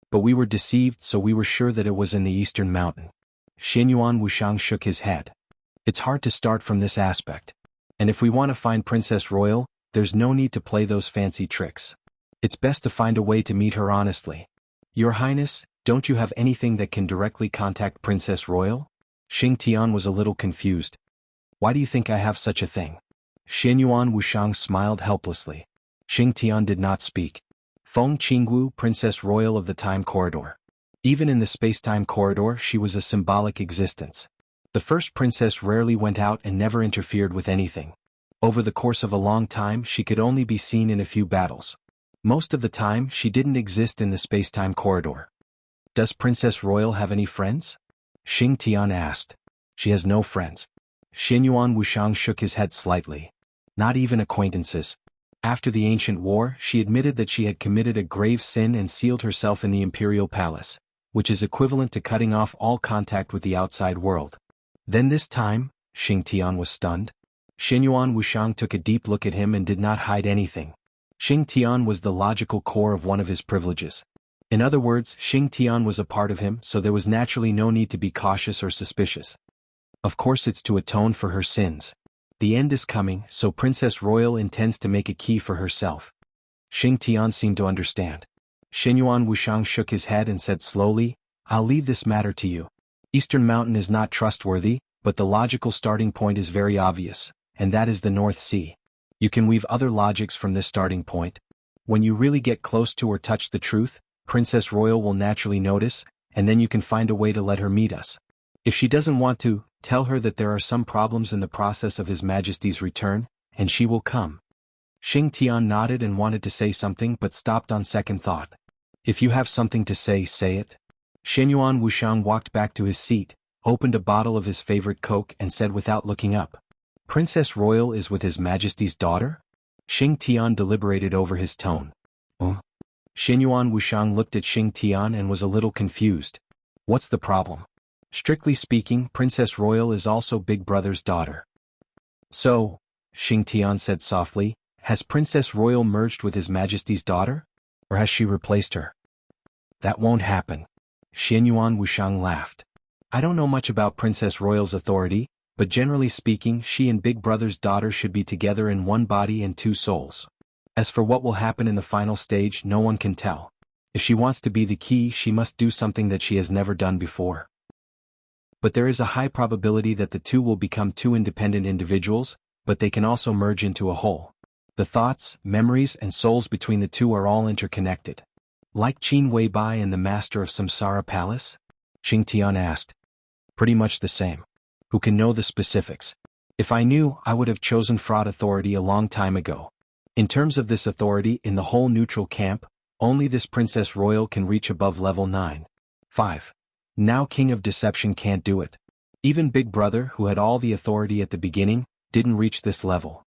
But we were deceived, so we were sure that it was in the eastern mountain. Xinyuan Wuxiang shook his head. It's hard to start from this aspect. And if we want to find Princess Royal, there's no need to play those fancy tricks. It's best to find a way to meet her honestly. Your Highness, don't you have anything that can directly contact Princess Royal? Xing Tian was a little confused. Why do you think I have such a thing? Xinyuan Wuxiang smiled helplessly. Xing Tian did not speak. Feng Qingwu, Princess Royal of the Time Corridor. Even in the space-time corridor, she was a symbolic existence. The first princess rarely went out and never interfered with anything. Over the course of a long time, she could only be seen in a few battles. Most of the time, she didn't exist in the space-time corridor. Does Princess Royal have any friends? Xing Tian asked. She has no friends. Xinyuan Wuxiang shook his head slightly. Not even acquaintances. After the ancient war, she admitted that she had committed a grave sin and sealed herself in the imperial palace, which is equivalent to cutting off all contact with the outside world. Then this time, Xing Tian was stunned. Xinyuan Wuxiang took a deep look at him and did not hide anything. Xing Tian was the logical core of one of his privileges. In other words, Xing Tian was a part of him, so there was naturally no need to be cautious or suspicious. Of course it's to atone for her sins. The end is coming, so Princess Royal intends to make a key for herself. Xing Tian seemed to understand. Xinyuan Wuxiang shook his head and said slowly, I'll leave this matter to you. Eastern Mountain is not trustworthy, but the logical starting point is very obvious, and that is the North Sea. You can weave other logics from this starting point. When you really get close to or touch the truth, Princess Royal will naturally notice, and then you can find a way to let her meet us. If she doesn't want to, tell her that there are some problems in the process of His Majesty's return, and she will come. Xing Tian nodded and wanted to say something but stopped on second thought. If you have something to say it. Xinyuan Wuxiang walked back to his seat, opened a bottle of his favorite Coke and said without looking up. Princess Royal is with His Majesty's daughter? Xing Tian deliberated over his tone. Xinyuan Wuxiang looked at Xing Tian and was a little confused. What's the problem? Strictly speaking, Princess Royal is also Big Brother's daughter. So, Xing Tian said softly, has Princess Royal merged with His Majesty's daughter? Or has she replaced her? That won't happen. Xinyuan Wuxiang laughed. I don't know much about Princess Royal's authority, but generally speaking she and Big Brother's daughter should be together in one body and two souls. As for what will happen in the final stage, no one can tell. If she wants to be the key, she must do something that she has never done before. But there is a high probability that the two will become two independent individuals, but they can also merge into a whole. The thoughts, memories and souls between the two are all interconnected. Like Qin Weibai and the Master of Samsara Palace? Xing Tian asked. Pretty much the same. Who can know the specifics? If I knew, I would have chosen Fraud Authority a long time ago. In terms of this authority in the whole neutral camp, only this Princess Royal can reach above level 9. 5. Now King of Deception can't do it. Even Big Brother, who had all the authority at the beginning, didn't reach this level.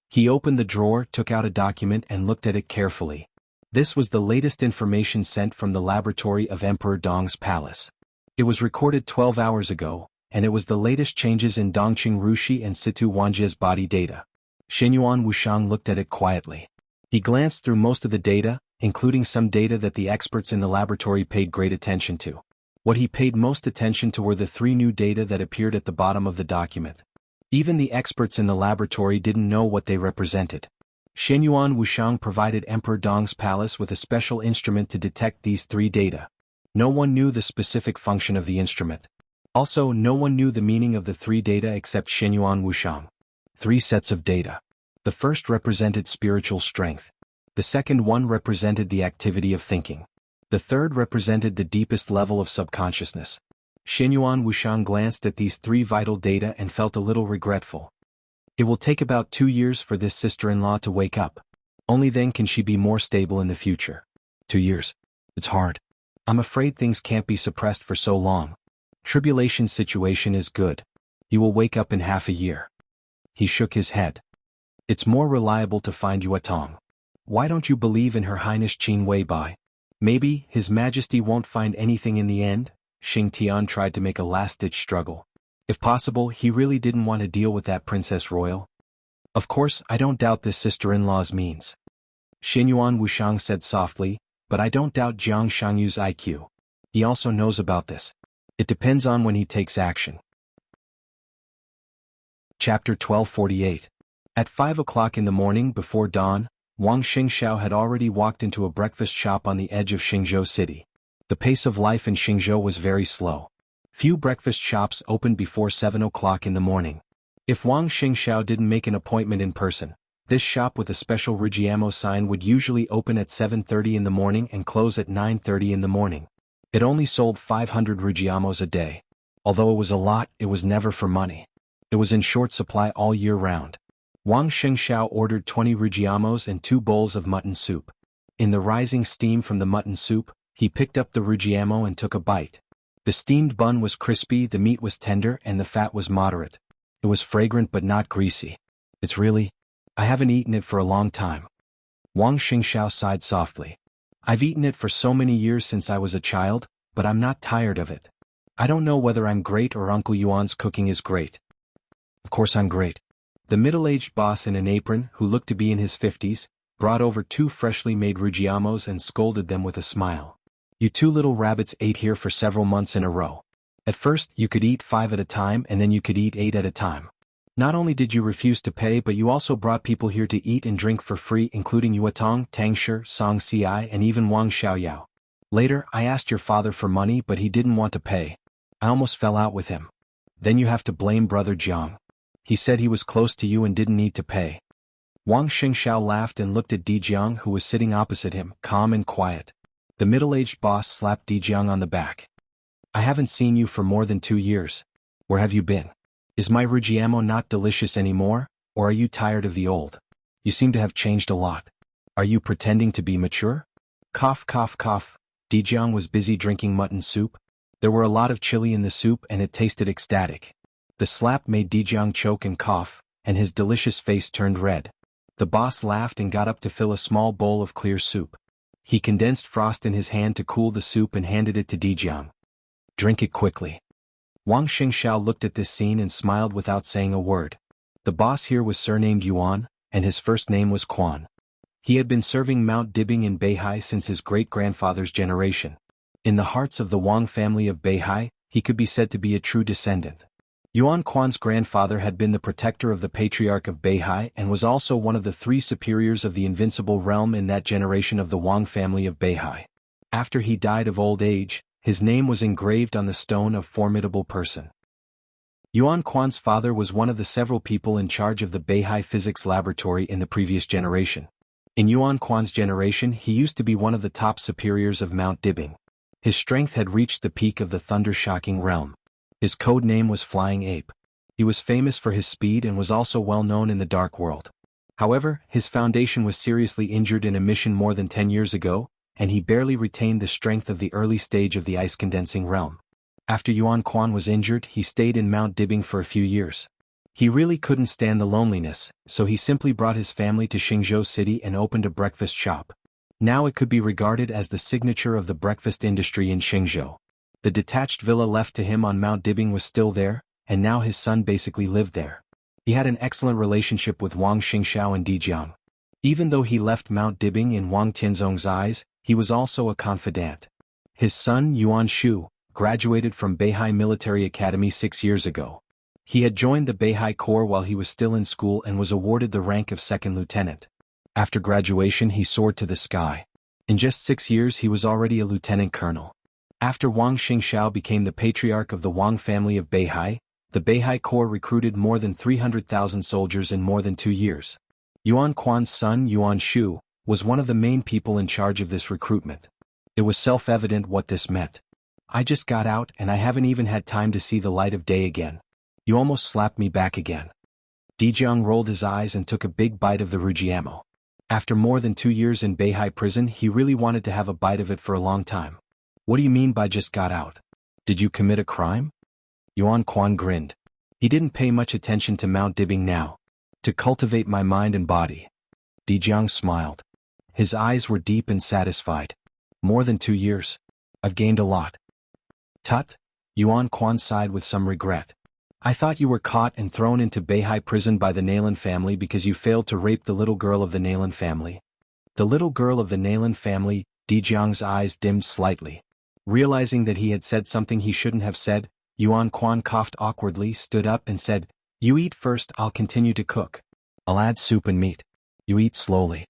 He opened the drawer, took out a document and looked at it carefully. This was the latest information sent from the laboratory of Emperor Dong's palace. It was recorded 12 hours ago, and it was the latest changes in Dongqing Rushi and Situ Wanjie's body data. Xinyuan Wuxiang looked at it quietly. He glanced through most of the data, including some data that the experts in the laboratory paid great attention to. What he paid most attention to were the 3 new data that appeared at the bottom of the document. Even the experts in the laboratory didn't know what they represented. Xinyuan Wuxiang provided Emperor Dong's palace with a special instrument to detect these 3 data. No one knew the specific function of the instrument. Also, no one knew the meaning of the 3 data except Xinyuan Wuxiang. 3 sets of data. The first represented spiritual strength. The second one represented the activity of thinking. The third represented the deepest level of subconsciousness. Xinyuan Wuxiang glanced at these 3 vital data and felt a little regretful. It will take about 2 years for this sister-in-law to wake up. Only then can she be more stable in the future. 2 years. It's hard. I'm afraid things can't be suppressed for so long. Tribulation's situation is good. You will wake up in half a year. He shook his head. It's more reliable to find Yuatong. Why don't you believe in Her Highness Qin Weibai? Maybe His Majesty won't find anything in the end? Xing Tian tried to make a last-ditch struggle. If possible, he really didn't want to deal with that Princess Royal. Of course, I don't doubt this sister-in-law's means. Xinyuan Wuxiang said softly, but I don't doubt Jiang Shangyu's IQ. He also knows about this. It depends on when he takes action. Chapter 1248. At 5 o'clock in the morning before dawn, Wang Xingxiao had already walked into a breakfast shop on the edge of Xingzhou City. The pace of life in Xingzhou was very slow. Few breakfast shops opened before 7 o'clock in the morning. If Wang Xingxiao didn't make an appointment in person, this shop with a special Rigiamo sign would usually open at 7:30 in the morning and close at 9:30 in the morning. It only sold 500 Rigiamos a day. Although it was a lot, it was never for money. It was in short supply all year round. Wang Xingxiao ordered 20 Rigiamos and 2 bowls of mutton soup. In the rising steam from the mutton soup, he picked up the Rigiamo and took a bite. The steamed bun was crispy, the meat was tender, and the fat was moderate. It was fragrant but not greasy. It's really... I haven't eaten it for a long time. Wang Xingxiao sighed softly. I've eaten it for so many years since I was a child, but I'm not tired of it. I don't know whether I'm great or Uncle Yuan's cooking is great. Of course I'm great. The middle-aged boss in an apron, who looked to be in his 50s, brought over 2 freshly made Rigiamos and scolded them with a smile. You two little rabbits ate here for several months in a row. At first, you could eat 5 at a time and then you could eat 8 at a time. Not only did you refuse to pay but you also brought people here to eat and drink for free including Yuatong, Tangshi, Song Ci and even Wang Xiaoyao. Later, I asked your father for money but he didn't want to pay. I almost fell out with him. Then you have to blame brother Jiang. He said he was close to you and didn't need to pay. Wang Xingxiao laughed and looked at Di Jiang who was sitting opposite him, calm and quiet. The middle-aged boss slapped Di Jiang on the back. I haven't seen you for more than 2 years. Where have you been? Is my Rujiamo not delicious anymore, or are you tired of the old? You seem to have changed a lot. Are you pretending to be mature? Cough cough cough. Di Jiang was busy drinking mutton soup. There were a lot of chili in the soup and it tasted ecstatic. The slap made Di Jiang choke and cough, and his delicious face turned red. The boss laughed and got up to fill a small bowl of clear soup. He condensed frost in his hand to cool the soup and handed it to Di Jiang. Drink it quickly. Wang Xingxiao looked at this scene and smiled without saying a word. The boss here was surnamed Yuan, and his first name was Quan. He had been serving Mount Dibing in Beihai since his great-grandfather's generation. In the hearts of the Wang family of Beihai, he could be said to be a true descendant. Yuan Quan's grandfather had been the protector of the Patriarch of Beihai and was also one of the 3 superiors of the Invincible Realm in that generation of the Wang family of Beihai. After he died of old age, his name was engraved on the stone of formidable person. Yuan Quan's father was one of the several people in charge of the Beihai Physics Laboratory in the previous generation. In Yuan Quan's generation he used to be one of the top superiors of Mount Dibing. His strength had reached the peak of the thunder-shocking realm. His code name was Flying Ape. He was famous for his speed and was also well known in the dark world. However, his foundation was seriously injured in a mission more than 10 years ago, and he barely retained the strength of the early stage of the ice-condensing realm. After Yuan Quan was injured, he stayed in Mount Dibing for a few years. He really couldn't stand the loneliness, so he simply brought his family to Xingzhou City and opened a breakfast shop. Now it could be regarded as the signature of the breakfast industry in Xingzhou. The detached villa left to him on Mount Dibing was still there, and now his son basically lived there. He had an excellent relationship with Wang Xingxiao and Di Jiang. Even though he left Mount Dibing in Wang Tianzong's eyes, he was also a confidant. His son Yuan Shu graduated from Beihai Military Academy 6 years ago. He had joined the Beihai Corps while he was still in school and was awarded the rank of 2nd lieutenant. After graduation he soared to the sky. In just 6 years he was already a lieutenant colonel. After Wang Xingxiao became the patriarch of the Wang family of Beihai, the Beihai Corps recruited more than 300,000 soldiers in more than 2 years. Yuan Quan's son Yuan Shu was one of the main people in charge of this recruitment. It was self-evident what this meant. I just got out and I haven't even had time to see the light of day again. You almost slapped me back again. Di Jiang rolled his eyes and took a big bite of the Rujiamo. After more than 2 years in Beihai prison he really wanted to have a bite of it for a long time. What do you mean by just got out? Did you commit a crime? Yuan Quan grinned. He didn't pay much attention to Mount Dibing now. To cultivate my mind and body. Di Jiang smiled. His eyes were deep and satisfied. More than 2 years. I've gained a lot. Tut? Yuan Quan sighed with some regret. I thought you were caught and thrown into Beihai prison by the Nailan family because you failed to rape the little girl of the Nailan family. The little girl of the Nailan family, Di Jiang's eyes dimmed slightly. Realizing that he had said something he shouldn't have said, Yuan Quan coughed awkwardly, stood up and said, You eat first, I'll continue to cook. I'll add soup and meat. You eat slowly.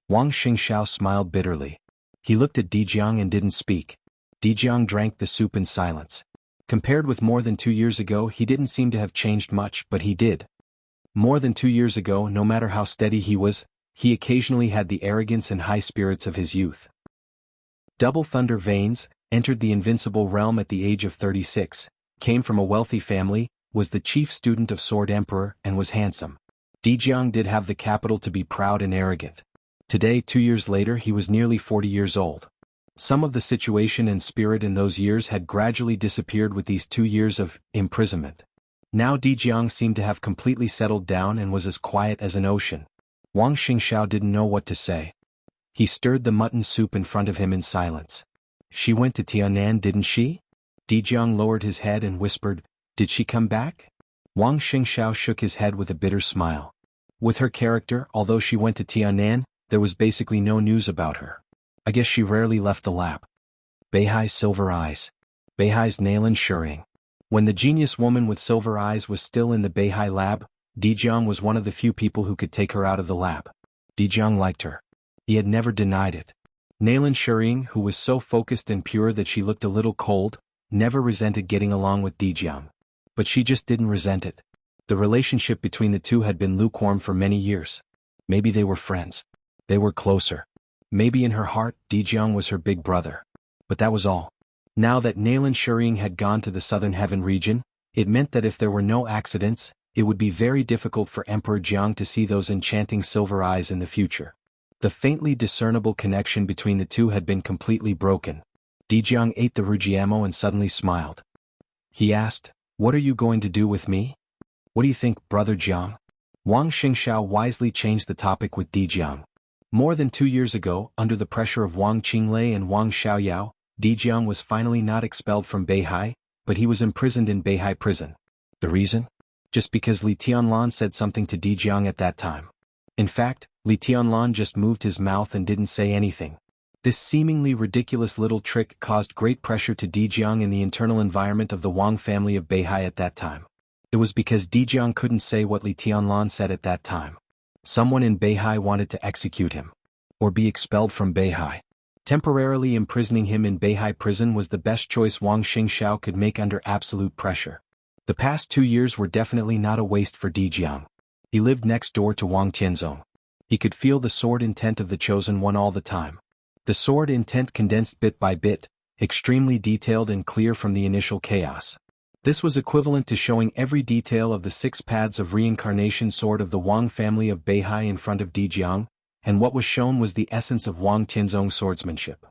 Wang Xingxiao smiled bitterly. He looked at Di Jiang and didn't speak. Di Jiang drank the soup in silence. Compared with more than 2 years ago he didn't seem to have changed much, but he did. More than 2 years ago, no matter how steady he was, he occasionally had the arrogance and high spirits of his youth. Double Thunder Veins entered the Invincible Realm at the age of 36, came from a wealthy family, was the chief student of Sword Emperor, and was handsome. Di Jiang did have the capital to be proud and arrogant. Today, 2 years later, he was nearly 40 years old. Some of the situation and spirit in those years had gradually disappeared with these 2 years of imprisonment. Now Di Jiang seemed to have completely settled down and was as quiet as an ocean. Wang Xingxiao didn't know what to say. He stirred the mutton soup in front of him in silence. She went to Tianan, didn't she? Di Jiang lowered his head and whispered, Did she come back? Wang Xingxiao shook his head with a bitter smile. With her character, although she went to Tianan, there was basically no news about her. I guess she rarely left the lab. Beihai's silver eyes. Beihai's Nalan Shuring. When the genius woman with silver eyes was still in the Beihai lab, Jiang was one of the few people who could take her out of the lab. Jiang liked her. He had never denied it. Nalan Shuring, who was so focused and pure that she looked a little cold, never resented getting along with Jiang. But she just didn't resent it. The relationship between the two had been lukewarm for many years. Maybe they were friends. They were closer. Maybe in her heart, Jiang was her big brother. But that was all. Now that Nalan Shuring had gone to the Southern Heaven region, it meant that if there were no accidents, it would be very difficult for Emperor Jiang to see those enchanting silver eyes in the future. The faintly discernible connection between the two had been completely broken. Jiang ate the Rujiamo and suddenly smiled. He asked, "What are you going to do with me?" "What do you think, Brother Jiang?" Wang Xingxiao wisely changed the topic with Jiang. More than 2 years ago, under the pressure of Wang Qinglei and Wang Xiaoyao, Jiang was finally not expelled from Beihai, but he was imprisoned in Beihai prison. The reason? Just because Li Tianlan said something to Jiang at that time. In fact, Li Tianlan just moved his mouth and didn't say anything. This seemingly ridiculous little trick caused great pressure to Jiang in the internal environment of the Wang family of Beihai at that time. It was because Jiang couldn't say what Li Tianlan said at that time. Someone in Beihai wanted to execute him. Or be expelled from Beihai. Temporarily imprisoning him in Beihai prison was the best choice Wang Xingxiao could make under absolute pressure. The past 2 years were definitely not a waste for Jiang. He lived next door to Wang Tianzong. He could feel the sword intent of the Chosen One all the time. The sword intent condensed bit by bit, extremely detailed and clear from the initial chaos. This was equivalent to showing every detail of the 6 paths of reincarnation sword of the Wang family of Beihai in front of Jiang, and what was shown was the essence of Wang Tianzong's swordsmanship.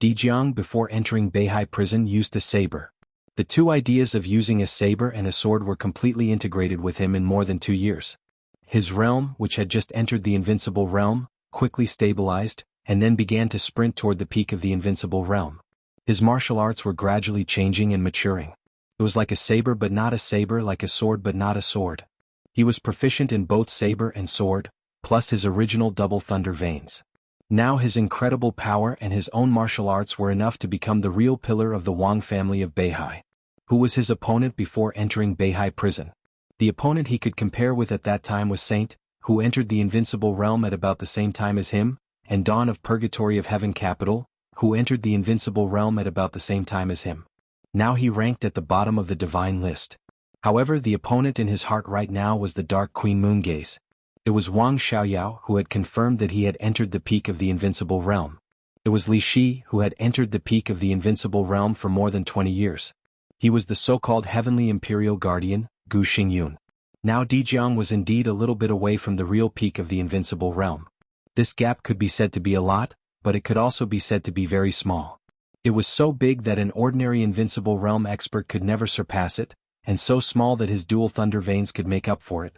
Jiang before entering Beihai prison used a saber. The two ideas of using a saber and a sword were completely integrated with him in more than 2 years. His realm, which had just entered the invincible realm, quickly stabilized, and then began to sprint toward the peak of the invincible realm. His martial arts were gradually changing and maturing. It was like a saber but not a saber, like a sword but not a sword. He was proficient in both saber and sword, plus his original double thunder veins. Now his incredible power and his own martial arts were enough to become the real pillar of the Wang family of Beihai. Who was his opponent before entering Beihai prison? The opponent he could compare with at that time was Saint, who entered the invincible realm at about the same time as him, and Dawn of Purgatory of Heaven Capital, who entered the invincible realm at about the same time as him. Now he ranked at the bottom of the divine list. However, the opponent in his heart right now was the Dark Queen Moongaze. It was Wang Xiaoyao who had confirmed that he had entered the peak of the invincible realm. It was Li Shi who had entered the peak of the invincible realm for more than 20 years. He was the so-called Heavenly Imperial Guardian, Gu Xingyun. Now Jiang was indeed a little bit away from the real peak of the invincible realm. This gap could be said to be a lot, but it could also be said to be very small. It was so big that an ordinary invincible realm expert could never surpass it, and so small that his dual thunder veins could make up for it.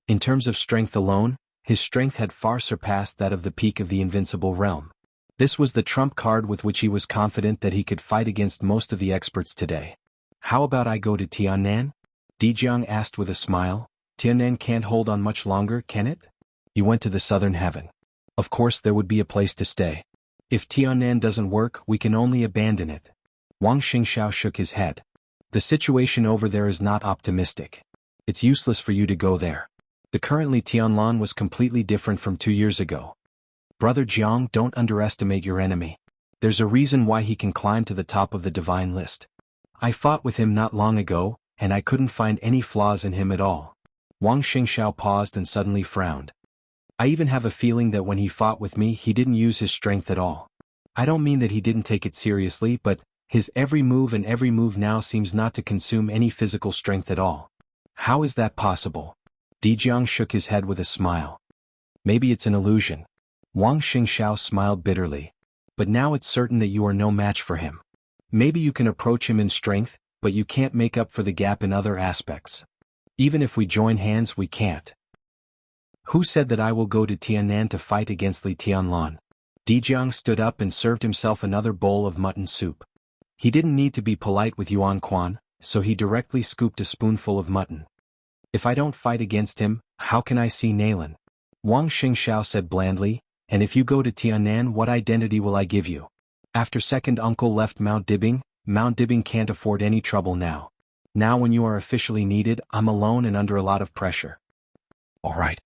In terms of strength alone, his strength had far surpassed that of the peak of the invincible realm. This was the trump card with which he was confident that he could fight against most of the experts today. "How about I go to Tiannan?" Jiang asked with a smile. "Tiannan can't hold on much longer, can it?" He went to the Southern Heaven. Of course there would be a place to stay. "If Tiannan doesn't work, we can only abandon it." Wang Xingxiao shook his head. "The situation over there is not optimistic. It's useless for you to go there. The currently Tianlan was completely different from 2 years ago. Brother Jiang, don't underestimate your enemy. There's a reason why he can climb to the top of the divine list. I fought with him not long ago, and I couldn't find any flaws in him at all." Wang Xingxiao paused and suddenly frowned. "I even have a feeling that when he fought with me he didn't use his strength at all. I don't mean that he didn't take it seriously, but his every move now seems not to consume any physical strength at all. How is that possible?" Jiang shook his head with a smile. "Maybe it's an illusion." Wang Xingxiao smiled bitterly. "But now it's certain that you are no match for him. Maybe you can approach him in strength, but you can't make up for the gap in other aspects. Even if we join hands, we can't." "Who said that I will go to Tiannan to fight against Li Tianlan?" Jiang stood up and served himself another bowl of mutton soup. He didn't need to be polite with Yuan Quan, so he directly scooped a spoonful of mutton. "If I don't fight against him, how can I see Nalan?" Wang Xingxiao said blandly, "And if you go to Tiannan, what identity will I give you?" After second uncle left Mount Dibbing can't afford any trouble now. Now when you are officially needed, I'm alone and under a lot of pressure. Alright.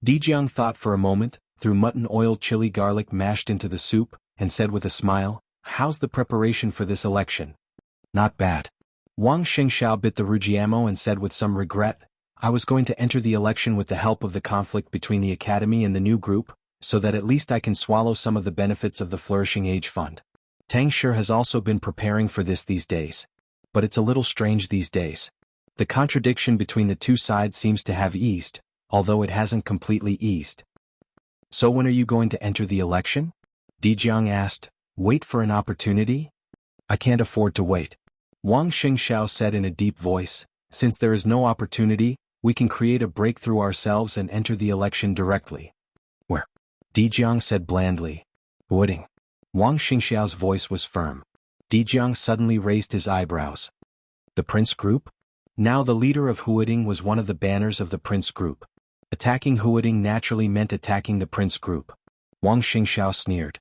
Jianghu thought for a moment, threw mutton oil chili garlic mashed into the soup, and said with a smile, "How's the preparation for this election?" "Not bad." Wang Xingxiao bit the Rujiamo and said with some regret, "I was going to enter the election with the help of the conflict between the academy and the new group, so that at least I can swallow some of the benefits of the Flourishing Age Fund. Tang Shi has also been preparing for this these days. But it's a little strange these days. The contradiction between the two sides seems to have eased, although it hasn't completely eased." "So when are you going to enter the election?" Jianghu asked. "Wait for an opportunity?" "I can't afford to wait." Wang Xingxiao said in a deep voice, "Since there is no opportunity, we can create a breakthrough ourselves and enter the election directly." "Where?" Jianghu said blandly. "Wuxia." Wang Xingxiao's voice was firm. Jianghu suddenly raised his eyebrows. "The Prince Group?" Now the leader of Wuxia was one of the banners of the Prince Group. Attacking Wuxia naturally meant attacking the Prince Group. Wang Xingxiao sneered.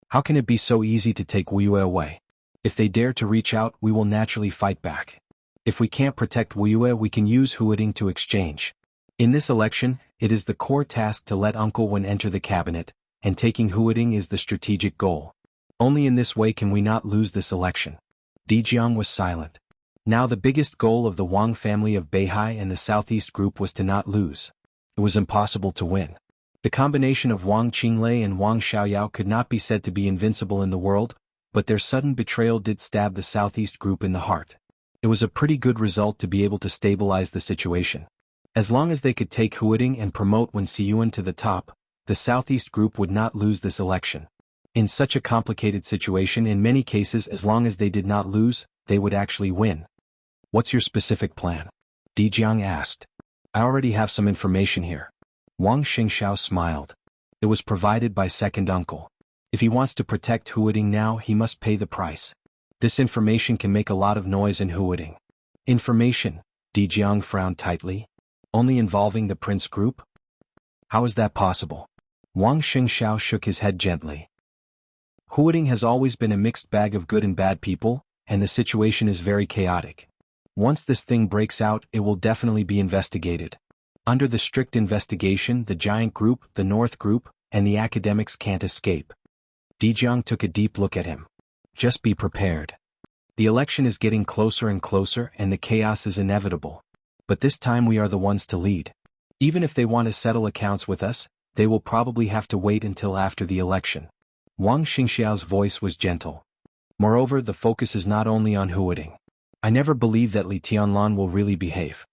"How can it be so easy to take Wuxia away? If they dare to reach out, we will naturally fight back. If we can't protect Wuxia, we can use Wuxia to exchange. In this election, it is the core task to let Uncle Wen enter the cabinet, and taking Wuxia is the strategic goal. Only in this way can we not lose this election." Jianghu was silent. Now the biggest goal of the Wang family of Beihai and the Southeast Group was to not lose. It was impossible to win. The combination of Wang Qinglei and Wang Xiaoyao could not be said to be invincible in the world, but their sudden betrayal did stab the Southeast Group in the heart. It was a pretty good result to be able to stabilize the situation. As long as they could take Wuxia and promote Wen Xiyuan to the top, the Southeast Group would not lose this election. In such a complicated situation, in many cases, as long as they did not lose, they would actually win. "What's your specific plan?" Jianghu asked. "I already have some information here." Wang Xingxiao smiled. "It was provided by second uncle. If he wants to protect Wuxia now, he must pay the price. This information can make a lot of noise in Wuxia." "Information?" Jianghu frowned tightly. "Only involving the Prince Group? How is that possible?" Wang Xingxiao shook his head gently. "Wuxia has always been a mixed bag of good and bad people, and the situation is very chaotic. Once this thing breaks out, it will definitely be investigated. Under the strict investigation, the Giant Group, the North Group, and the academics can't escape." Jianghu took a deep look at him. "Just be prepared. The election is getting closer and closer and the chaos is inevitable. But this time we are the ones to lead. Even if they want to settle accounts with us, they will probably have to wait until after the election." Wang Xingxiao's voice was gentle. "Moreover, the focus is not only on Wuxia. I never believe that Li Tianlan will really behave."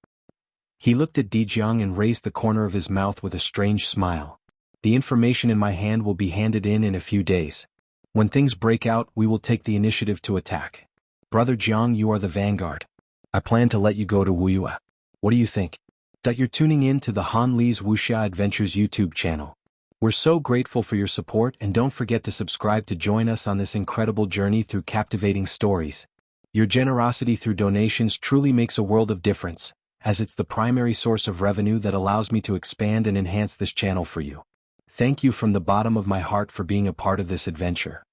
He looked at Jianghu and raised the corner of his mouth with a strange smile. "The information in my hand will be handed in a few days. When things break out, we will take the initiative to attack. Brother Jianghu, you are the vanguard. I plan to let you go to Wuxia. What do you think?" That you're tuning in to the Han Li's Wuxia Adventures YouTube channel. We're so grateful for your support, and don't forget to subscribe to join us on this incredible journey through captivating stories. Your generosity through donations truly makes a world of difference, as it's the primary source of revenue that allows me to expand and enhance this channel for you. Thank you from the bottom of my heart for being a part of this adventure.